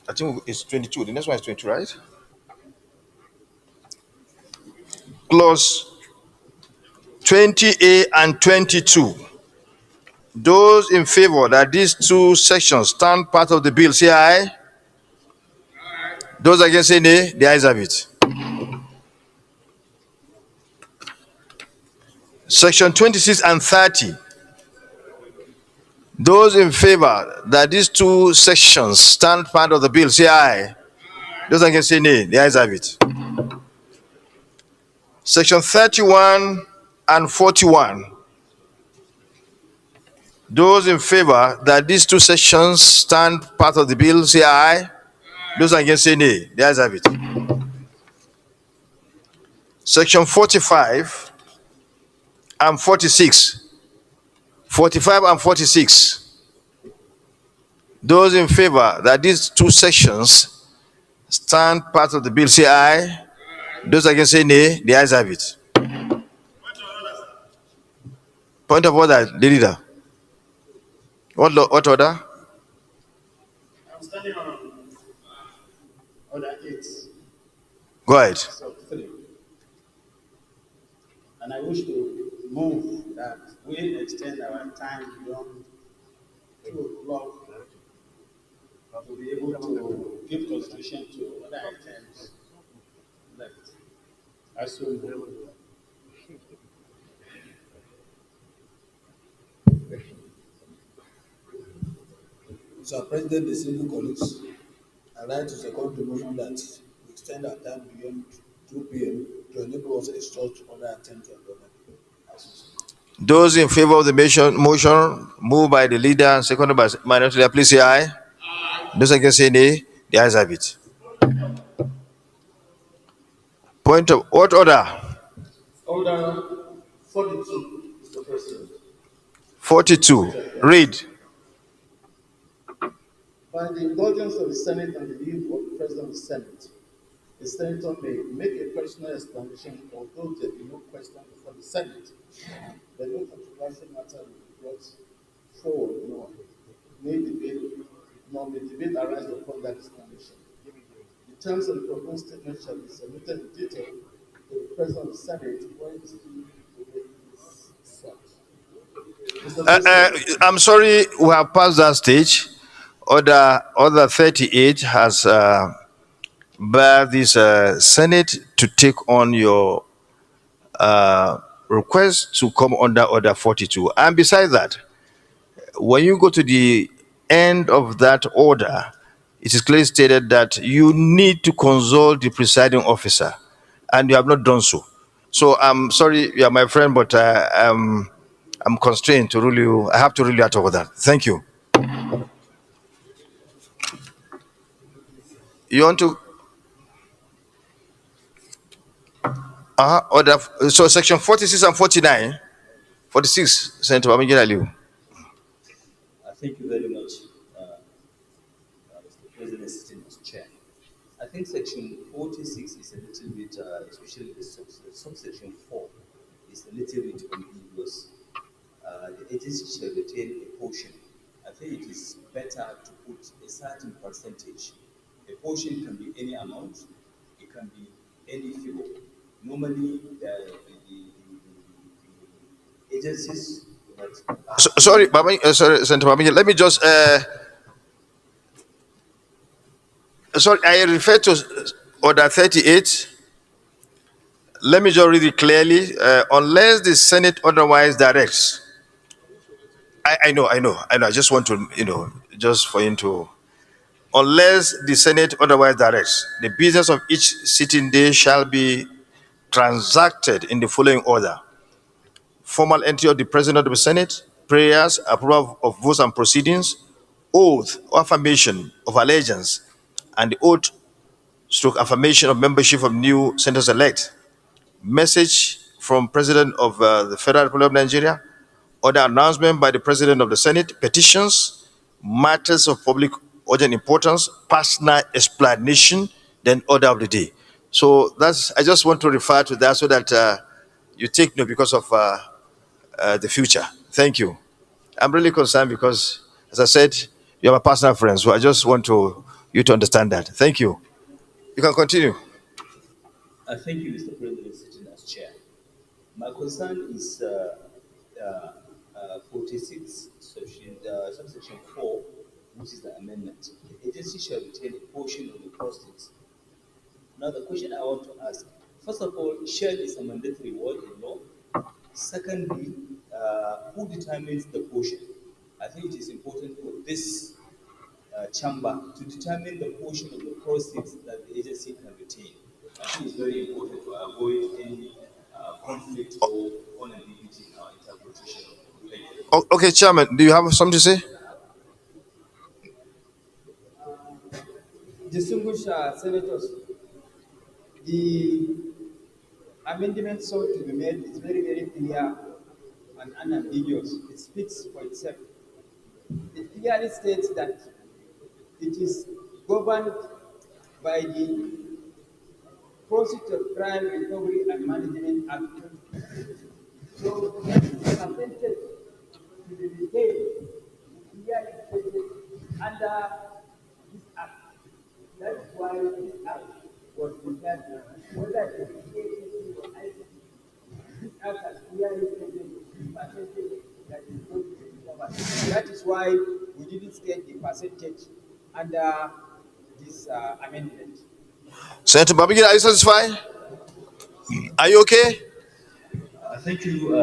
I think it's 22. The next one is 22, right? Clause 20A and 22. Those in favor that these two sections stand part of the bill, say aye. Those against say nay. The ayes have it. Section 26 and 30. Those in favor that these two sections stand part of the bill, say aye. Those against say nay. The ayes have it. Section 31 and 41. Those in favor that these two sections stand part of the bill, say aye. Those against say nay. The ayes have it. Section 45 and 46. 45 and 46. Those in favor that these two sections stand part of the bill, say aye. Those against say nay. The ayes have it. Point of order, the leader. What order? I'm standing on order 8. Go ahead. Sub 3. And I wish to move that we extend our time beyond 2 o'clock to be able to give consideration to other items left. As soon Mr. President, distinguished colleagues, I'd like to second the motion that we extend our time beyond 2 p.m. to enable us to exhaust other attempts to employment. Those in favor of the motion moved by the leader and seconded by minority leader, please say aye. Those against say nay. The ayes have it. Point of what order? Order 42, Mr. President. 42. Read. By the indulgence of the Senate and the leave of the President of the Senate, the Senator may make a personal explanation, although there be no question before the Senate. The no controversial matter will be brought forward, may debate arise upon that explanation. The terms of the proposed statement shall be submitted in detail to the President of the Senate when this debate is sought. I'm sorry, we have passed that stage. Order 38 has barred this Senate to take on your request to come under order 42. And besides that, when you go to the end of that order, it is clearly stated that you need to consult the presiding officer, and you have not done so. So I'm sorry, you are my friend, but I'm constrained to rule you. I have to rule you out of that. Thank you. You want to? Order. So section 46 and 49. 46, Senator Babangida Aliu. Thank you very much, Mr. President, sitting as chair. I think section 46 is a little bit, especially the subsection 4, is a little bit ambiguous. The agency shall retain a portion. I think it is better to put a certain percentage. A portion can be any amount. It can be any figure. Normally, the agencies that are Sorry, being Baba, sorry, Senator Babangida. Let me just sorry. I refer to Order 38. Let me just read it clearly. Unless the Senate otherwise directs. I know. I just want to, just for him to. Unless the Senate otherwise directs, the business of each sitting day shall be transacted in the following order: formal entry of the President of the Senate, prayers, approval of votes and proceedings, oath or affirmation of allegiance, and the oath stroke affirmation of membership of new senators elect, message from President of the Federal Republic of Nigeria, other announcement by the President of the Senate, petitions, matters of public urgent importance, personal explanation, then order of the day. So that's, I just want to refer to that so that you take note because of the future. Thank you. I'm really concerned because, as I said, you're my personal friend, so I just want you to understand that. Thank you. You can continue. thank you, Mr. President, sitting as chair. My concern is 46, subsection 4, which is the amendment. The agency shall retain a portion of the proceeds. Now, the question I want to ask, first of all, share is a mandatory word in law. Secondly, who determines the portion? I think it is important for this chamber to determine the portion of the proceeds that the agency can retain. I think it's very important to avoid any conflict or unambiguity in our interpretation. Thank you. Okay, Chairman, do you have something to say? Distinguished senators, the amendment sought to be made is very, very clear and unambiguous. It speaks for itself. It clearly states that it is governed by the Proceeds of Crime Recovery and Management Act. So, percentage to be retained clearly stated under this act. That is why this act was prepared. Whether it is AAC or ICC, this act has clearly stated the percentage that is going to be recovered. That is why we didn't state the percentage under this amendment. Senator Babangida, are you satisfied? Are you okay? Thank you.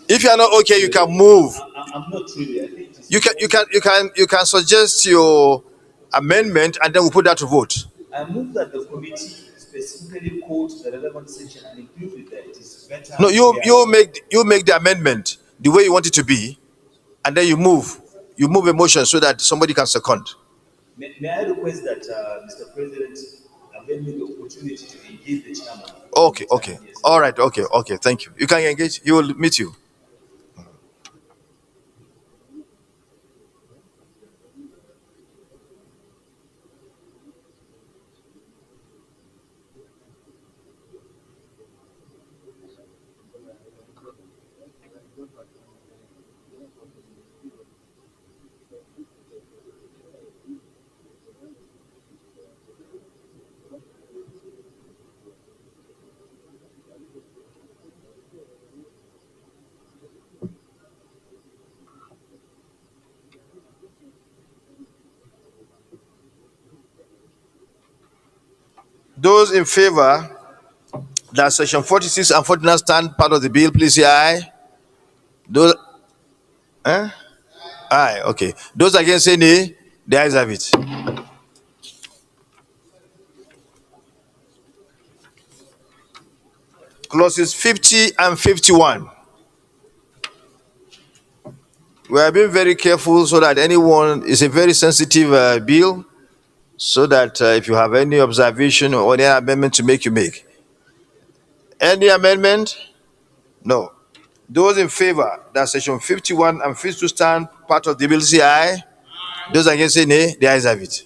If you are not okay, you can move. I'm not really. I think it is You can suggest your amendment, and then we'll put that to vote. I move that the committee specifically quote the relevant section and include it there. It is better. No, you make the amendment the way you want it to be, and then you move a motion so that somebody can second. May I request that Mr. President avail me the opportunity to engage the chairman? Okay. All right. Okay. Thank you. You can engage. He will meet you. Those in favor that section 46 and 49 stand part of the bill, please say aye. Those, eh? Aye. Okay. Those against say nay. The ayes have it. Clauses 50 and 51. We are being very careful so that anyone is a very sensitive bill, so that if you have any observation or any amendment to make, you make. Any amendment? No. Those in favor that section 51 and 52 stand part of the bill, say aye. Those against say nay. The ayes have it.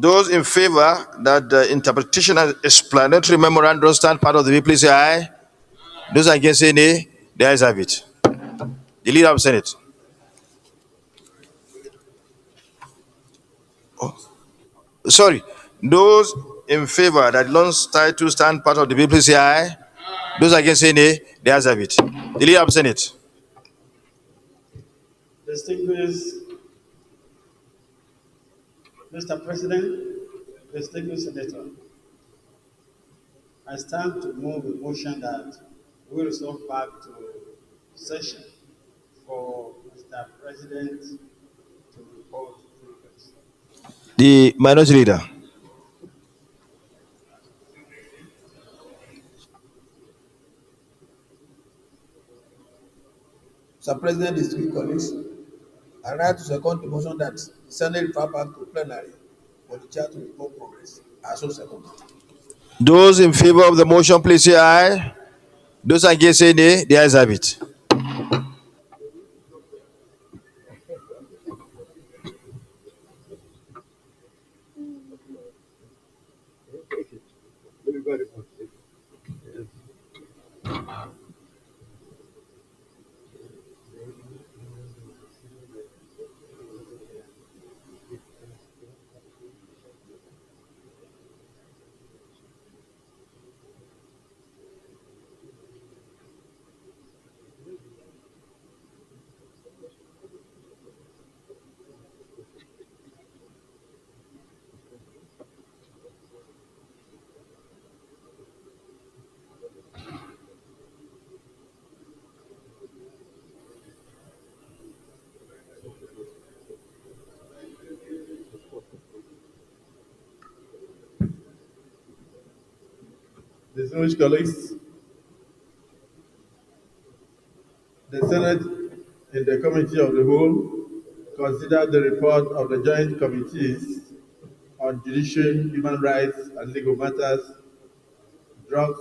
Those in favor that the interpretation and explanatory memorandum stand part of the bill, please say aye. Those against say nay. The ayes have it. The leader of Senate. Sorry. Those in favor that loans title stand part of the bill, please say aye. Those against say nay. The ayes have it. The leader of Senate. Distinguished Mr. President, distinguished Senator, I stand to move a motion that we resolve back to session for Mr. President to report progress. The minority leader. Mr. President, distinguished colleagues, I write to second the motion that the Senate refer back to plenary for the chair to report progress. I so second. Those in favor of the motion, please say aye. Those against say nay. The ayes have it. Distinguished colleagues, the Senate, in the Committee of the Whole, considered the report of the Joint Committees on Judiciary, Human Rights and Legal Matters, Drugs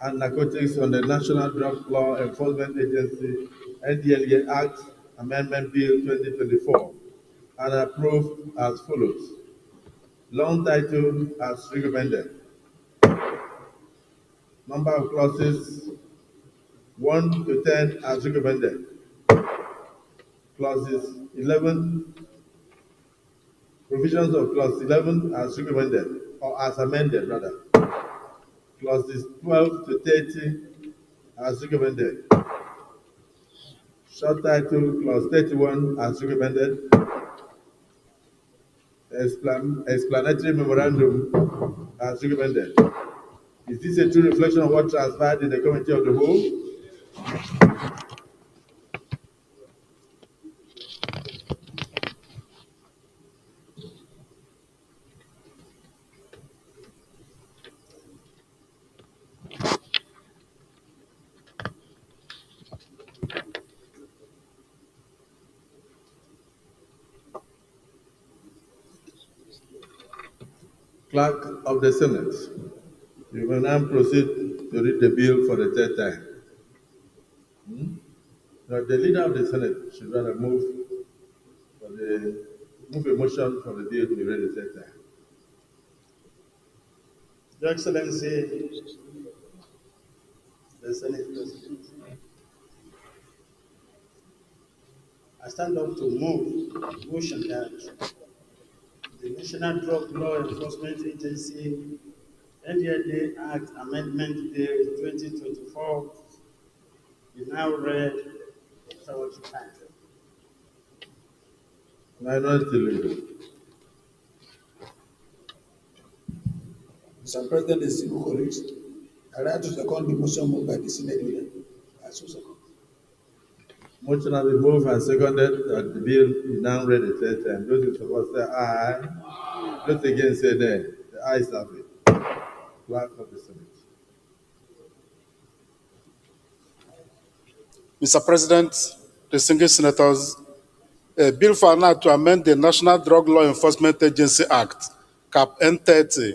and Narcotics on the National Drug Law Enforcement Agency NDLEA Act Amendment Bill 2024 and approved as follows. Long title as recommended. Number of clauses 1 to 10 as recommended. Clauses 11, provisions of clause 11 as recommended, or as amended rather. Clauses 12 to 30 as recommended. Short title clause 31 as recommended. Explanatory memorandum as recommended. Is this a true reflection of what transpired in the Committee of the Whole? Clerk of the Senate, you will now proceed to read the bill for the third time. Now, the leader of the Senate should rather move a motion for the bill to be read the third time. Your Excellency, the Senate President, I stand up to move a motion that the National Drug Law Enforcement Agency NDLEA Act Amendment Bill 2024 is now read a third time. Minority leader. Mr. President, distinguished colleagues, I write to second the motion moved by the Senate leader. I so second. Motion has been moved and seconded that the bill is now read a third time. Those in support say aye. Those against say nay. The ayes have it. Clerk of the Senate. Mr. President, distinguished senators, a bill for an act to amend the National Drug Law Enforcement Agency Act, Cap N30,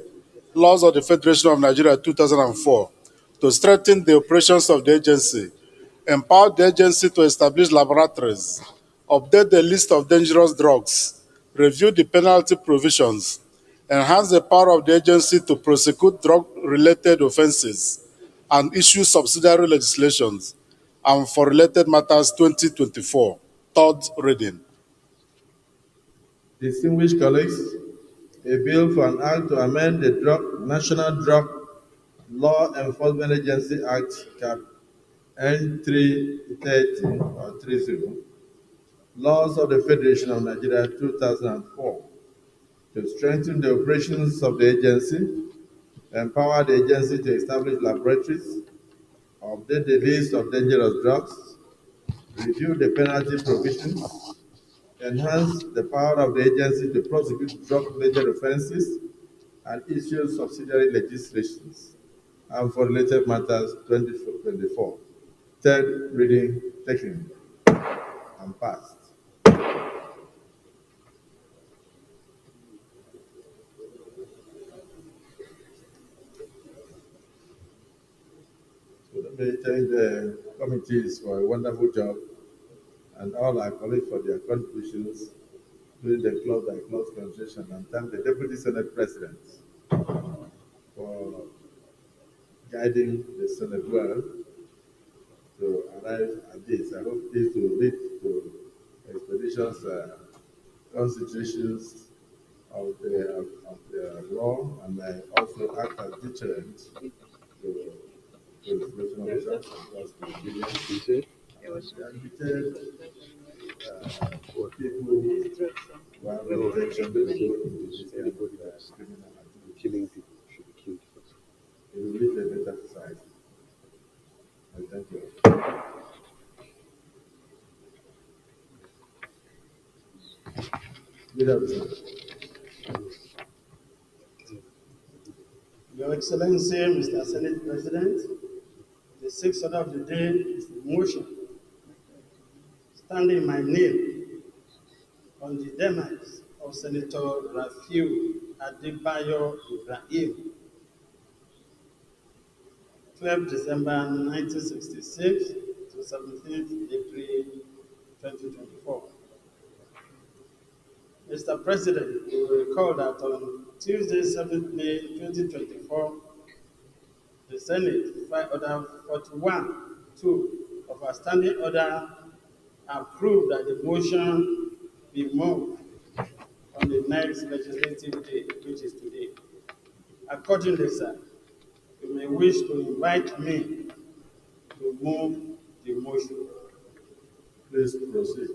Laws of the Federation of Nigeria 2004, to strengthen the operations of the agency, empower the agency to establish laboratories, update the list of dangerous drugs, review the penalty provisions, enhance the power of the agency to prosecute drug-related offenses, and issue subsidiary legislations, and for related matters 2024, third reading. Distinguished colleagues, a bill for an act to amend the National Drug Law Enforcement Agency Act, Cap N330 or 30, Laws of the Federation of Nigeria 2004, to strengthen the operations of the agency, empower the agency to establish laboratories, update the list of dangerous drugs, review the penalty provisions, enhance the power of the agency to prosecute drug-related offenses, and issue subsidiary legislations, and for related matters 2024. Third reading taken and passed. So let me thank the committees for a wonderful job and all our colleagues for their contributions during the clause-by-clause conversation, and thank the Deputy Senate President for guiding the Senate well to arrive at this. I hope this will lead to expeditious constitutions of the law, and also act as deterrent to legislation officers across Nigeria. And deter people who have intention to go into this kind of criminal activity. Killing people should be killed first. It will lead to a better society. And thank you. Good afternoon. Your Excellency, Mr. Senate President, the sixth order of the day is the motion standing my name on the demise of Senator Rafiu Adebayo Ibrahim, 12 December 1966 to 17th April 2024. Mr. President, you will recall that on Tuesday, 7th May 2024, the Senate, by Order 41-2 of our standing order, approved that the motion be moved on the next legislative day, which is today. Accordingly, sir, you may wish to invite me to move the motion. Please proceed.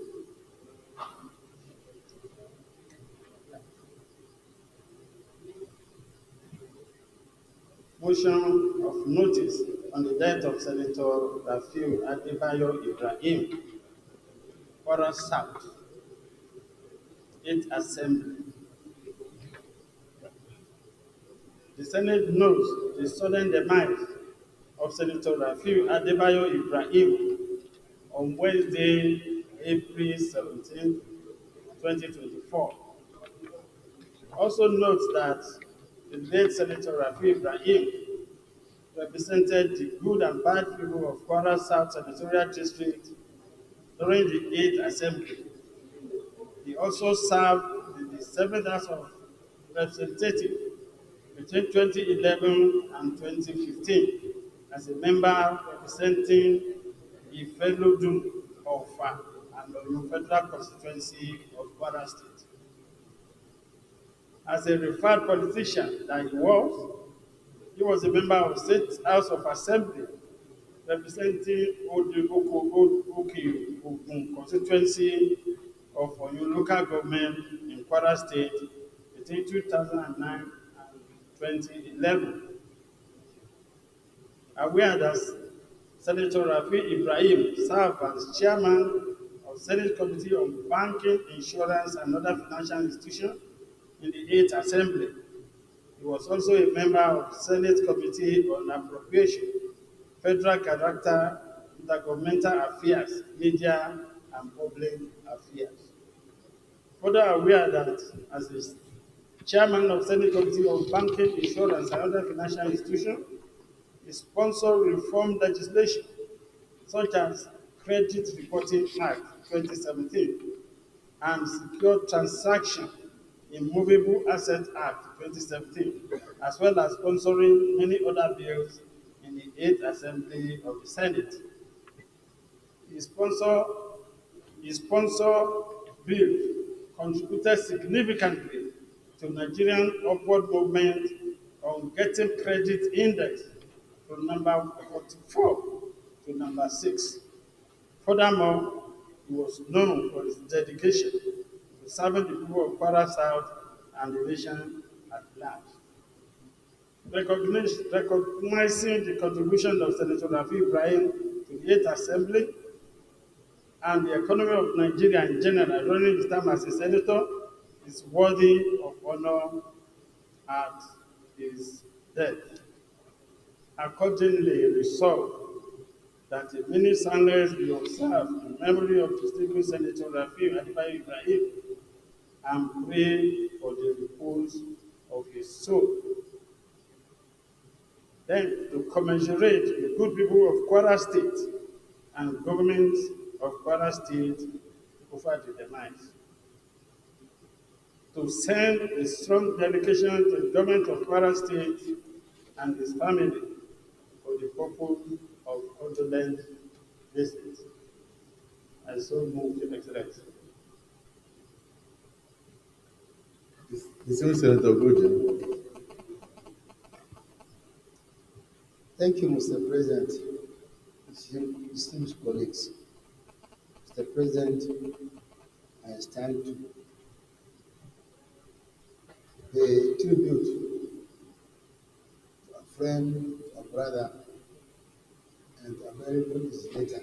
Motion of notice on the death of Senator Rafiu Adebayo Ibrahim, Kwara South, 8th Assembly. The Senate knows the sudden demise of Senator Rafiu Adebayo Ibrahim on Wednesday, April 17, 2024. Also notes that the late Senator Rafiu Ibrahim represented the good and bad people of Kwara South Senatorial District during the 8th Assembly. He also served in the 7th House of Representatives between 2011 and 2015 as a member representing the Ifelodun of and the Federal Constituency of Kwara State. As a referred politician that he was a member of State House of Assembly representing Ogun constituency of Oyo local government in Kwara State between 2009 and 2011. Aware that Senator Rafi Ibrahim served as chairman of Senate Committee on Banking, Insurance, and Other Financial Institutions in the 8th Assembly. He was also a member of the Senate Committee on Appropriation, Federal Character, Intergovernmental Affairs, Media, and Public Affairs. Further aware that as a chairman of Senate Committee on Banking, Insurance, and Other Financial Institutions, he sponsored reform legislation such as Credit Reporting Act 2017 and Secure Transaction in Movable Asset Act 2017, as well as sponsoring many other bills in the 8th Assembly of the Senate. His sponsor bill contributed significantly to Nigerian upward movement on getting credit index from number 44 to number 6. Furthermore, he was known for his dedication to serving the people of Kwara South and the nation at large. Recognizing the contribution of Senator Rafi Ibrahim to the 8th Assembly and the economy of Nigeria in general during his time as a senator is worthy of honor at his death. Accordingly, resolved that a minute silence be observed in memory of distinguished Senator Rafi Adibayo Ibrahim and pray for the repose of his soul. Then, to commensurate the good people of Kwara State and government of Kwara State over the demise. To send a strong dedication to the government of Kwara State and his family for the purpose of condolence visit. I so move, Your Excellency. Distinguished Senator Goje. Thank you, Mr. President. Distinguished colleagues. Mr. President, I stand to pay tribute to a friend, a brother, and a very good legislator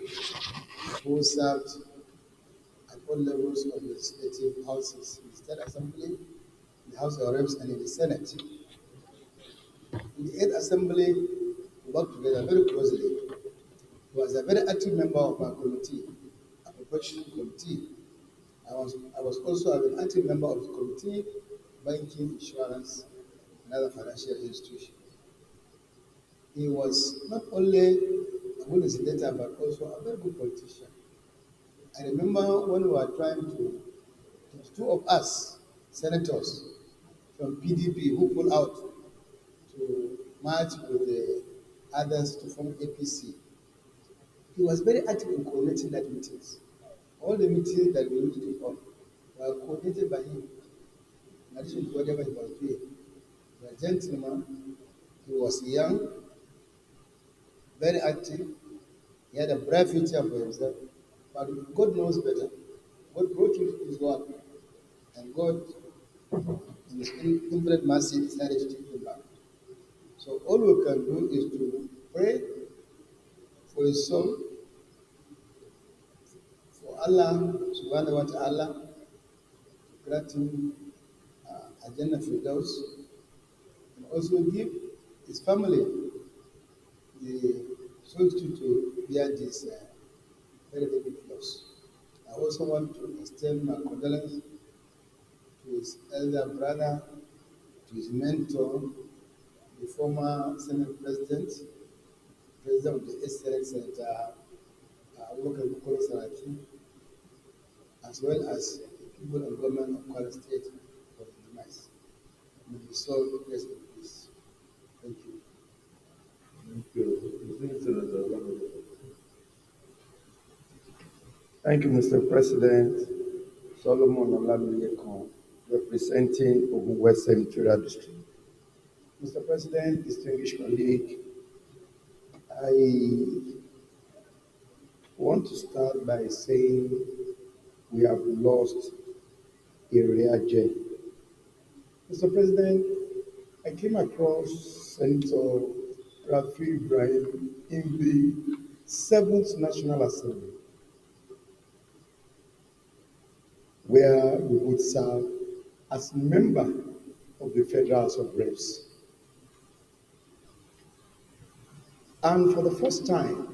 who served at all levels of legislative houses in the State Assembly, in the House of Reps, and in the Senate. In the 8th Assembly, we worked together very closely. He was a very active member of our committee, a appropriation committee. I was also an active member of the committee, banking, insurance, and other financial institutions. He was not only a good legislator, but also a very good politician. I remember when we were trying to, two of us, senators from PDP, who pulled out to march with the others to form APC. He was very active in coordinating that meetings. All the meetings that we used to form were coordinated by him, in addition to whatever he was doing. He was a gentleman, he was young, very active, he had a bright future for himself, but God knows better. God brought him to his work, and God, in his infinite mercy, decided to take him back. So all we can do is to pray for his soul, for Allah subhanahu wa ta'ala, to grant him a Jannah Firdaus, and also give his family the solitude to bear this very, very big loss. I also want to extend my condolences to his elder brother, to his mentor, the former Senate President of the Senate, Senator Abubakar Saraki, as well as the people and government of Kwara State for the demise. May the soul rest in peace. Thank you. Thank you. Thank you, Mr. President. Solomon Olamilekan, representing Ogun West Senatorial District. Mr. President, distinguished colleague, I want to start by saying we have lost a rare gem. Mr. President, I came across Senator Rafi Ibrahim in the 7th National Assembly, where we would serve as member of the Federal House of Reps. And for the first time,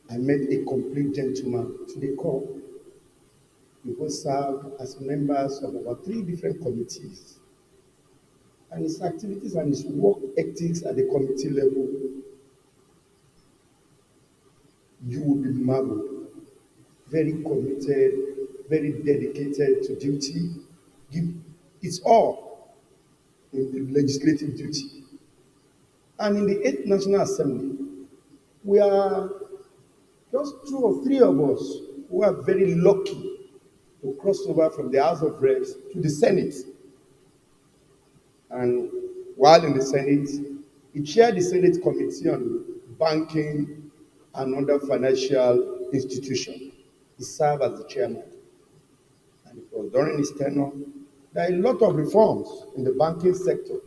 I met a complete gentleman to the core. We both served as members of about 3 different committees. And his activities and his work ethics at the committee level, you will be marveled. Very committed, very dedicated to duty, give its all in the legislative duty. And in the 8th National Assembly, we are just 2 or 3 of us who are very lucky to cross over from the House of Reps to the Senate. And while in the Senate, he chaired the Senate Committee on Banking and Other Financial Institutions. He served as the chairman. And it was during his tenure that a lot of reforms in the banking sector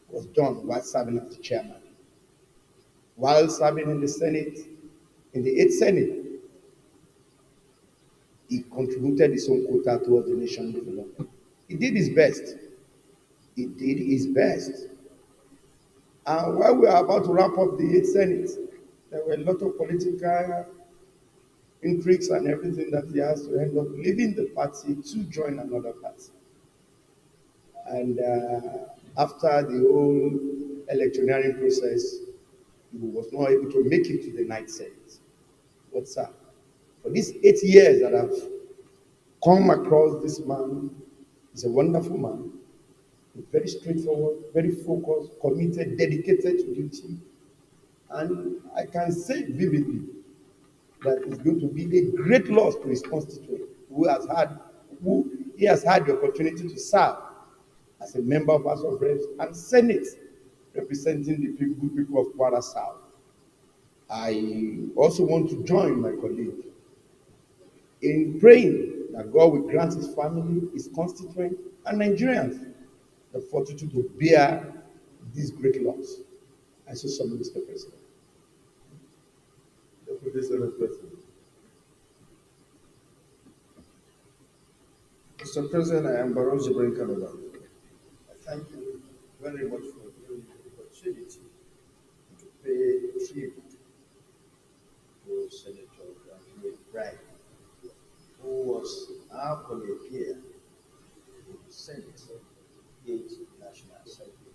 was done while serving as the chairman. While serving in the Senate, in the 8th Senate, he contributed his own quota towards the nation's development. He did his best. He did his best. And while we are about to wrap up the 8th Senate, there were a lot of political intrigues and everything that he has to end up leaving the party to join another party. And after the whole electioneering process, he was not able to make it to the 9th Senate. But sir, for these 8 years that I've come across this man, he's a wonderful man, very straightforward, very focused, committed, dedicated to duty. And I can say vividly that it's going to be a great loss to his constituent who he has had the opportunity to serve as a member of House of Reps and Senate representing the good people of Kwara South. I also want to join my colleague in praying that God will grant his family, his constituent, and Nigerians the fortitude to bear this great loss. I so summon Mr. President. Deputy Senate President. Mr. President, I am Baron Jibrin Canada. Thank you very much for giving me the opportunity to pay tribute to Senator Bright, who was our colleague here in the Senate, 8th National Assembly.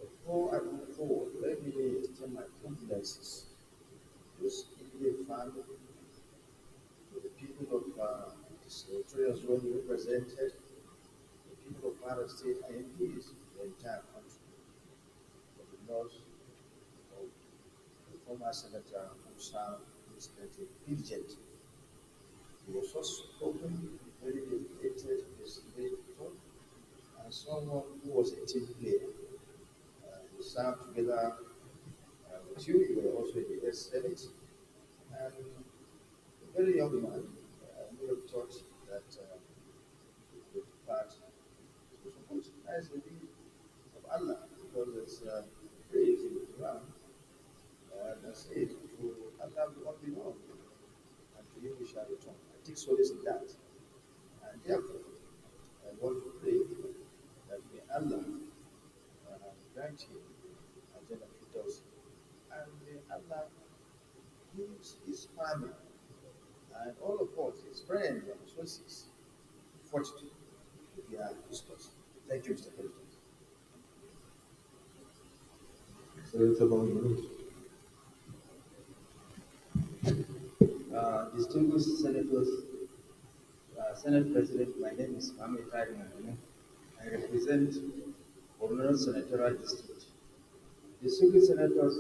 Before I move forward, let me extend my condolences to his immediate family, to the people of the senatorial zone he represented, the people of Kwara State and MPs, the entire country, for the loss of the former Senator who served his country diligently. He was so spoken, very dedicated, his thought, and someone who was a team player. We served together with you. You were also in the S Senate. And a very young man, I would have thought that he would depart. It was supposed as the will of Allah, because there's a phrase in the Quran that says, to Allah will not be known, and to him we shall return. I take solace in that. And therefore, I want to pray that may Allah grant him Jannah Firdaus, and may Allah gives his family and all of us, his friends and associates, fortitude to bear his cause. Thank you, Mr. President. Distinguished senators, Senate President, my name is Mohamed Tari Mahmoud. I represent Borno Senatorial District. Distinguished senators,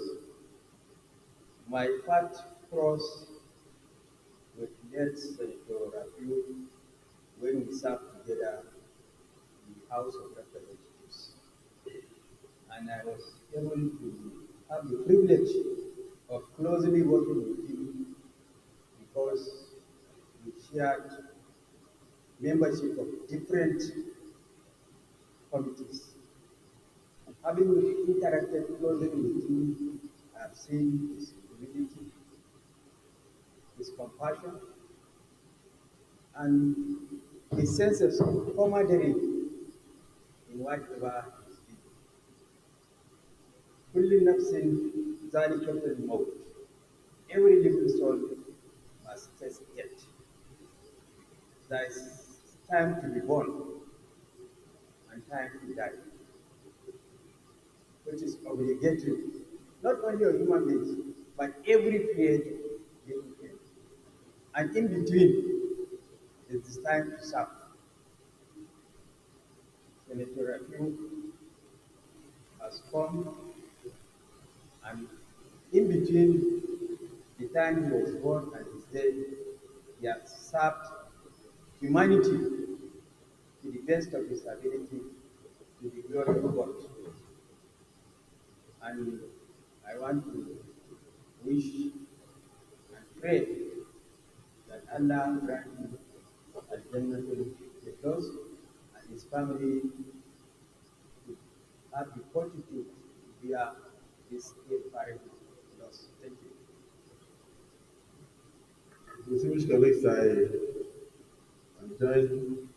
my path crossed with late Senator Rafiu when we served together in the House of Representatives. And I was able to have the privilege of closely working with him because we shared membership of different committees. Having interacted closely with him, I've seen his humility, his compassion, and his sense of camaraderie in whatever he's doing. كل نفس ذلك الموت. Every living soul must taste it. There is time to be born and time to die, which is obligatory, not only on human beings, but every created living being. And in between, it is time to serve. Senator Rafiu has come, and in between the time he was born and his death, he has served humanity to the best of his ability, to the glory of God. And I want to wish and pray that Allah grant him Al-Jannatul Firdaus and his family to have the fortitude to bear this irreparable loss. Thank you. Distinguished colleagues, I join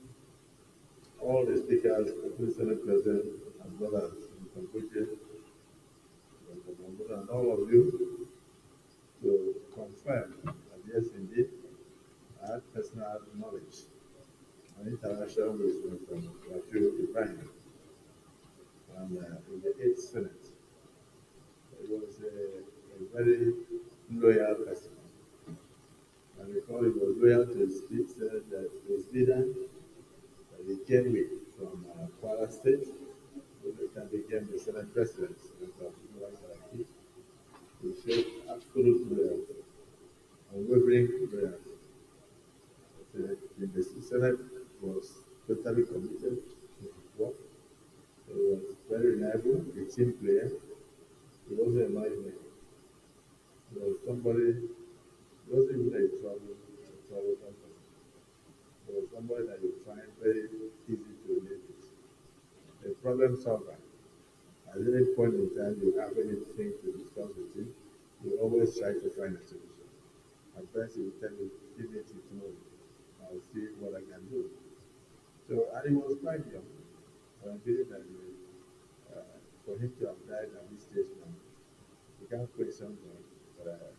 all the speakers, the Senate President, as well as the Computer, and all of you to confirm that yes, indeed, I had personal knowledge and interaction with Mr. Rafiu Ibrahim and in the 8th Senate. He was a very loyal person. I recall he was loyal to his leader that he came with from Kwara State, who later became the Senate President, Mr. Saraki. He showed absolute loyalty, unwavering loyalty. The Senate was totally committed to his work. He was very reliable, a team player. He wasn't a noise maker. He was somebody, he wasn't even a troublesome person. He was somebody that you find very easy to relate with. A problem solver. At any point in time you have anything to discuss with him, you always try to find a solution. At first he will tell you, give me till tomorrow. I'll see what I can do. So, and he was quite young. So I believe that for him to have died at this stage now, you can't question God, but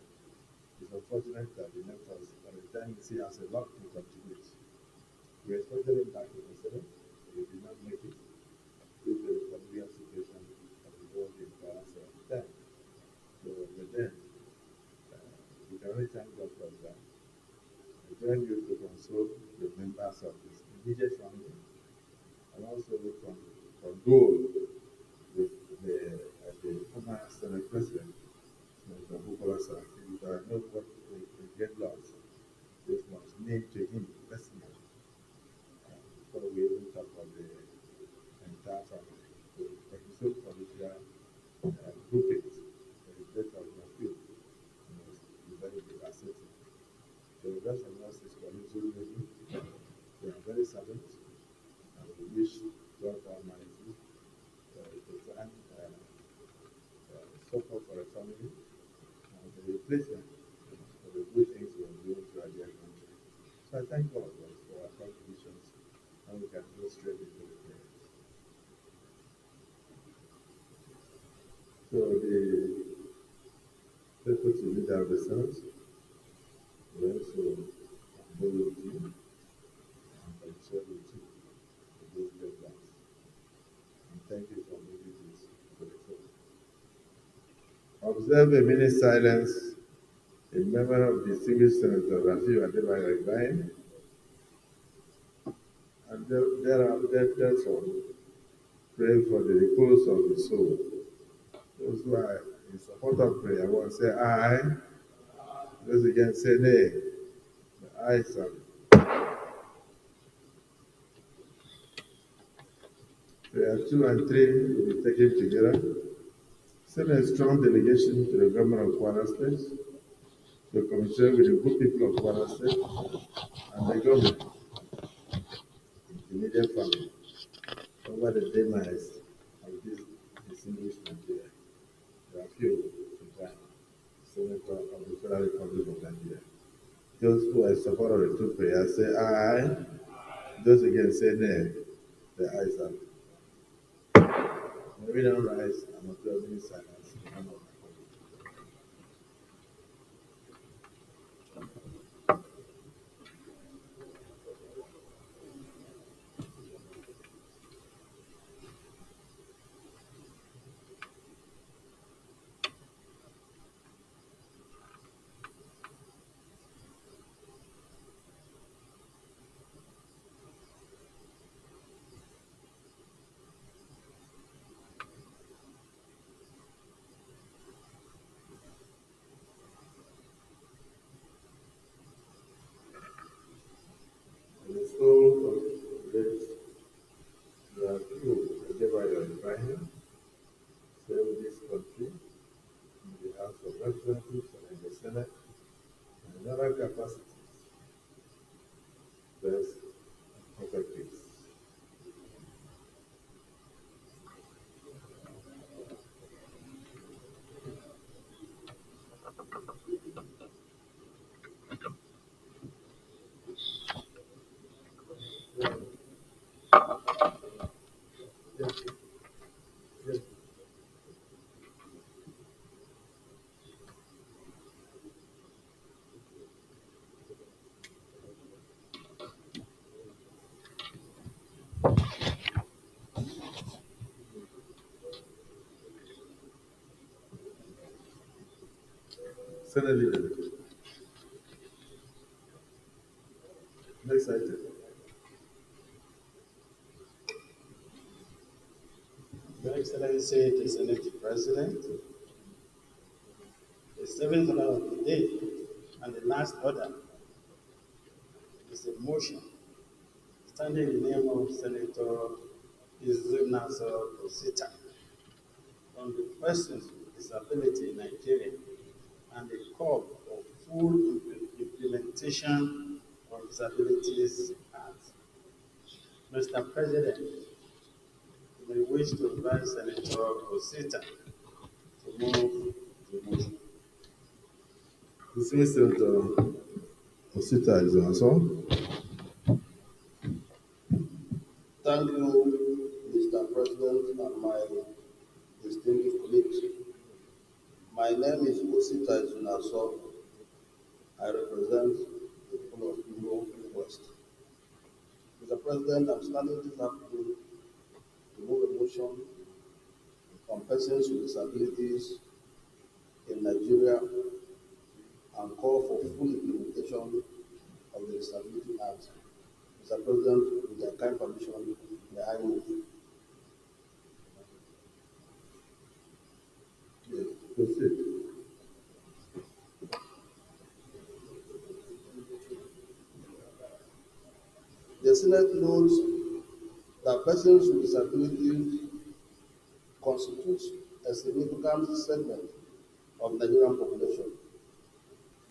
it's unfortunate that he left us at the time he still has a lot to contribute. We expected him back in the Senate, but he did not make it due to the political situation of the world in France at the time. So, but then, we can only thank God for that. I join you to console the members of his immediate family and also condole with the former Senate President, Mr. Bukola Saraki, because I know what a great loss this was named to him personally. Before we even talk about the entire family. So, for his own political groupings, the death of my field was very devastating. So, the rest of us is collegial living. We are very silent, and we wish God Almighty to grant support for the family and the replacement for the good things we are doing to our dear country. So I thank all of us for our contributions, and we can go straight into the prayers. So the deputy leader of the Senate will also go with you and can share with you those deadlines. And thank you for making this to the floor. Observe a minute silence in memory of distinguished Senator Rafiu Adebayo Ibrahim, and therefore pray for the repose of the soul. Those who are in support of prayer, I want to say aye. Those against say nay. The ayes have it. Prayer 2 and 3 will be taken together. Send a strong delegation to the government of Kwara State to commiserate with the good people of Kwara State and the government, immediate family, over the demise of this distinguished Nigeria. There are few Senator of the Federal Republic of Nigeria. Those who are in support of the two prayers say aye. Those against say nay. The ayes have it. May we now rise and observe in silence in honor of my colleague. representatives in the Senate and other capacities, best effective. Senate leader. Next item. Your Excellency, the Senate President, the seventh order of the day and the last order is a motion standing in the name of Senator Izunaso Osita on the persons with disability in Nigeria and the call for full implementation of Disabilities Act. Mr. President, you may wish to invite Senator Osita to move the motion. Dismissed Senator Osita is also. Thank you, Mr. President, and my distinguished colleagues. My name is Osita Izunaso. I represent the people of Imo West. Mr. President, I'm standing this afternoon to move a motion on persons with disabilities in Nigeria and call for full implementation of the Disability Act. Mr. President, with your kind permission, may I move? Yes, proceed. The Senate notes that persons with disabilities constitute a significant segment of Nigerian population,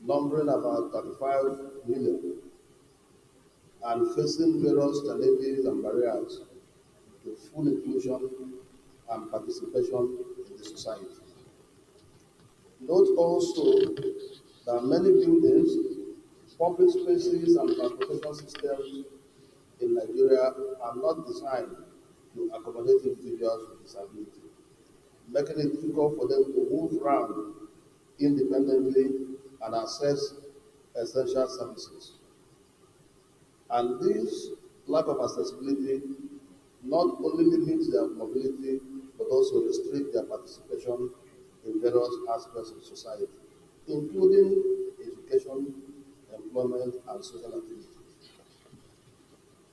numbering about 35 million, and facing various challenges and barriers to full inclusion and participation in the society. Note also that many buildings, public spaces, and transportation systems in Nigeria are not designed to accommodate individuals with disability, making it difficult for them to move around independently and access essential services. And this lack of accessibility not only limits their mobility, but also restricts their participation in various aspects of society, including education, employment, and social activities.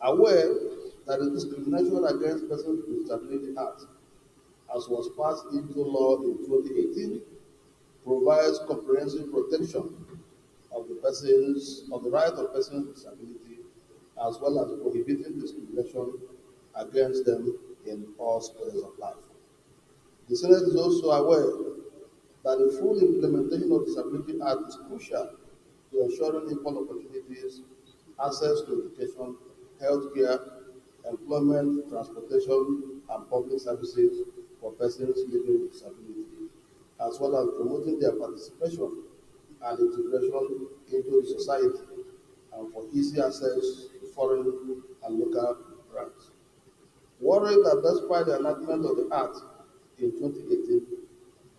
Aware that the Discrimination Against Persons with Disability Act, as was passed into law in 2018, provides comprehensive protection of the right of persons with disability, as well as prohibiting discrimination against them in all spheres of life. The Senate is also aware that the full implementation of the Disability Act is crucial to ensuring equal opportunities, access to education, healthcare, employment, transportation, and public services for persons living with disability, as well as promoting their participation and integration into the society, and for easy access to foreign and local grants. Worrying that despite the enactment of the Act in 2018,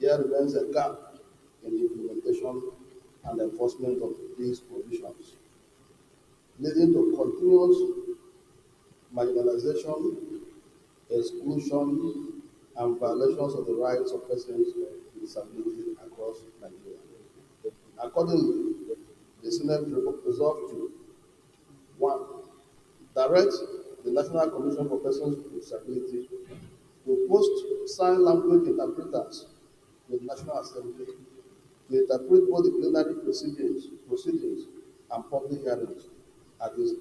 there remains a gap in the implementation and enforcement of these provisions, leading to continuous marginalization, exclusion, and violations of the rights of persons with disability across Nigeria. Accordingly, the Senate resolved to 1. Direct the National Commission for Persons with Disability to post sign language interpreters to the National Assembly to interpret both the plenary proceedings and public hearings as is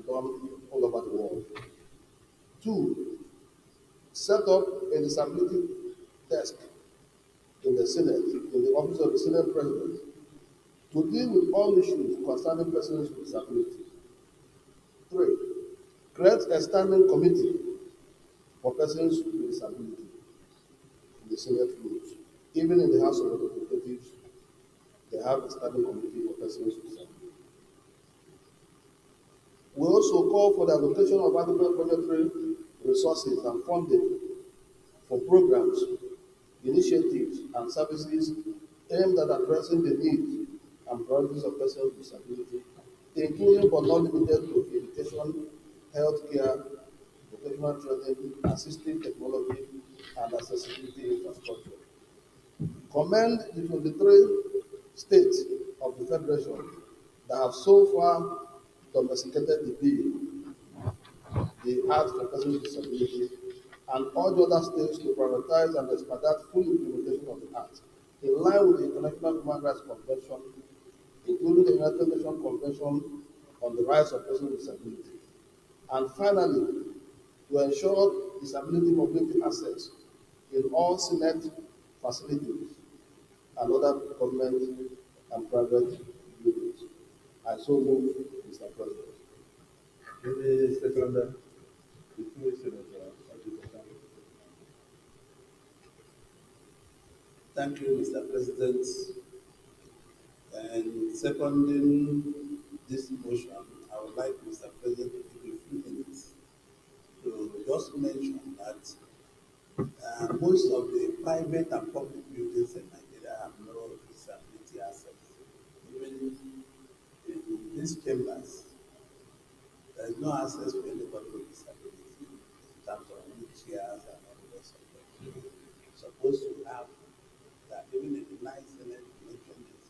done all over the world. 2. Set up a disability desk in the Senate, in the office of the Senate President, to deal with all issues concerning persons with disability. Three, create a standing committee for persons with disability in the Senate rules. Even in the House of Representatives, they have a standing committee for persons with disability. We also call for the allocation of adequate budgetary resources and funding for programs, initiatives, and services aimed at addressing the needs and priorities of persons with disability, including but not limited to education, healthcare, vocational training, assistive technology, and accessibility infrastructure. Commend the 23 states of the Federation that have so far domesticated the bill, the Act for Persons with Disabilities, and urge other states to prioritize and expedite full implementation of the Act in line with the International Human Rights Convention, including the United Nations Convention on the Rights of Persons with Disabilities. And finally, to ensure disability mobility access in all Senate facilities and other government and private buildings. I so move, Mr. President. Any seconder? Thank you, Mr. President. And seconding this motion, I would like Mr. President to give a few minutes to just mention that most of the private and public buildings in Nigeria have no disability access. Even in these chambers, there is no access to anybody with disability in terms of wheelchairs and all the rest of them. Supposed to have that even in the nice Senate mentioned it,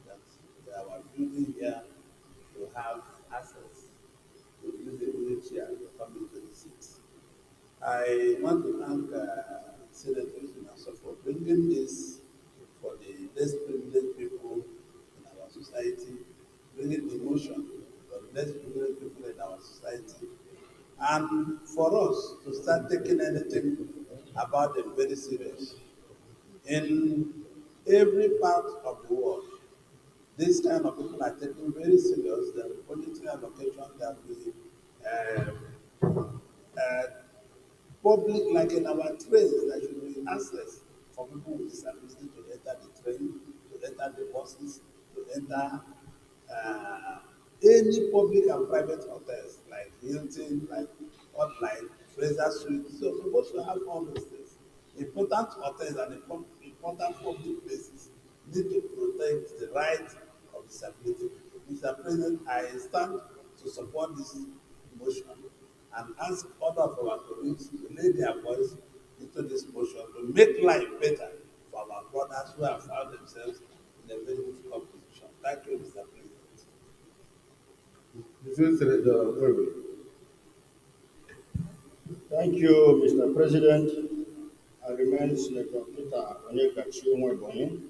that our building here to have access to use a wheelchair to come into the seats. I want to thank Senator Inaso for bringing this for the less privileged people in our society, bringing the motion for the less privileged people in our society, and for us to start taking anything about them very serious. In every part of the world, this kind of people are taken very serious. The budgetary allocation that we uh, public, like in our trains, there should be access for people with disability to enter the train, to enter the buses, to enter any public and private hotels like Hilton, like Fraser Suite. So we're supposed to have all those things. Important hotels and important public places need to protect the rights of disability people. Mr. President, I stand to support this motion and ask other of our colleagues to lay their voice into this motion to make life better for our brothers who have found themselves in a very difficult position. Thank you, Mr. President. Thank you, Mr. President. I remain Senator Peter Onyekachi Onwebonyi.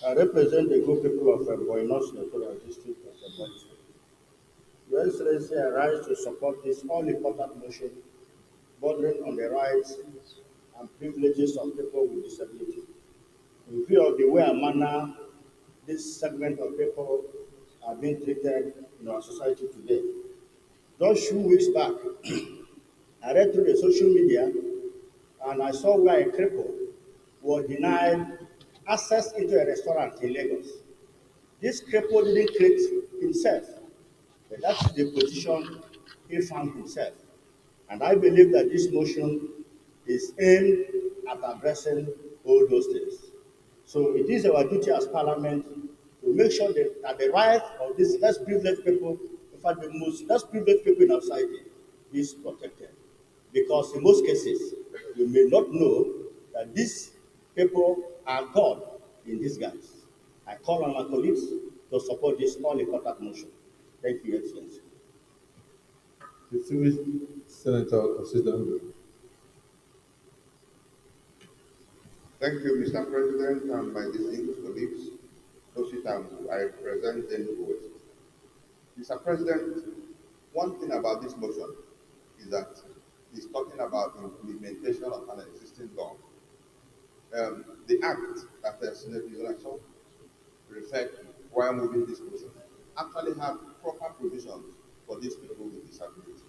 I represent the good people of Ebonyi North Senatorial District of Ebonyi State. Your Excellency, I rise to support this all-important motion bordering on the rights and privileges of people with disability. In view of the way and manner this segment of people are being treated in our society today. Just few weeks back, I read through the social media and I saw where a cripple was denied access into a restaurant in Lagos. This cripple didn't create himself, but that's the position he found himself. And I believe that this motion is aimed at addressing all those things. So it is our duty as Parliament to make sure that the rights of these less privileged people, in fact, the most less privileged people in our society, is protected. Because in most cases, you may not know that these people are God in disguise. I call on my colleagues to support this all-important motion. Thank you, Excellency. Distinguished Senator Consider. Thank you, Mr. President, and my distinguished colleagues. I represent them West. Mr. President, one thing about this motion is that it's talking about implementation of an existing law. The act that Senator Yolaso referred to while moving this motion actually have proper provisions for these people with disability.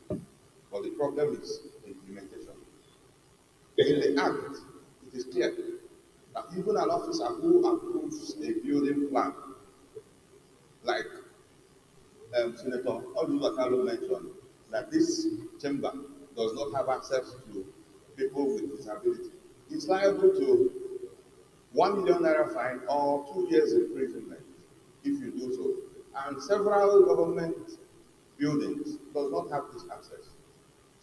But the problem is implementation. In the act, it is clear that even an officer who approves a building plan, like Senator Odubakalo mentioned, that this chamber does not have access to people with disability, is liable to 1 million naira fine or 2 years imprisonment if you do so. And several government buildings does not have this access.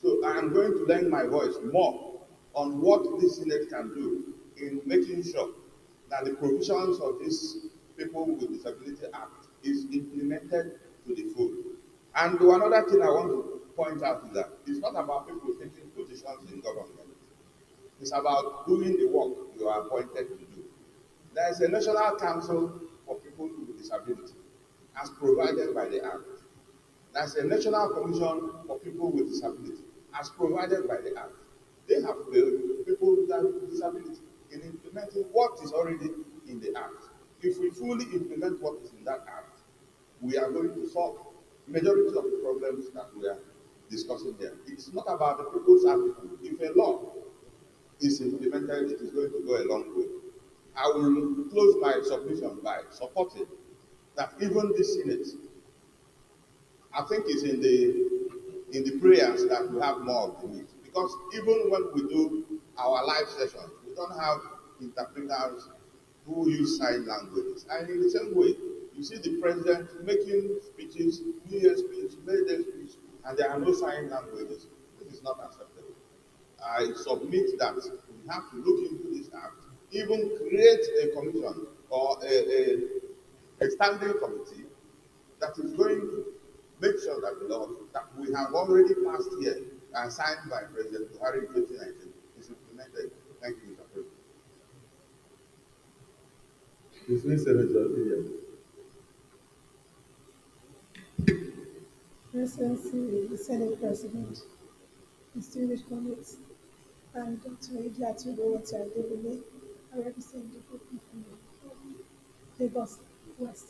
So I am going to lend my voice more on what this Senate can do in making sure that the provisions of this People with Disability Act is implemented to the full. And another thing I want to point out is that it's not about people taking positions in government. It's about doing the work you are appointed to do. There is a National Council for People with Disability, as provided by the Act. There's a National Commission for People with Disability, as provided by the Act. They have failed people with disability in implementing what is already in the Act. If we fully implement what is in that Act, we are going to solve the majority of the problems that we are discussing here. It's not about the people's attitude. If a law is implemented, it is going to go a long way. I will close my submission by supporting that even the Senate, I think it's in the prayers that we have more of the need. Because even when we do our live sessions, we don't have interpreters who use sign languages. And in the same way, you see the president making speeches, New Year's speech, May Day speech, and there are no sign languages. This is not acceptable. I submit that we have to look into this act, even create a commission or a standing committee that is going to make sure that the law that we have already passed here and signed by President Buhari in 2019 is implemented. Thank you, Mr. President. Dismiss Senator Williams. Excellency, the Senate President, distinguished colleagues, and Dr. Idia Tudor Adebile, I represent the group from Lagos West.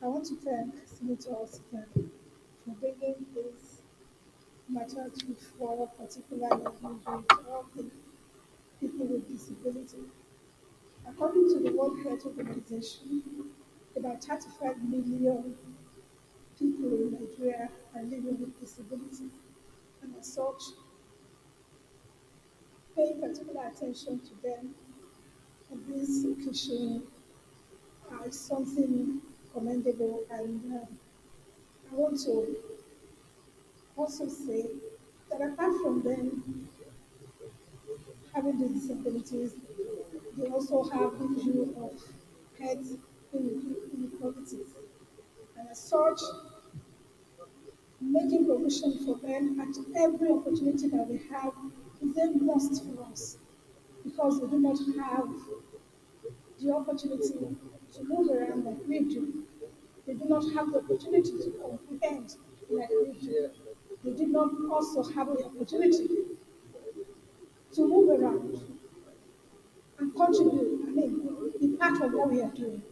I want to thank Senator Oscar for bringing this matter to fore, particularly with all the people with disability. According to the World Health Organization, about 35 million people in Nigeria are living with disability, and as such, paying particular attention to them on this occasion is something commendable. And I want to also say that apart from them having the disabilities, they also have the issue of health inequalities. And as such, making provision for them at every opportunity that we have is a must for us because we do not have the opportunity to move around like we do. They do not have the opportunity to comprehend like we do. They did not also have the opportunity to move around and contribute, be part of what we are doing.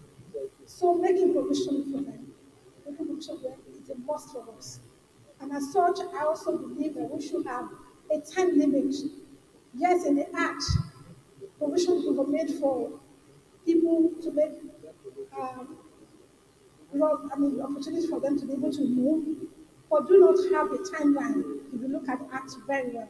So making provision for them, making provision for them is a must for us. And as such, I also believe that we should have a time limit. Yes, in the Act, provisions were made for people to make opportunities for them to be able to move, but do not have a timeline. If you look at the Act very well,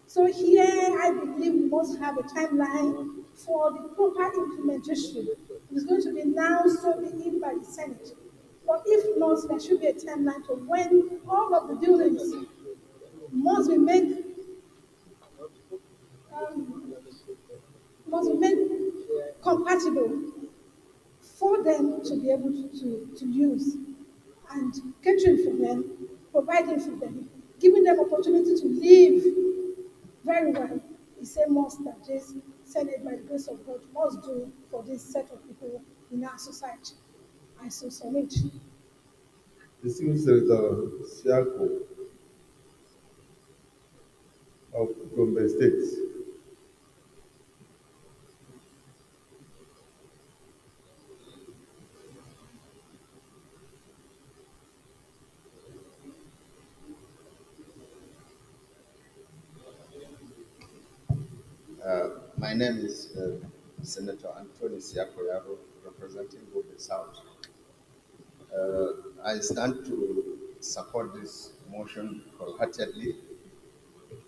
so here I believe we must have a timeline for the proper implementation. It's going to be now solely in by the Senate. But if not, there should be a timeline to when all of the buildings must be made must be made compatible for them to be able to use and catering for them, providing for them, giving them opportunity to live very well is a must that this Senate, by the grace of God, must do for this set of people in our society. I so submit. Distinguished Senator Siako of Gombe State. My name is Senator Anthony Siakoyaro, representing Gobe South. I stand to support this motion wholeheartedly,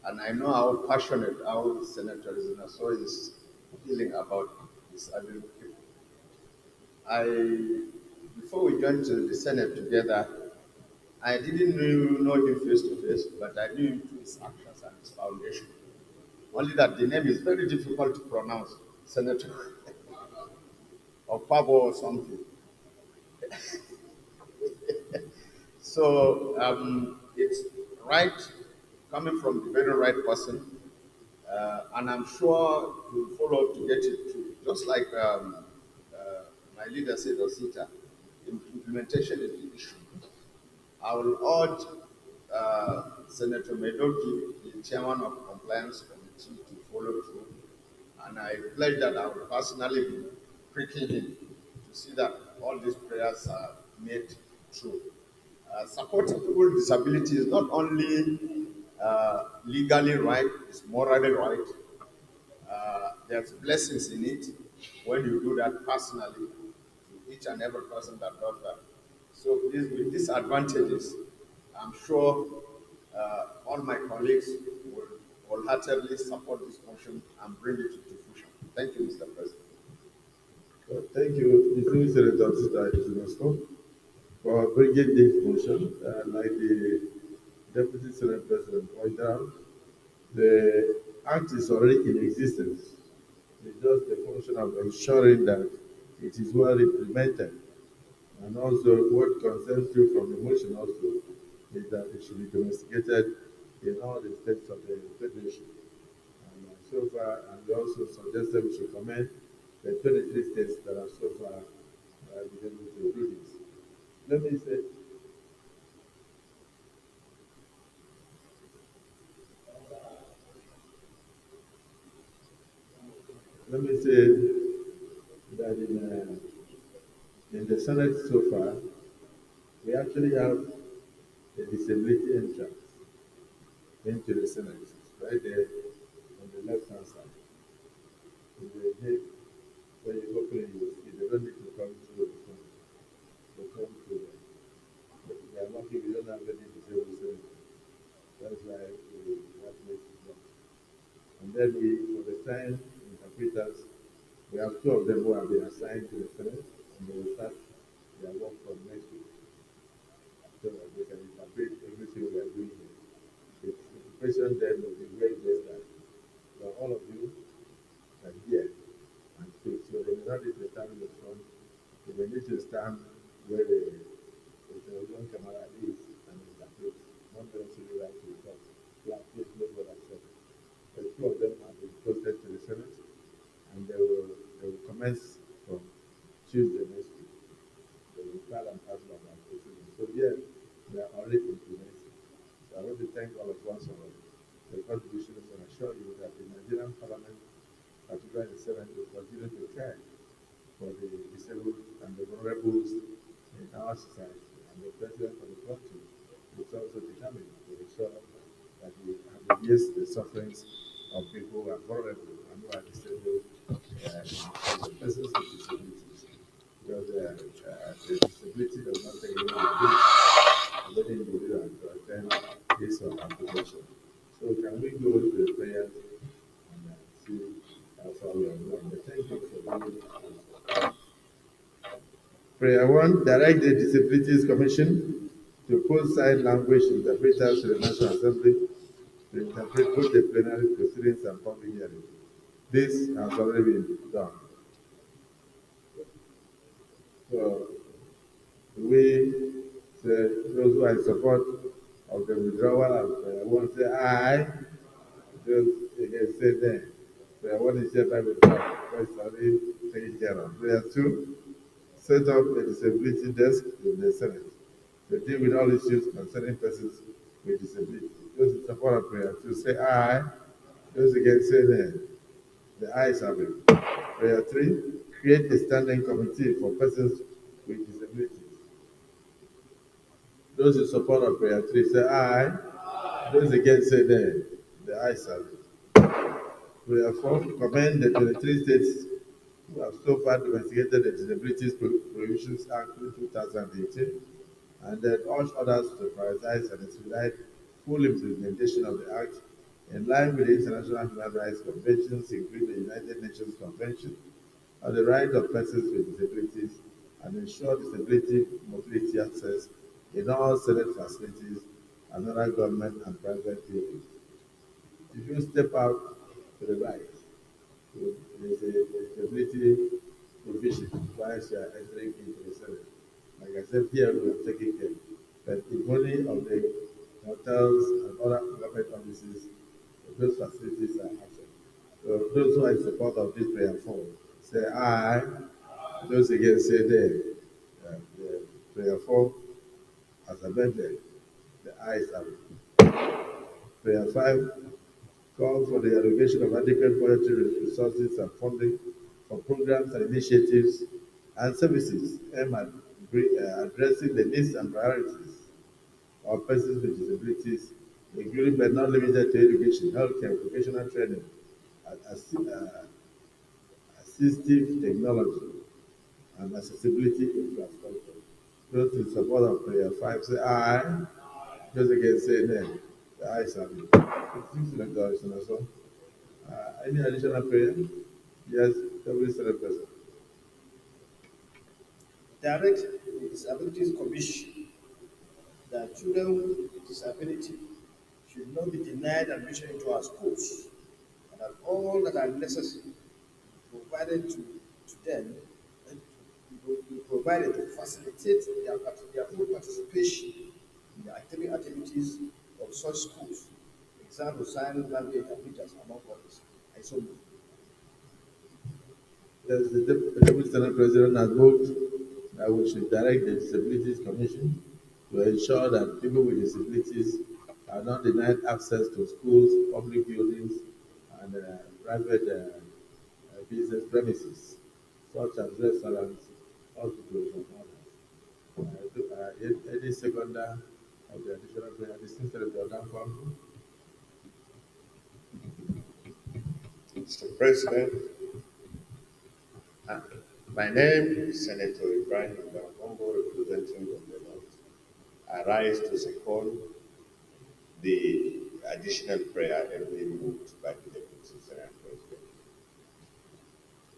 and I know how passionate our Senator Zinaso is feeling about this ugly people. Before we joined to the Senate together, I didn't really know him face to face, but I knew him through his actions and his foundation. Only that the name is very difficult to pronounce, Senator, or Pabo or something. So it's right, coming from the very right person, and I'm sure we'll follow up to get it through. Just like my leader said, Osita, implementation is the issue. I will urge Senator Medoki, the chairman of compliance committee, to follow through, and I pledge that I will personally be pricking him to see that all these prayers are made true. Supporting people with disability is not only legally right, it's morally right. There's blessings in it when you do that personally to each and every person that does that. So with these advantages, I'm sure all my colleagues will wholeheartedly support this motion and bring it to fruition. Thank you, Mr. President. Thank you, Distinguished Senator Sister for bringing this motion. Like the Deputy Senate President pointed out, the act is already in existence. It's just the function of ensuring that it is well implemented. And also, what concerns you from the motion also is that it should be domesticated in all the states of the Federation. And so far, and we also suggested we should commend the 23 states that are so far been able to do this. Let me say, that in the Senate so far, we actually have a disability entrance into the Senate, right there on the left-hand side. In the gate, when you open it, you see they don't need to come through the front. They come through there. But they are lucky we don't have any disabled senators. That's why we have place to go. And then for the sign interpreters, we have two of them who have been assigned to the Senate, and they will start their work from next week. So that they can interpret everything we are doing here. The question then will be very just that all of you can hear and speak. So they will not need to stand in the front. They will need to stand where the television camera is and interpret. Not necessarily right to talk. Please make what I said. The two of them have been posted to the Senate, and they will commence from Tuesday next week. They will start and parcel of our proceedings. So yes, they are already implemented. So I want to thank all of us for the contributions and assure you that the Nigerian Parliament, particularly the Senate, will continue to care for the disabled and the vulnerables in our society. And the President of the country is also determined to ensure that we alleviate the sufferings of people who are vulnerable and who are disabled, the persons with disabilities. Because the disability does not take any individual to attend his or her profession. So can we go to the prayers and see how far we are going? Thank you for doing this. Prayer 1, direct the Disabilities Commission to post sign language interpreters to the National Assembly to interpret both the plenary proceedings and public hearings. This has already been done. So we say those who are in support of the withdrawal of prayer 1 say aye. Those against say nay. Prayer 1 is hereby withdrawn. That's already taken care of. Prayer 2, set up a disability desk in the Senate to deal with all issues concerning persons with disability. Those in support of prayer 2 say aye. Those against say nay. The ayes have it. Prayer 3, create a standing committee for persons with disabilities. Those in support of prayer 3 say aye. Those against say nay. The ayes have it. We have commend the 23 states who have so far investigated the Disabilities Prohibitions Act in 2018 and then urge others to prioritize and expedite full implementation of the Act in line with the international human rights conventions, including the United Nations Convention on the Right of Persons with Disabilities, and ensure disability mobility access in all Senate facilities and other government and private buildings. If you step out to the right, there's a disability provision whilst you are entering into the Senate. Like I said, here we are taking care. But if only of the hotels and other government offices, those facilities are absent. So those who are in support of this prayer form, say aye. Those against say nay. The prayer form as amended, the ayes have it. Prayer 5 calls for the allocation of adequate budgetary resources and funding for programs and initiatives and services aimed at addressing the needs and priorities of persons with disabilities, including but not limited to education, healthcare, vocational training, and assistive technology, and accessibility infrastructure. Those in support of prayer 5 say aye. Those against say nay. The ayes have it. Any additional prayer? Yes, every Senate President. Direct the Disabilities Commission that children with disability should not be denied admission into our schools, and that all that are necessary provided to them and will be provided to facilitate their full participation in the academic activities of such schools. Example, science, language, and literature, among others. I so move. Yes, the Deputy Senate President has moved that we should direct the Disabilities Commission to ensure that people with disabilities are not denied access to schools, public buildings, and private business premises, such as restaurants, hospitals, and others. Any seconder of the additional prayer, the Senator Jordan. Mr. President, my name is Senator Ibrahim Gambombo, representing the North. I rise to second the additional prayer ably moved by the Deputy Senate President.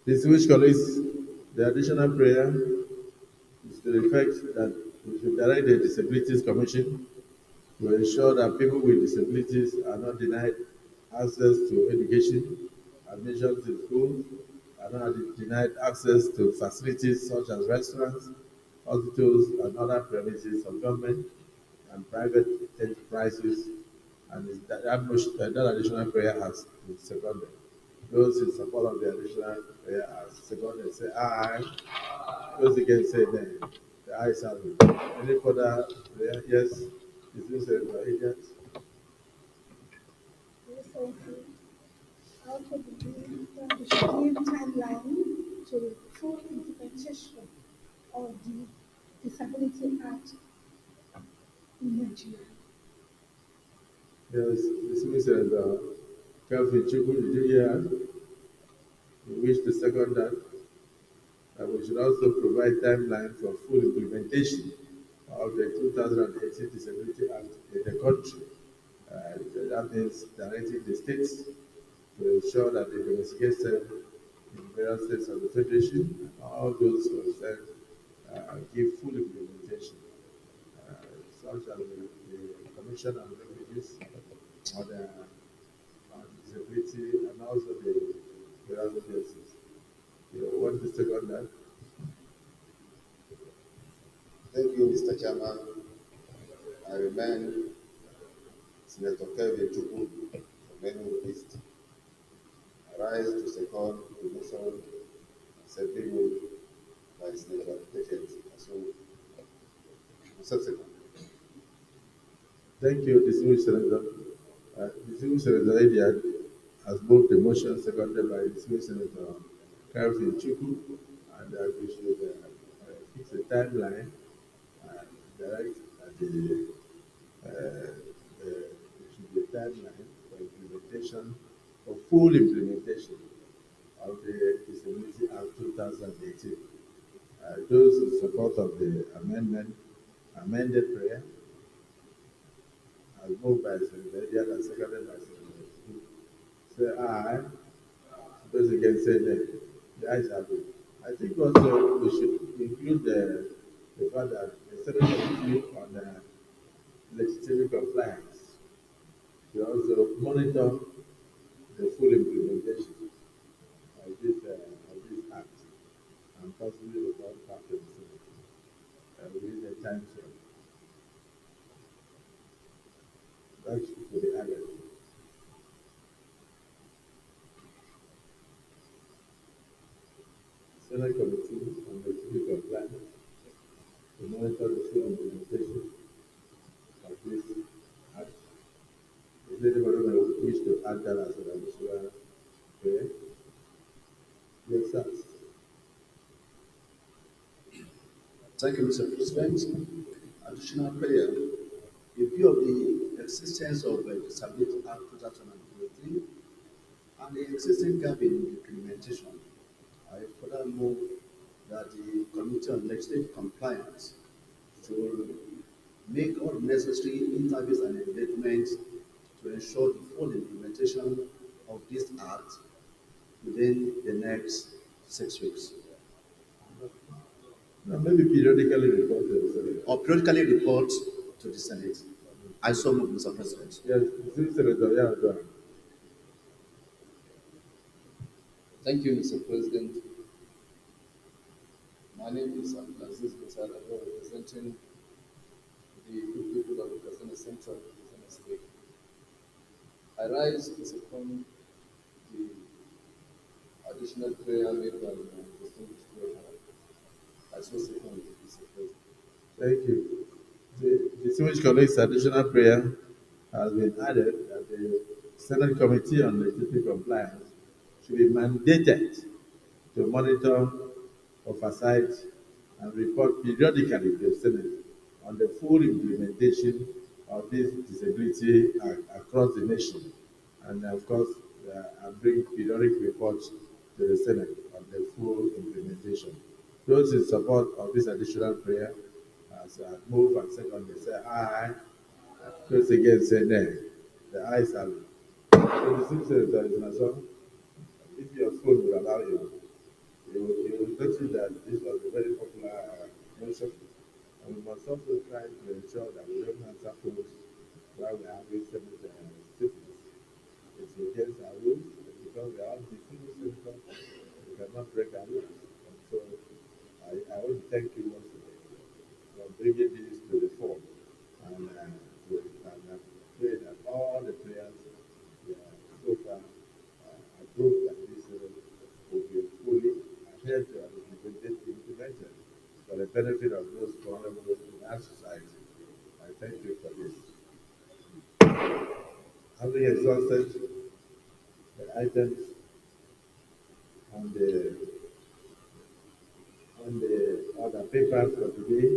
Distinguished colleagues, the additional prayer is to the effect that we should direct the Disabilities Commission to ensure that people with disabilities are not denied access to education, admissions in schools, are not denied access to facilities such as restaurants, hospitals, and other premises of government and private enterprises. And that additional prayer has been seconded. Those in support of the additional prayer as seconded say aye. Those against say nay. The ayes have it. Any further prayer? Yes. Is this a agent? Yes, thank you. I also believe that we should give timeline to the full implementation of the Disability Act in Nigeria. Yes, this Mr. Kelvin Chukwu, did you hear? We wish to second that. We should also provide timeline for full implementation of the 2018 Disability Act in the country. That means directing the states to ensure that they investigate them in various states of the Federation, and all those concerned give full implementation, such as the Commission on Refugees, on disability, and also the various agencies. What is the second that? Thank you, Mr. Chairman. I remain Senator Kevin Chukwu from Benue East. I rise to second the motion simply moved by Senator Tekent subsequent. Thank you, distinguished Senator. Distinguished Senator Ediad has moved the motion seconded by distinguished Senator Kelvin Chukwu, and we should fix a timeline and direct there should be a timeline for implementation for full implementation of the Disability Act 2018. Those in support of the amended prayer, as moved by Senator Edian and seconded by Senator Tutu, say aye. Those against say nay. The ayes have it. I think also we should include the fact that the Senate Committee on legislative compliance should also monitor the full implementation of this act and possibly report back to the Senate within the time frame. That should be added. Senate Committee on legislative compliance to monitor the full implementation of this act. Is anybody who wish to add that as an additional prayer? Yes, sir. Thank you, Mr. President. Additional prayer. In view of the existence of the Disability Act 2023 and the existing gap in implementation, I further move that the Committee on Legislative Compliance should make all necessary interviews and engagements to ensure the full implementation of this act within the next 6 weeks. Maybe periodically report to the Senate. Or periodically report to the Senate. I so move, Mr. President. Yes, Senator, yeah, go ahead. Thank you, Mr. President. My name is Abdulaziz Musada, representing the good people of the Kasana Central Kasana State. I rise to second the additional prayer made by the distinguished prayer. I so second it, Mr. President. Thank you. The distinguished colleagues' additional prayer has been added that the Senate Committee on Legislative Compliance should be mandated to monitor, oversight, and report periodically to the Senate on the full implementation of this disability act across the nation, and of course, and bring periodic reports to the Senate on the full implementation. Those in support of this additional prayer, as move and second, they say aye. Those against say nay. The ayes have it. So the Senator is not so. If your phone will allow you, you will notice that this was a very popular motion. And we must also try to ensure that we don't answer phones while we are having Senate sittings. It's against our rules, because we are all distinguished senators, we cannot break our rules. And so I want to thank you once again for bringing this to the fore. And pray that all the prayers so far approved that this will be fully adhered to and implemented for the benefit of those vulnerable in our society. I thank you for this. Having exhausted the items on the other papers for today,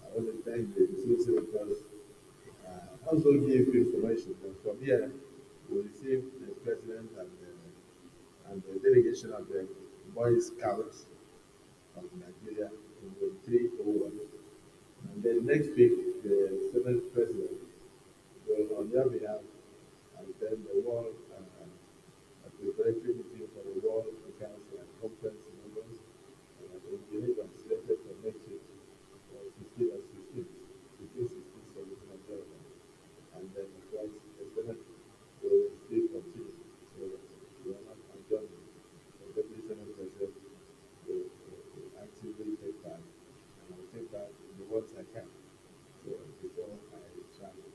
I want to thank the dismissal because also give information that from here we received the president and the delegation of the Boy Scouts of Nigeria in 301. And then next week, the Senate president will, on their behalf, attend the World preparatory meeting for the World Council and Conference in August in Geneva, selected for next week, 16 or 16, 17 of January. And then, of course, the Senate will still continue. So we are not adjourning. The Deputy Senate President will actively take part, and I will take part in the ones I can. So before I travel.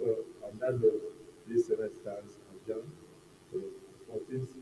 So on that note, this Senate stands adjourned to 14th